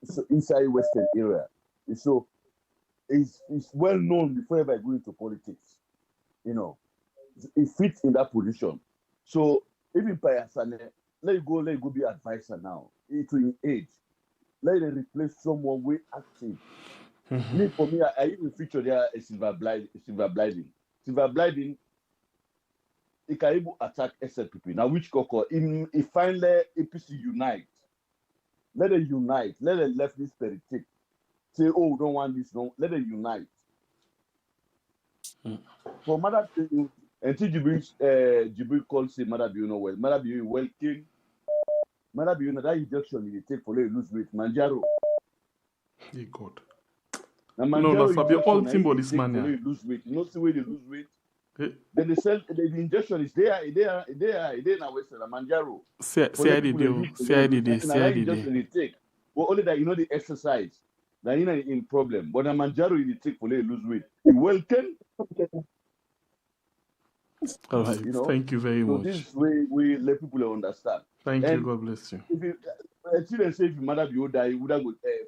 So inside Western area. So it's well known before ever going into politics. You know, he fits in that position. So even Payasane, let go be advisor now. It's in age. Let it replace someone way active. Me, for me, I even feature there a silver blinding. Silver blinding, it can even attack SLPP. Now, which Koko, if finally APC unite, let it unite, let it left this politic. Say, oh, we don't want this, no, let it unite. For Mother until Jibril calls say Mother Biuno well. Mother Biuno well king. Mother Biuno that injection you take for lose weight. Manjaro. Hey God. Now Manjaro no, all team body this man. Yeah. Lose weight. You know the way they lose weight. Hey. Then they sell the injection is there now Western Manjaro. CIDD. They take. Well, only that you know the exercise. That you know in problem. But the Manjaro you take for lose weight. You welcome. All right. You know? Thank you very much. This way we let people understand. Thank you. God bless you. If you say if your mother be die, you would have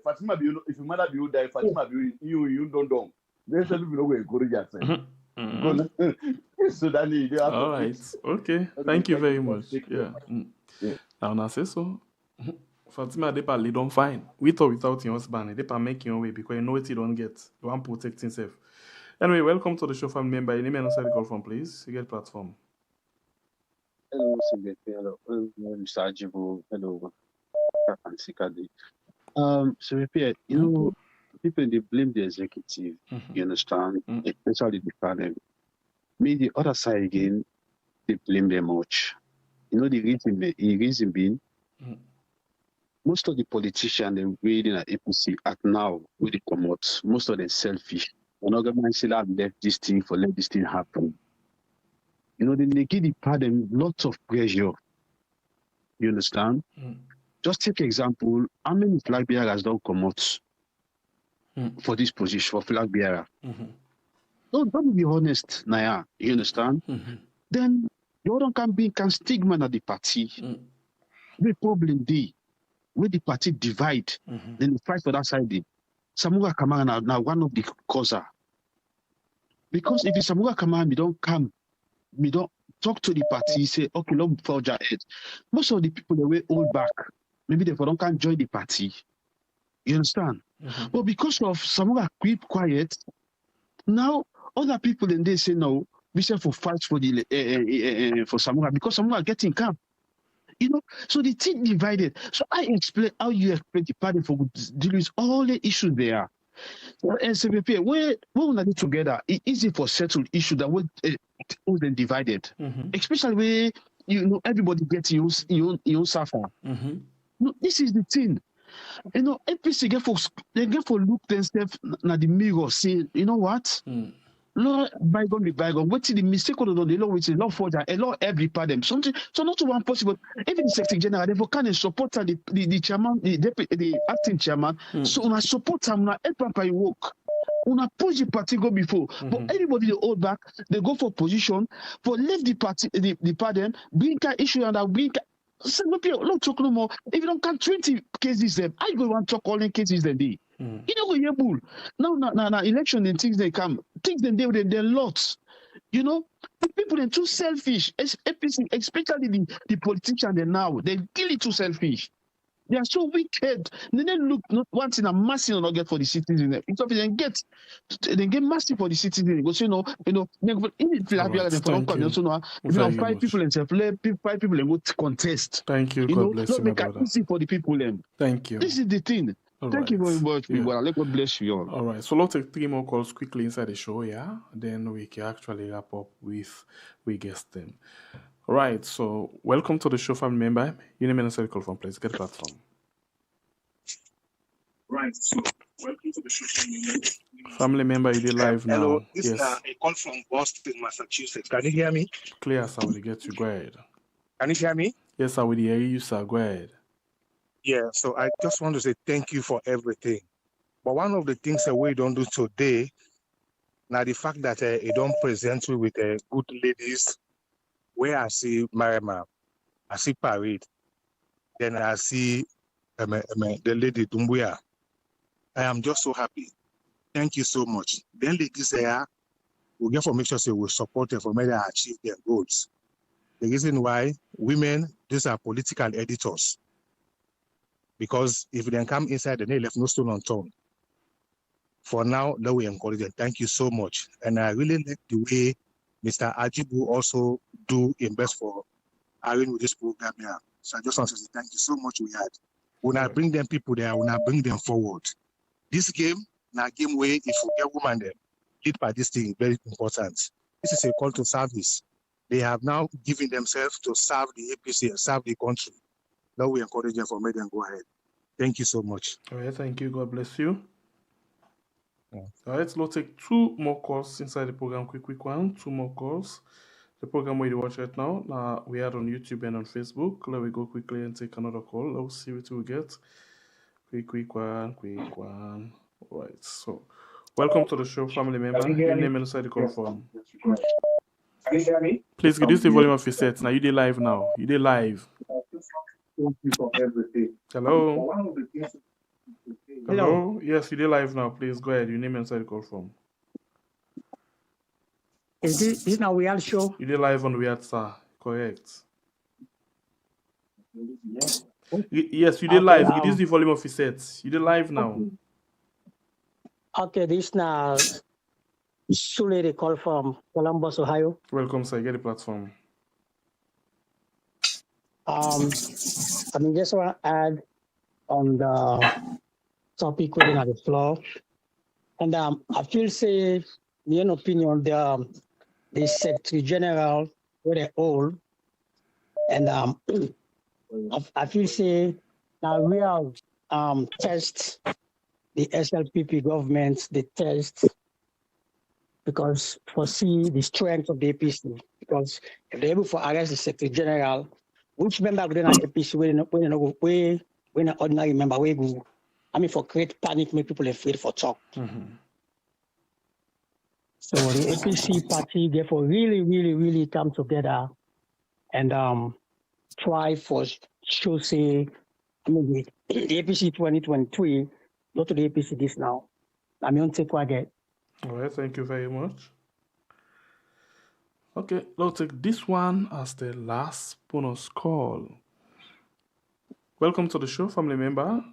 Fatima be if your mother be die, Fatima be you don't. Then some people don't encourage yourself. So that you have all right. Okay. Thank you very much. Yeah. Now say so. Fatima they probably don't find. With or without your husband, they can make your way because you know what you don't get. You want to protect himself. Anyway, welcome to the show, family member. Your name and answer the call from, please. You get platform. Hello, hello, Mr. Ajibu. Hello, so repeat, you know, people they blame the executive. You understand, especially the panel. Me, the other side again, they blame them much. You know the reason being. Most of the politicians they reading at APC at now with the promote, most of them selfish. An organization have left this thing for let this thing happen. You know, they give the party lots of pressure. You understand? Just take example, how many flag bearers don't come out for this position for flag bearer? Don't be honest, Naya. You understand? Then you don't can stigma at the party. The problem they where the party divide, then fight for that side. Samura Kamara now one of the causes. Because if Samura Kamara, we don't talk to the party, say, okay, let's forge ahead. Most of the people they will hold back. Maybe they can't join the party. You understand? But because of Samura keep quiet, now other people then they say no, we say for fight for the for Samura because Samura getting camp. You know, so the team divided. So I explain how you expect the party for deal with all the issues there. And SVP, where we do together, it's easy for settled issue that was then divided. Especially where you know everybody gets your own suffer. No, this is the thing. You know, APC get for look themselves at the mirror, say, you know what? Lord, bygone be bygone. What the mistake on the law which is not for that, a law every part them. Something so not to one possible. Even the Secretary General, they can support the chairman, the acting chairman. So una support them, una help by work. Una push the party go before. But anybody they hold back, they go for position, for leave the party the pardon, bring an issue and I'll bring. Don't talk no more. If you don't count 20 cases, them I go and talk all the cases then they. You don't go here bull. Now election and things they come. Things then they lots. You know, the people are too selfish, especially the politicians they now. They're really too selfish. They are so wicked. They don't look not once in a massive or not get for the citizens. It's they get massive for the citizens. Because in five people and 5 people and go contest. Thank you. God bless you, not make it easy for the people. Thank you. This is the thing. Thank you very much, people. Let God bless you all. All right. So let's take 3 more calls quickly inside the show, yeah? Then we can actually wrap up with we guest them. All right. So welcome to the show, family member. Your name and call from please get platform. Right. So welcome to the show, family member. You did live now. Hello. This yes. is a call from Boston, Massachusetts. Can you hear me? Clear, sir. We get you. Go ahead. Can you hear me? Yes, I will hear you, sir. Go ahead. Yeah, so I just want to say thank you for everything. But one of the things that we don't do today, now the fact that you don't present me with good ladies, where I see Marima, I see Parade, then I see the lady Dumbuya. I am just so happy. Thank you so much. Then ladies there, we get for make sure say we support them for make them achieve their goals. The reason why women, these are political editors. Because if they come inside, then they left no stone unturned. For now, that we encourage them. Thank you so much. And I really like the way Mr. Ajibu also do invest for Irene with this program here. So I just want to say thank you so much. We had. When I bring them people there, when I bring them forward. This game, now game where if you get women there, lead by this thing, very important. This is a call to service. They have now given themselves to serve the APC and serve the country. Now we encourage them for me and go ahead. Thank you so much. All right, thank you. God bless you. Yeah. All right, let's take 2 more calls inside the program. Quick one. 2 more calls. The program where you watch right now. Now we are on YouTube and on Facebook. Let me go quickly and take another call. Let's see what we get. Quick one. All right. So, welcome to the show, family member. Your name inside the call form. Can you hear me? Please reduce the volume of your sets. Now you did live now. You did live. Thank you for everything. Hello. Hello. Yes, you did live now. Please go ahead. Your name inside the call form. Is this now we are show? You did live on Weird Sir. Correct. Yes, you did live. Reduce the volume of your sets. You did live now. Okay, this now Sule the call from Columbus, Ohio. Welcome, sir. Get the platform. I mean, just want to add on the topic within the floor. And I feel say, in opinion, the Secretary General were they all. And I feel say now we have test the SLPP government, the test because foresee the strength of the APC. Because if they're able to arrest the Secretary General, which member within the APC when an ordinary member we go, I mean for create panic, make people afraid for talk. Mm-hmm. So the APC party therefore really come together and try for show say I mean the APC 2023, not to the APC this now. I mean take what I get. All right, thank you very much. Okay, let's take this one as the last bonus call. Welcome to the show, family member.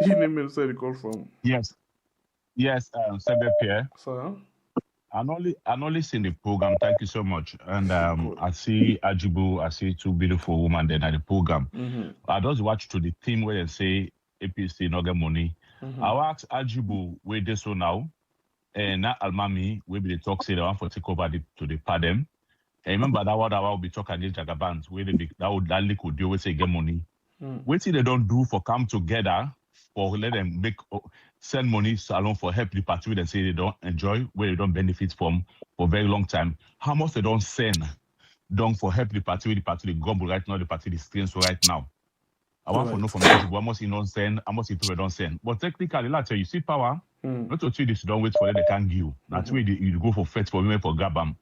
Your name is the call from. Yes, Sebe Pierre. Sir. I'm only seeing the program. Thank you so much. And I see Ajibu, I see 2 beautiful women there at the program. Mm-hmm. I just watch to the team where they say APC no get money. Mm-hmm. I ask Ajibu where they so now. And now Almami, we be the talk say they want to take over to the pardon. And remember that what I will be talking against Jagabans, where they that liquid deal we say get money. What they don't do for come together or let them send money alone for help the party where they say they don't enjoy, where they don't benefit from for a very long time. How much they don't send done for help the party where the party they gumble right now, the party is staying so right now. I want to know from Ajibu how much you don't send, how much people don't send. But technically, let's tell you see power. Not to treat this, don't wait for them, they can't give you. That's where you go for fetch for women for grab them.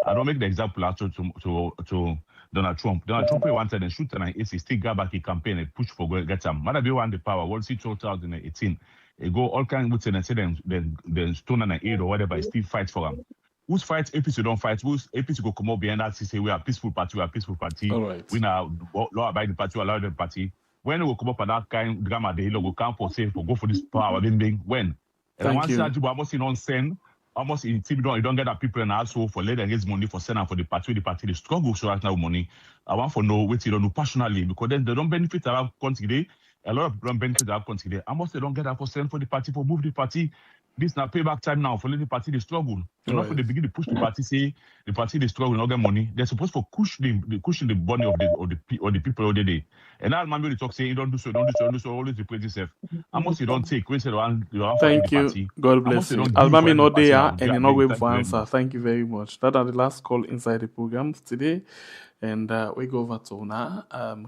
I don't make the example actually to Donald Trump. Donald Trump wanted and shoot and AC still grab back a campaign and push for get them. Mother be one the power. We'll see 2018. It go all kinds of and say then stone and aid or whatever, still fight for them. Who's fight APC don't fight? Who's APC go come up behind that say we are peaceful party, we are peaceful party. All right. We now law abiding party, we allow the party. When we come up at that kind of drama, they will come for say for go for this power. Then when? And I want to say almost in on send, almost in TV you don't get that people and also for let them raise money for send and for the party they struggle so right now money. I want to know what you don't know passionately because then they don't benefit our country. A lot of people don't benefit our country. Almost they don't get that for send for the party for move the party. This now payback time now for let the party they struggle. So not for the beginning to push the party say the party they struggle not get money. They're supposed to cushion the money of the people all the day. And now man will talk say you don't do so, always replace yourself. Almost you don't take Thank you. God bless you. Albami not there and you're not waiting for answer. Thank you very much. That are the last call inside the program today. And we go over to now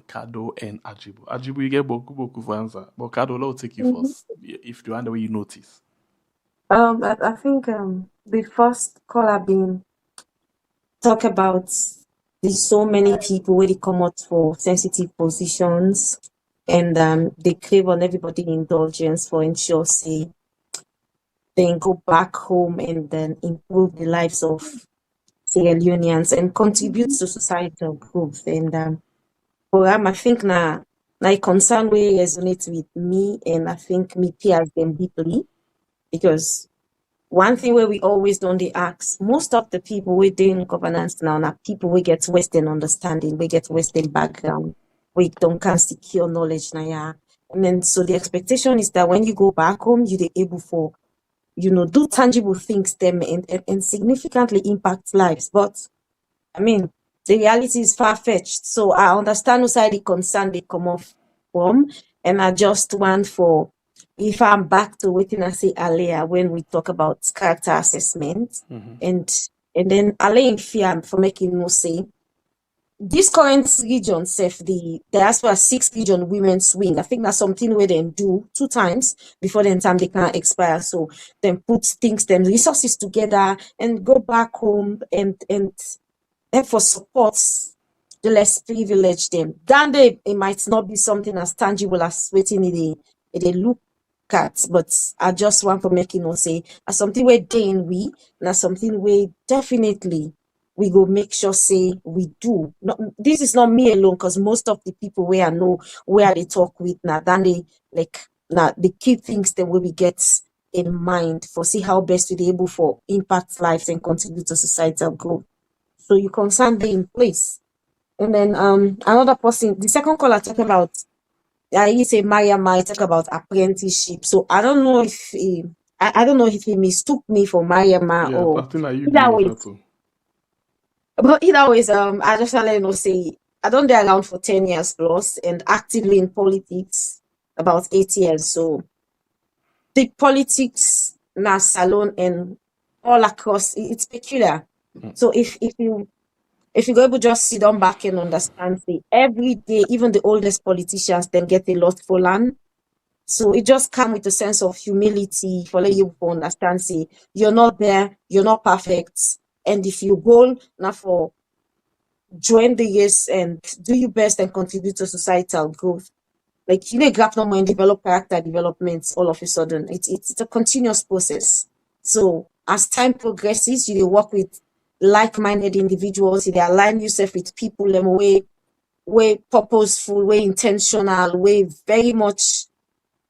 Kado and Ajibu. Ajibu, you get boku for answer. But Kado, will take you first. If you want the way you notice. I think the first caller being talk about there's so many people where they come out for sensitive positions and they crave on everybody indulgence for ensure say then go back home and then improve the lives of Sierra Leoneans and contribute to societal growth. And for I think now concern way resonates with me and I think me peers them deeply. Because one thing where we always don't ask, most of the people we doing governance now are people we get Western understanding, we get Western background, we don't can secure knowledge now. Yeah. And then so the expectation is that when you go back home, you're able for, do tangible things them and significantly impact lives. But I mean, the reality is far-fetched. So I understand where the concern they come off from, and I just want for if I'm back to what I say earlier when we talk about character assessment, and then allaying fear for making no say this current region, the diaspora 6 region women's wing, I think that's something where they do 2 times before the time they can expire. So then put them resources together and go back home and therefore supports the less privileged them. Then it might not be something as tangible as waiting they look at, but I just want to make say as something we're doing and as something we definitely we go make sure say we do. This is not me alone, because most of the people where I know where they talk with now, then they the key things that we get in mind for see how best to be able for impact lives and contribute to societal growth. So you concern be in place. And then another person, the second caller talking about he say Maya might talk about apprenticeship. So I don't know if he mistook me for Maya or either way. But either ways, I just want to say I don't be around for 10 years plus and actively in politics about 8 years. So the politics na salon and all across it's peculiar. So if you go able to just sit down back and understand, say every day, even the oldest politicians then get a lot for land. So it just comes with a sense of humility for let you understand, say you're not there, you're not perfect. And if you go now for join the race and do your best and contribute to societal growth, like grab no more and develop character developments all of a sudden. It's a continuous process. So as time progresses, you work with like-minded individuals, they align yourself with people and way purposeful, way intentional, way very much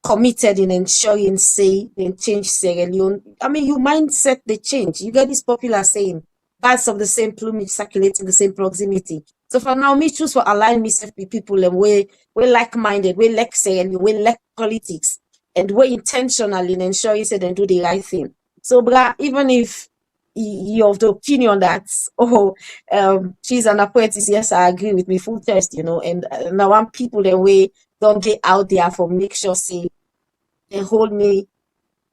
committed in ensuring say they change Sierra Leone. I mean, your mindset they change. You get this popular saying, birds of the same plumage circulate in the same proximity. So for now, me choose for align myself with people and way like-minded, way like Sierra Leone, way like politics, and way intentional in ensuring say they do the right thing. So even if you're of the opinion that she's an apprentice, yes, I agree with me full test, and I want people that way don't get out there for make sure say and hold me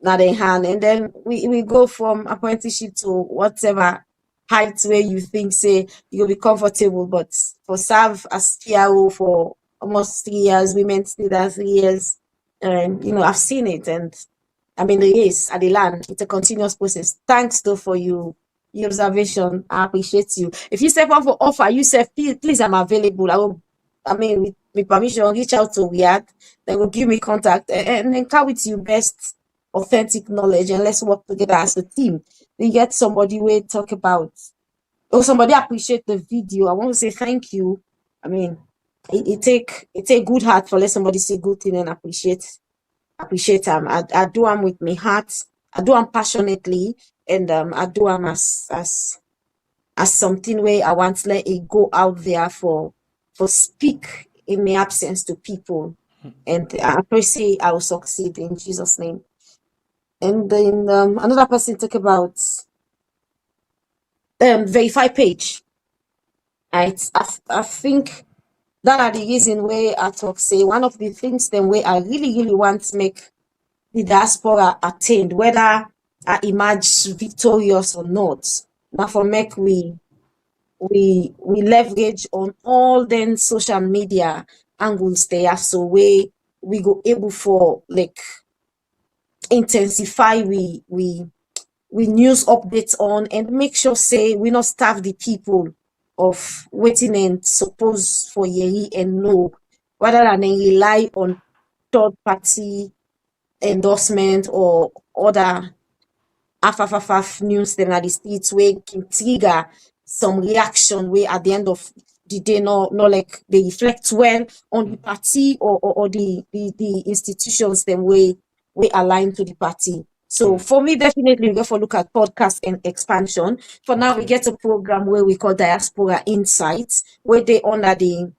not in hand, and then we go from apprenticeship to whatever height where you think say you'll be comfortable. But for serve as PRO for almost 3 years, women still that 3 years, and I've seen it, and I mean the race at the land. It's a continuous process. Thanks though for your observation. I appreciate you. If you step up for offer, you say please I'm available. I mean with permission, reach out to Riyadh, then will give me contact and then come with your best authentic knowledge, and let's work together as a team. We get somebody we talk about, or somebody appreciate the video. I want to say thank you. I mean, it take good heart for let somebody say good thing and appreciate them. I do them with my heart. I do them passionately, and I do them as something where I want to let it go out there for speak in my absence to people, and I pray say I will succeed in Jesus' name. And then another person talk about verify page. Right? I think that are the reason where I talk say one of the things then where I really want to make the diaspora attained, whether I emerge victorious or not. Now for make we leverage on all then social media angles there, so we go able for like intensify we news updates on, and make sure say we not starve the people of waiting and suppose for yeri and no, rather than then rely on third party endorsement or other half news them at the streets where can trigger some reaction where at the end of the day no like they reflect well on the party or the institutions them we align to the party. So for me, definitely we go for look at podcast and expansion. For now, we get a program where we call Diaspora Insights, where they under the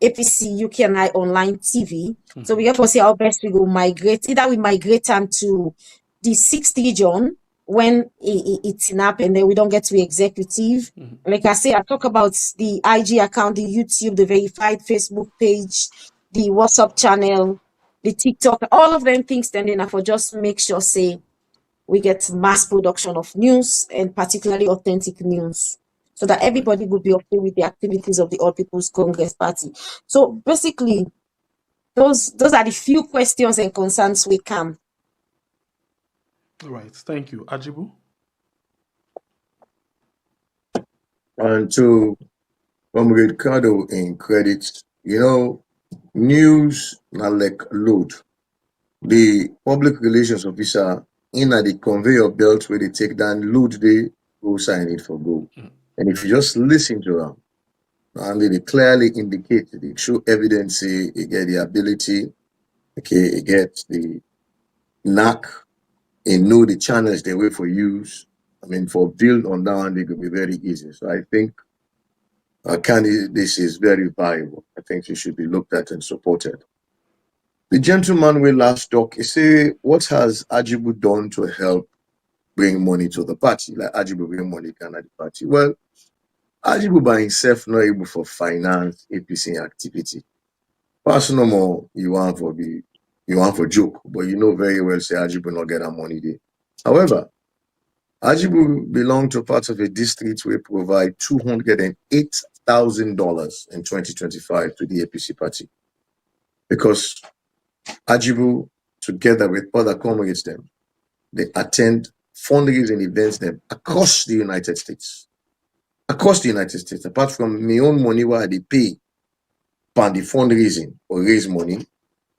APC UK and I online TV. So we get to see how best we go migrate. Either we migrate them to the 6th region when it's in up, and then we don't get to the executive. Like I say, I talk about the IG account, the YouTube, the verified Facebook page, the WhatsApp channel, the TikTok, all of them things standing up for just make sure say we get mass production of news, and particularly authentic news, so that everybody will be okay with the activities of the All People's Congress Party. So basically, those are the few questions and concerns we come. All right, thank you. Ajibu? And to Comrade Kado in credit, news not like load. The public relations officer in at the conveyor belt where they take down load, they go sign it for go. And if you just listen to them, and they clearly indicate, they show evidence, you get the ability, okay, you get the knack, and know the channels they wait for use. I mean, for build on that one, they could be very easy. So I think this is very valuable. I think it should be looked at and supported. The gentleman we last talk, he say, what has Ajibu done to help bring money to the party? Like Ajibu bring money can at the party. Well, Ajibu by himself not able for finance APC activity. Personal more you want for joke, but you know very well say Ajibu not get that money there. However, Ajibu belong to part of a district where provide $208,000 in 2025 to the APC party. Because Ajibu, together with other comrades them, they attend fundraising events them across the United States. Across the United States, apart from my own money where they pay for the fundraising or raise money,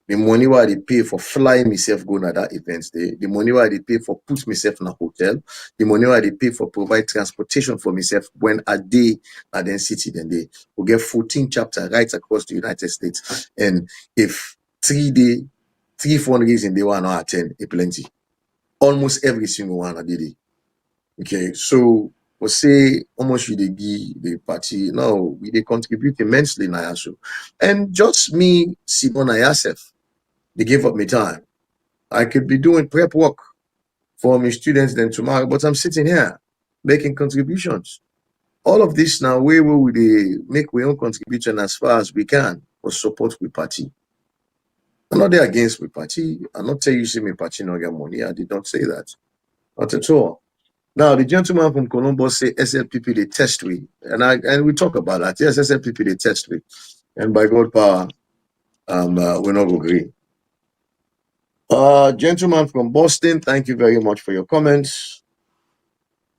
the money where they pay for flying myself going to that events day, the money where they pay for put myself in a hotel, the money where they pay for provide transportation for myself when a day at the city, then they will get 14 chapters right across the United States. And if 3 fundraising they want to attend, a plenty. Almost every single one a day. Okay, so we'll say almost we they give the party. No, we they contribute immensely now. So, and just me, Simon Ayasef, they gave up my time. I could be doing prep work for my students then tomorrow, but I'm sitting here making contributions. All of this now, where will we make our own contribution as far as we can for support with party? I'm not there against my party. I'm not telling you see me party no get money. I did not say that. Not at all. Now the gentleman from Columbus say SLPP they test we. And we talk about that. Yes, SLPP they test we. And by God power, we're not agree. Gentleman from Boston, thank you very much for your comments.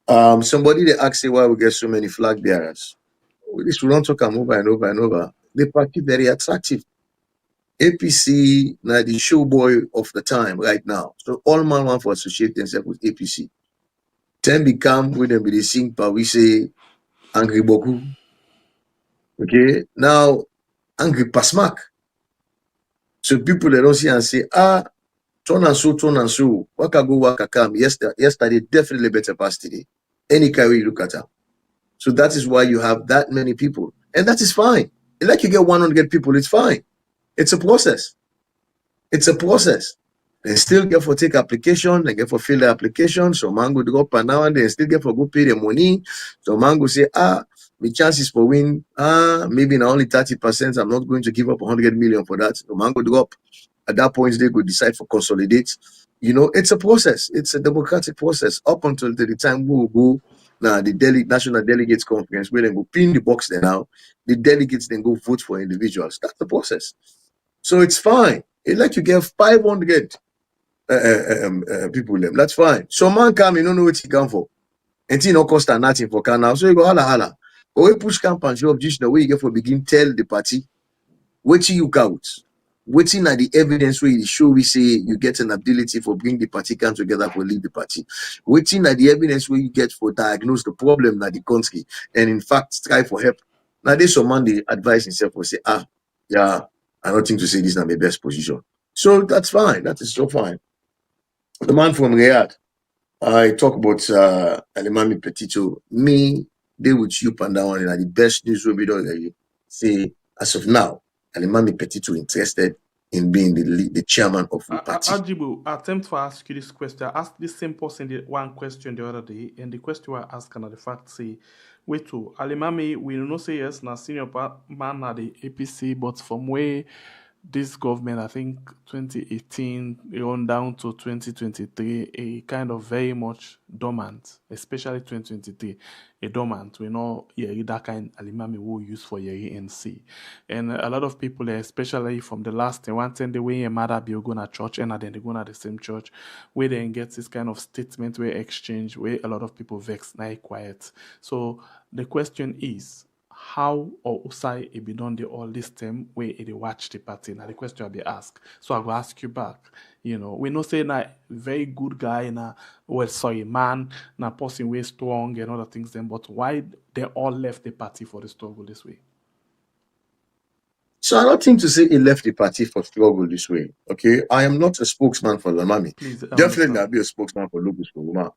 Somebody they asked why we get so many flag bearers. This we don't talk them over and over and over. The party very attractive. APC now the showboy of the time right now. So all man want to associate themselves with APC. Then become with them be the sing but we say angry boku. Okay, now angry pasmak. So people they don't see and say, turn and so, waka go waka come. Yesterday definitely better past today. Any carry you look at them. So that is why you have that many people. And that is fine. Like you get 100 people, it's fine. It's a process. It's a process. They still get for take application, they get for fill the application. So man go drop an hour, they still get for go pay the money. So man go say, my chances for win, maybe now only 30%. I'm not going to give up 100 million for that. So man go drop. At that point, they could decide for consolidate. You know, it's a process. It's a democratic process up until the time we will go. Now, the National Delegates Conference, where they go pin the box there now, the delegates then go vote for individuals. That's the process. So it's fine. It's like you get 500 people them. That's fine. So man come, you don't know what he come for. And he no cost nothing for can now. So you go hala. Or we push campaign show of just the way you get for begin tell the party, waiting you count. Waiting at the evidence where you show we say you get an ability for bring the party come together for lead the party. Waiting at the evidence where you get for diagnose the problem that the country and in fact strive for help. Now there's some man they advise himself or say, yeah, I don't think to say this is not my best position. So that's fine. That is so fine. The man from Riyadh, I talk about Alimami Petito. Me, they would you and down and the best news will be done. Say as of now, Alimami Petito interested in being the chairman of the party. Ajibu, attempt to ask you this question. I asked this same person one question the other day, and the question I asked and the fact say, wait to Alimami, we don't say yes, na senior man at the APC, but from where this government, I think 2018 on down to 2023, a kind of very much dormant, especially 2023, a dormant. We know that kind of Alimami will use for your ANC. And a lot of people, especially from the last 110, the way a mother be going to church and then they go to the same church, where they get this kind of statement, where exchange, where a lot of people vex, now quiet. So the question is, how or Usai it be done all this time where it watch the party? Now the question will be asked. So I will ask you back. You know, we not say na very good guy man, na person way strong and other things then, but why they all left the party for the struggle this way? So I don't think to say he left the party for struggle this way. Okay, I am not a spokesman for Alimami. Definitely I'll be a spokesman for Logos Koguma.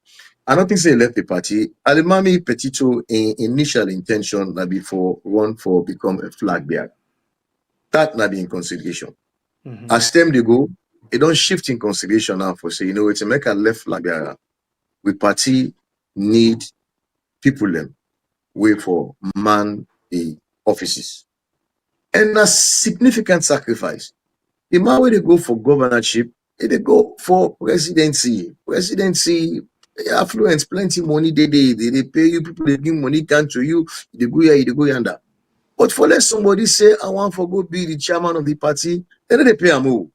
I don't think say he left the party. Alimami Petito initial intention that be for run for become a flag bearer. That not be in consideration. As time they go, it don't shift in consideration now for say, it's a make a left flag bearer. We party need people them wait for man the offices. And a significant sacrifice. The man where they go for governorship, they go for presidency. Presidency, affluence, plenty money they pay you, people they give money can to you, they go here, they go yonder. But for let somebody say, I want for go be the chairman of the party, they don't pay him.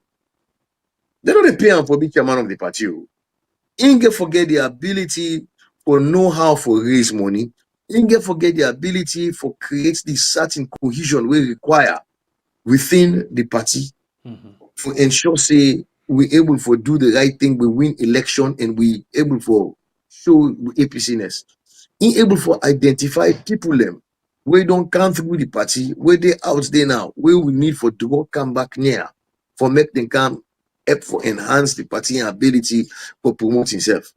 They don't pay him for be chairman of the party. Inge forget the ability for know how for raise money. Inge forget the ability for create this certain cohesion we require within the party for ensure say we able for do the right thing, we win election and we able for show APCness. In able for identify people them we don't come through the party, where they out there now, where we need for to come back near for make them come help for enhance the party ability for promote himself.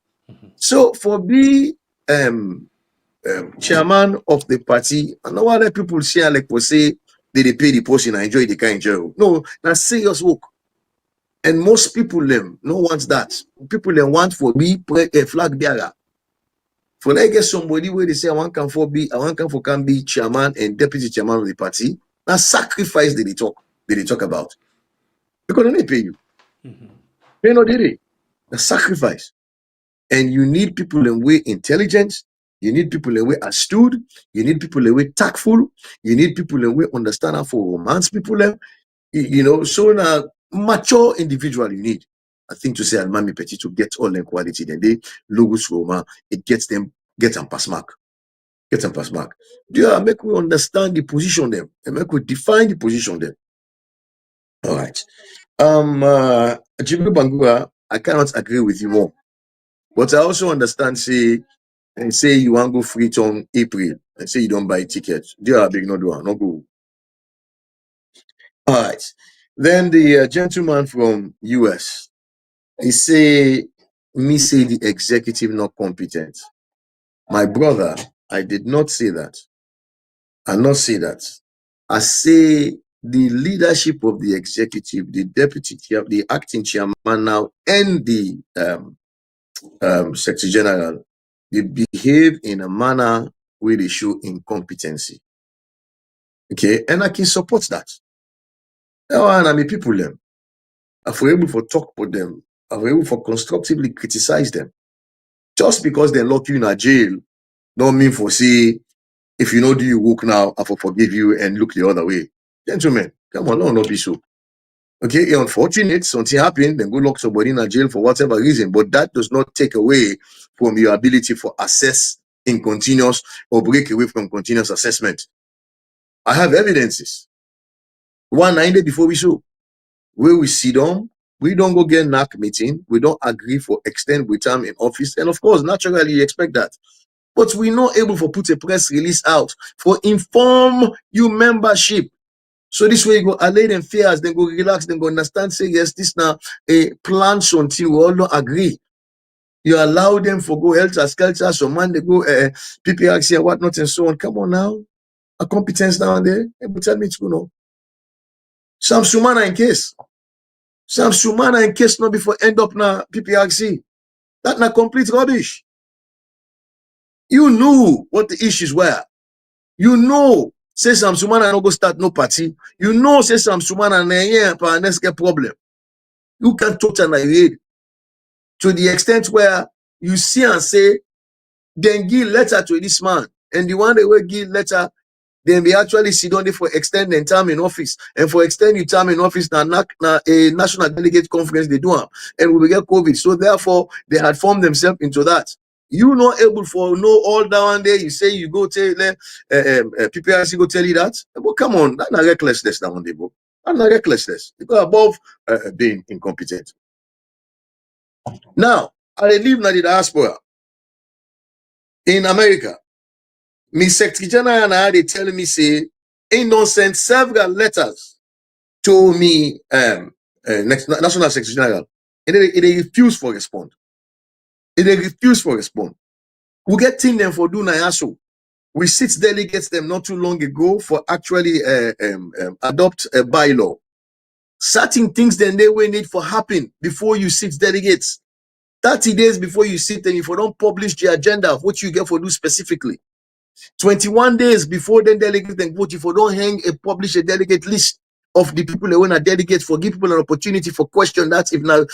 So for be chairman of the party, and no other people share like for say they pay the portion and enjoy the kind enjoy. No, that's serious work. And most people them no want that. People them want for be a flag bearer. For like get somebody where they say I want come can be chairman and deputy chairman of the party. Now sacrifice they talk about. Because they pay you. Pay no did it. The sacrifice. And you need people in way intelligence. You need people in way astute. You need people in way tactful. You need people in way understand how for romance people. You know, so now mature individual you need. I think to say Almami Petit to get all the quality, then they logos Roma, it gets them pass mark. Get them pass mark. Yeah, make we understand the position them and make we define the position them. All right. Jimmy Bangura, I cannot agree with you more. But I also understand, say you want to go free on April and say you don't buy tickets. They are big, no go. All right. Then the gentleman from US, he say the executive not competent. My brother, I did not say that. I not say that. I say the leadership of the executive, the deputy chair, the acting chairman now, and the secretary general, they behave in a manner where they show incompetency. Okay, and I can support that. Now, I mean, people them. If we're able to talk with them, if we're able to constructively criticize them, just because they lock you in a jail, don't mean for say if you know do you work now, I will forgive you and look the other way. Gentlemen, come on, no, not be so. Okay, it's unfortunate, something happened, then go lock somebody in a jail for whatever reason, but that does not take away from your ability for assess in continuous or break away from continuous assessment. I have evidences. 190 before we show. Where we sit down, we don't go get NAC meeting, we don't agree for extend with time in office, and of course, naturally, you expect that. But we're not able to put a press release out for inform you membership. So this way you go allay them fears, then go relax, then go understand, say yes, this now a plan until we all don't agree. You allow them for go helter skelter, so man they go PPRC and whatnot and so on. Come on now. A competence down there. Hey, tell me it's good no. Sam Sumana in case. Sam Sumana in case not before end up na PPRC. That na complete rubbish. You knew what the issues were. You know, say Sam Sumana no go start no party. You know, say Sam Sumana na here for next get problem. You can totally read to the extent where you see and say, then give letter to this man, and the one they will give letter, then we actually sit down there for extending time in office, and for extending time in office, na a national delegate conference they do, and we will get COVID. So therefore, they had formed themselves into that. You not able for know all down there. You say you go tell PPRC go tell you that. But come on, that's not recklessness down there, bro. That's not recklessness. You go above being incompetent. Now, I live in the diaspora in America. Me secretary general and I they tell me say ain't don't send several letters to me national secretary general. And they refuse for respond. They refuse for respond. We get thing them for do na so. We sit delegates them not too long ago for actually adopt a bylaw. Certain things then they will need for happen before you sit delegates. 30 days before you sit them, if you don't publish the agenda of what you get for do specifically. 21 days before then delegate and vote, if you don't publish a delegate list of the people that want to delegate, for give people an opportunity for question that if not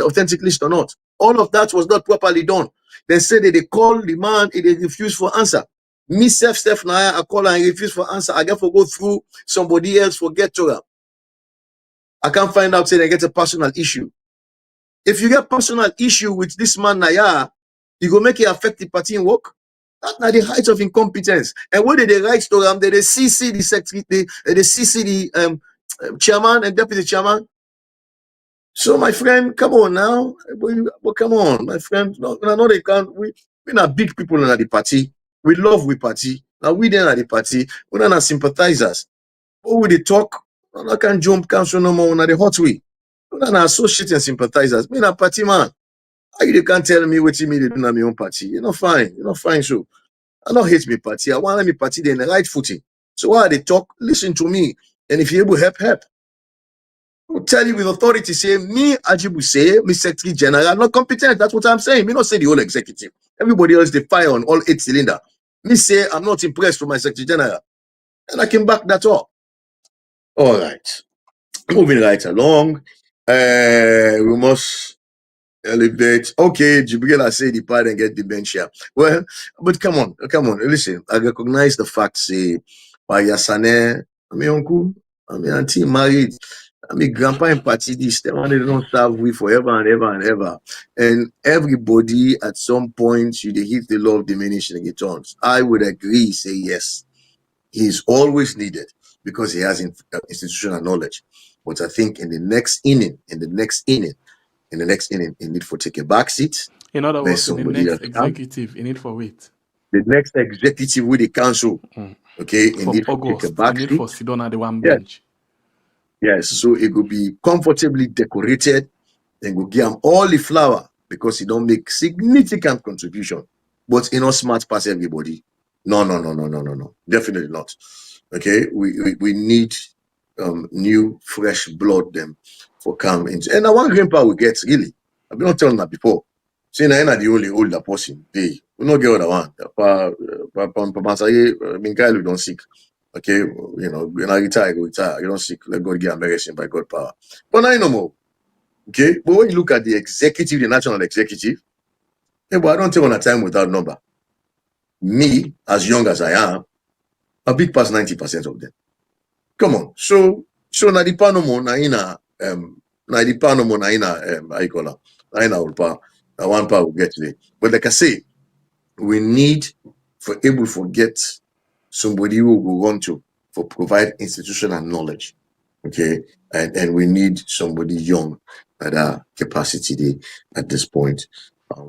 authentic list or not. All of that was not properly done. They said that they call the man, they refuse for answer. Me Steph now I call and refuse for answer. I get for go through somebody else for get to them. I can't find out say they get a personal issue. If you get personal issue with this man Naya, you go make it affect the party in work. That's not the height of incompetence. And when they write to them, they CC the secretary, they CC the chairman and deputy chairman. So my friend, come on now. But come on, my friend. No, they can't. We're not big people in the party. We love we party. Now we then at the party. We're not sympathizers. But we they talk, I can jump council no more on the hot way. We're not associates and sympathizers. Me not party man. You can't tell me what you mean to do my own party. You're not fine. You're not fine. So I don't hate me party. I want me party then the right footing. So while they talk, listen to me. And if you're able to help. I'll tell you with authority, say, me, Ajibu say, me secretary general, not competent. That's what I'm saying. Me not say the whole executive. Everybody else, they fire on all 8 cylinders. Me say, I'm not impressed with my secretary general. And I can back that up. All right. Moving right along. We must elevate. Okay, Jibril say the part and get dementia. Well, but come on. Listen, I recognize the fact, say, by Yasane, uncle, auntie married. Grandpa and party this, they don't serve we forever and ever and ever. And everybody at some point, you hit the law of diminishing returns. I would agree, say yes. He's always needed because he has institutional knowledge. But I think in the next inning, he need for take a back seat. In other words, in the next The executive, you need for wait. The next executive with the council, okay, he From need for August, take a back you need seat. for sit down at the one Yes. bench. Yes, so it will be comfortably decorated and will give him all the flower because he don't make significant contribution. But not smart past everybody. No. Definitely not. Okay, we need new fresh blood them for come into. And I want grandpa we get really. I've been not telling that before. See, now the only older person. We not get other one. We don't sick. Okay, when I retire, go retire. You don't sick. Let God get embarrassing by God power. But now no more. Okay, but when you look at the executive, the national executive, but I don't take on a time without number. Me, as young as I am, a big past 90% of them. Come on. So na the panomo na ina how you call it? Na ina ulpa. Na one part will get today. But like I say, we need for able to get somebody who will want to for provide institutional knowledge. Okay. And we need somebody young at our capacity at this point. I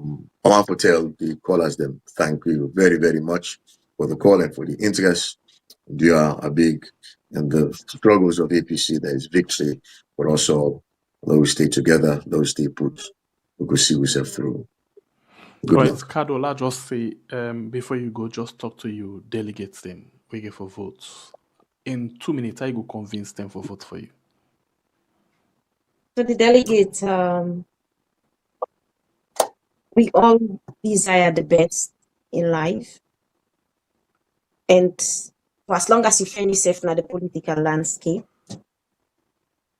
want to tell the callers them thank you very, very much for the call and for the interest. You are a big in the struggles of APC. There is victory, but also those stay together, those stay put. We could see ourselves through. Good Right, luck. Kadola, just say before you go, just talk to you delegates them. We get for votes. In 2 minutes, I go convince them for vote for you. So the delegates, we all desire the best in life. And for as long as you find yourself in the political landscape,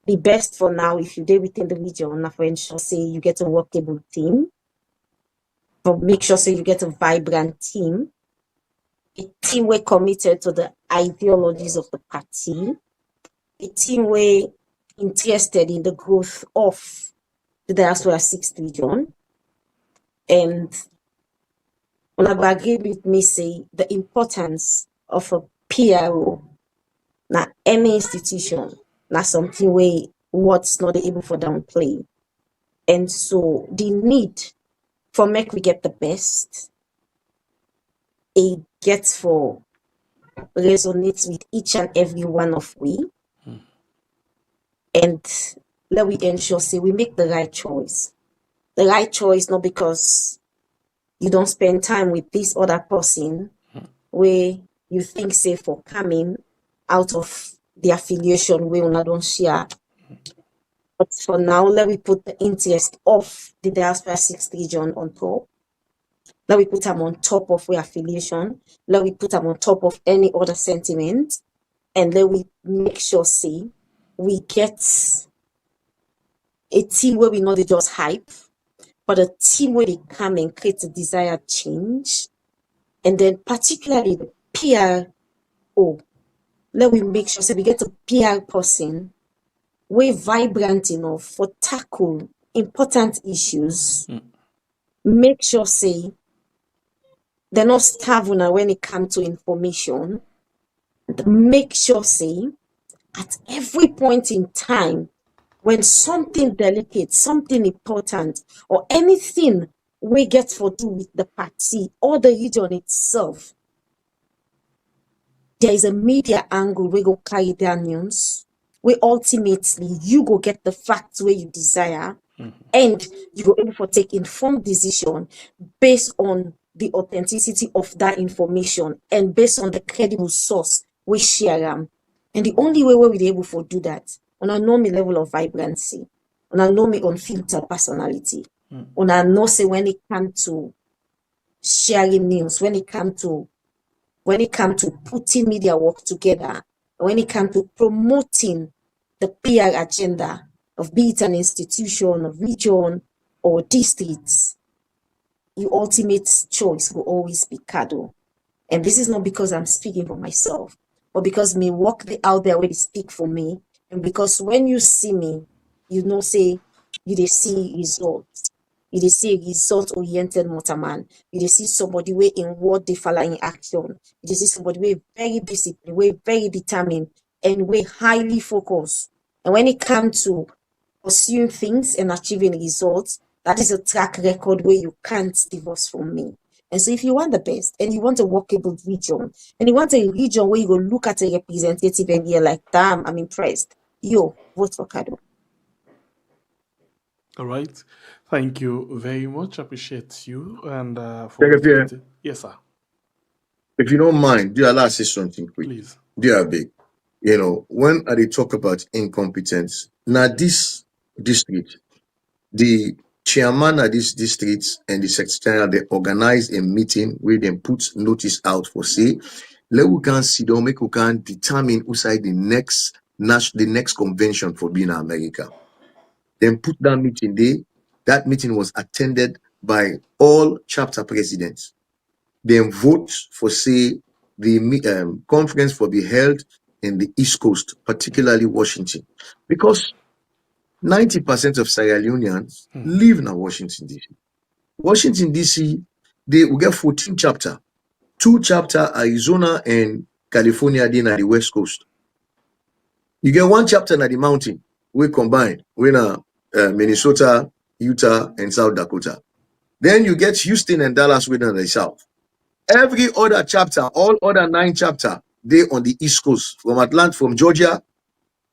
the best for now, if you deal within the region, for ensure say you get a workable team, for make sure say you get a vibrant team, a team we're committed to the ideologies of the party, a team we're interested in the growth of the diaspora 6th region, and when I agree with me, say the importance of a PRO, not any institution, not something where what's not able for downplay. And so the need for make we get the best, it gets for resonates with each and every one of we. And let we ensure say we make the right choice. The right choice not because you don't spend time with this other person where you think say for coming out of the affiliation we not don't share. But for now, let we put the interest of the diaspora 6th region on top. Let we put them on top of our affiliation. Let we put them on top of any other sentiment. And let we make sure say we get a team where we not just hype, but a team where they come and create a desired change. And then particularly the PRO, let we make sure say we get a PR person way vibrant enough for tackle important issues. Make sure say they're not starving when it comes to information. Make sure say at every point in time when something delicate, something important, or anything we get for do with the party or the region itself, there is a media angle we go carry their news. We ultimately you go get the facts where you desire, and you go able to take informed decision based on the authenticity of that information and based on the credible source we share them. And the only way where we able to do that on a normal level of vibrancy, on a normal unfiltered personality, on a no say when it comes to sharing news, when it comes to putting media work together, when it comes to promoting the PR agenda, of be it an institution, a region, or districts, your ultimate choice will always be CADO. And this is not because I'm speaking for myself, but because me walk out there where they speak for me. And because when you see me, you know, say, you they see results. You they see a result-oriented motorman. You they see somebody way in what they follow in action. You they see somebody way very disciplined, way very determined, and way highly focused. And when it comes to pursuing things and achieving results, that is a track record where you can't divorce from me. And so if you want the best and you want a workable region and you want a region where you go look at a representative and you're like, damn, I'm impressed. Yo, vote for CADO. All right. Thank you very much. Appreciate you and for Secretary, motivating. Yes, sir. if you don't mind, do allow us say something quick. Please. Dear big, you know, when they talk about incompetence, now this district, the chairman of this district and the secretary, they organize a meeting where they put notice out for say, let we can sit down, make we can determine outside the next convention for being America. Then put that meeting there. That meeting was attended by all chapter presidents. Then vote for say the conference for be held in the East Coast, particularly Washington, because 90% of Sierra Leoneans live in Washington, D.C. Washington, D.C., they will get 14 chapter. 2 chapter Arizona and California, then at the West Coast. You get 1 chapter at the mountain. We combine. We're Minnesota, Utah, and South Dakota. Then you get Houston and Dallas within the South. Every other chapter, all other 9 chapter, they on the East Coast. From Atlanta, from Georgia,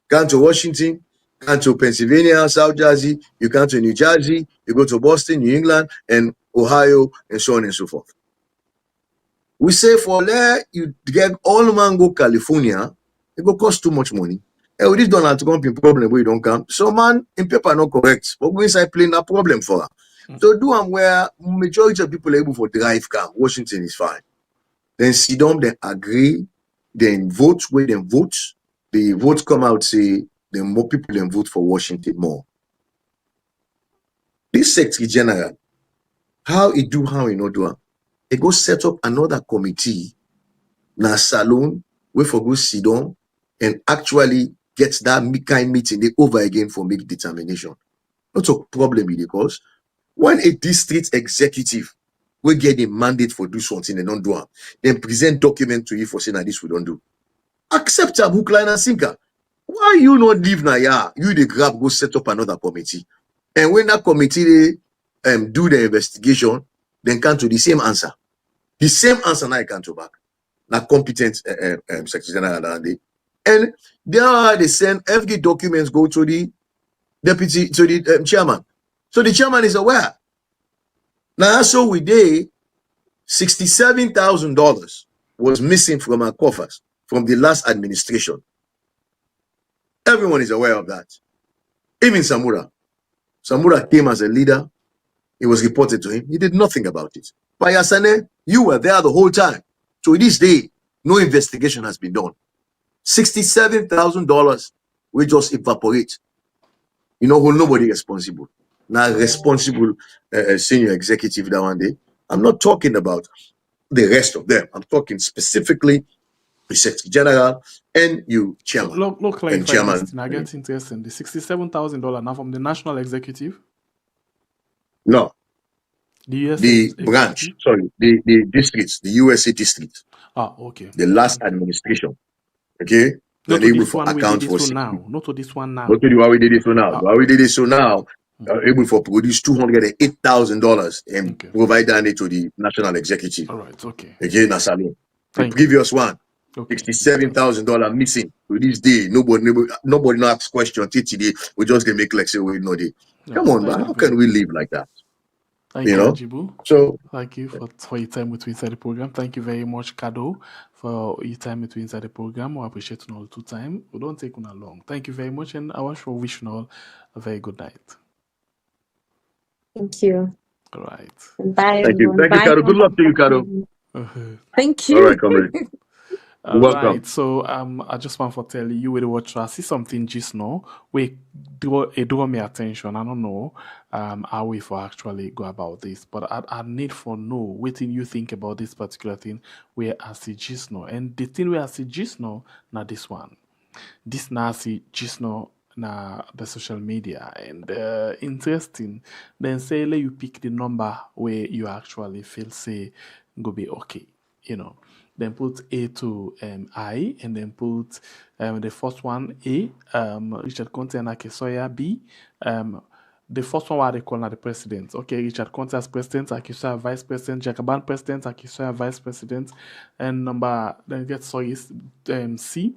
gone to Washington, gone to Pennsylvania, South Jersey, you come to New Jersey, you go to Boston, New England, and Ohio, and so on and so forth. We say for there, you get all man go California, it go cost too much money. And with this Donald Trump in problem where you don't come. So man, in paper not correct, but go inside plane a problem for her. So do them where majority of people are able for drive car. Washington is fine. Then sit down, then agree, then vote where then vote. The votes come out, say, then more people then vote for Washington more. This Secretary General, how he do, how he not do, he go set up another committee na salon where for go sit down and actually get that kind meeting they over again for make determination. Not a problem with it, because when a district executive will get a mandate for do something and don't do it, then present document to you for saying that this we don't do. Accept a hook, line, and sinker. Why you not leave na ya? You the grab go set up another committee. And when that committee do the investigation, then come to the same answer. The same answer now come to back. Now competent Secretary General and there they send every documents go to the deputy, to the chairman. So the chairman is aware. Now so we did $67,000 was missing from our coffers from the last administration. Everyone is aware of that. Even Samura. Samura came as a leader. It was reported to him. He did nothing about it. Payasane, you were there the whole time. To this day, no investigation has been done. $67,000 will just evaporate. You know who? Nobody responsible. Now responsible senior executive that one day. I'm not talking about the rest of them. I'm talking specifically the Secretary General and you chairman. So, look, and chairman. I get interesting. The $67,000 now from the national executive? No. The USA the branch, sorry, the districts, the USA districts. Ah, okay. The last administration. Okay? Not They're to able this for one we account did for so now. Not to this one now. Not to the one we did it so now. Ah. The one we did it so now, able for produce $208,000 and provide that to the national executive. All right, okay. Again, Nasalo. The previous one, $67,000 missing to this day. Nobody asks question till today. We just can make like say we know the. Come on, man. How can we live like that? Thank you, Ajibu. So thank you for your time with inside the program. Thank you very much, Kado, for your time with inside the program. We appreciate you all 2 time. We don't take on long. Thank you very much, and I wish you all a very good night. Thank you. All right. Bye. Thank you. Thank you, Kado. Good luck to you, Kado. Thank you. All right, comrade. You're welcome. Right. So I just want to tell you with watch. I see something just now. It draw me attention. I don't know how we for actually go about this, but I need for know what thing you think about this particular thing where I see just now. And the thing where I see just now, this one. This now I see just now na the social media and interesting. Then say let you pick the number where you actually feel say go be okay. Then put A to I, and then put the first one A, Richard Conte and Akesoya B. The first one what they call now the president. Okay, Richard Conte as president, Akesoya vice president, Jagaban president, Akesoya vice president, and number then get C.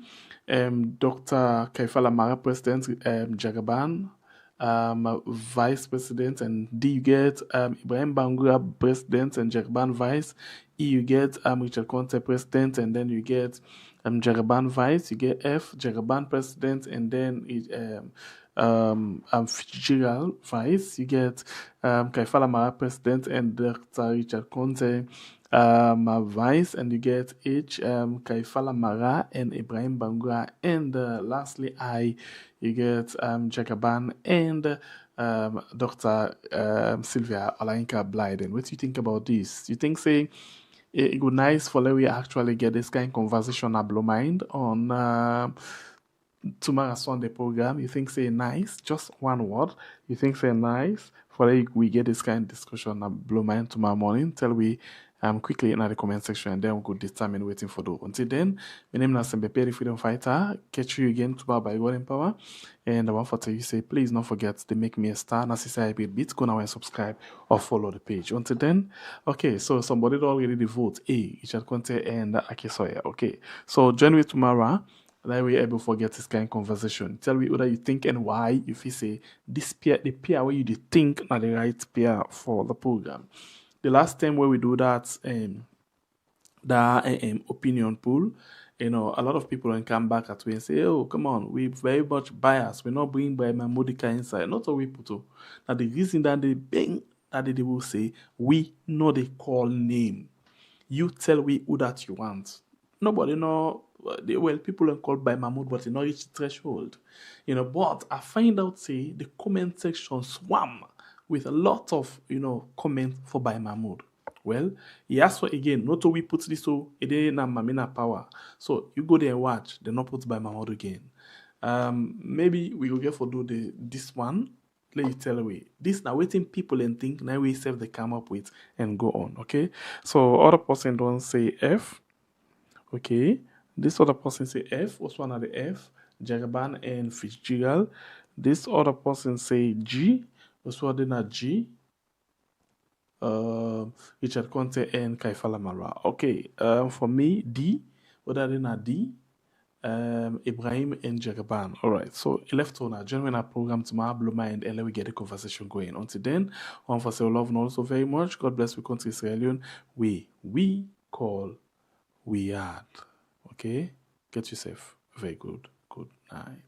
Dr. Kaifala Mara president, Jagaban vice president, and D you get Ibrahim Bangura president and Jagaban vice. E you get Richard Conte president, and then you get Jagaban vice. You get F Jagaban president, and then Fitzgerald vice. You get Kaifala Mara president and Dr. Richard Conte vice, and you get H Kaifala Mara and Ibrahim Bangura, and lastly I you get Jagaban and Dr. Sylvia Olainka Blyden. What do you think about this? You think say it would nice for we actually get this kind of conversation at Blue Mind on tomorrow Sunday program? You think say nice? Just one word. You think say nice for we get this kind of discussion at Blue Mind tomorrow morning? Tell we quickly in the comment section, and then we could determine waiting for those. Until then, my name is Sembepe, the Freedom Fighter. Catch you again tomorrow by God in Power. And I want to tell you, say, please don't forget to make me a star. Necessary bit. Go now and subscribe or follow the page. Until then, okay, so somebody already vote A, Richard Conte and Akesoya. Okay, so join me tomorrow. That we able to forget this kind of conversation. Tell me what you think and why. If you say this pair, the pair where you think not the right pair for the program. The last time where we do that, opinion pool, a lot of people can come back at me and say, "Oh, come on, we very much biased. We're not bringing by Modica inside." Not all we put. Now the reason that they will say we know they call name. You tell we who that you want. Nobody know. Well, people are called by Mahmoud, but they not reach threshold. But I find out say the comment section swam with a lot of comments for by Mahmoud. Well, he asked for again, not to we put this so it ain't Mamina power. So you go there and watch, they not put by Mahmoud again. Maybe we will get for do this one. Let you tell away. This now waiting people and think now we save they come up with and go on. Okay. So other person don't say F. Okay. This other person say F. What's one of the F? Jagaban and Fitzgerald. This other person say G. What's one of the G? Richard Conte and Kaifala Mara. Okay. For me, D. What are they not D? Ibrahim and Jagaban. All right. So electoral. Join our program tomorrow, Blue Mind, and let we get the conversation going. Until then, I want to say love and also very much. God bless. We country Sierra Leone. We call we are. Okay. Get yourself very good. Good night.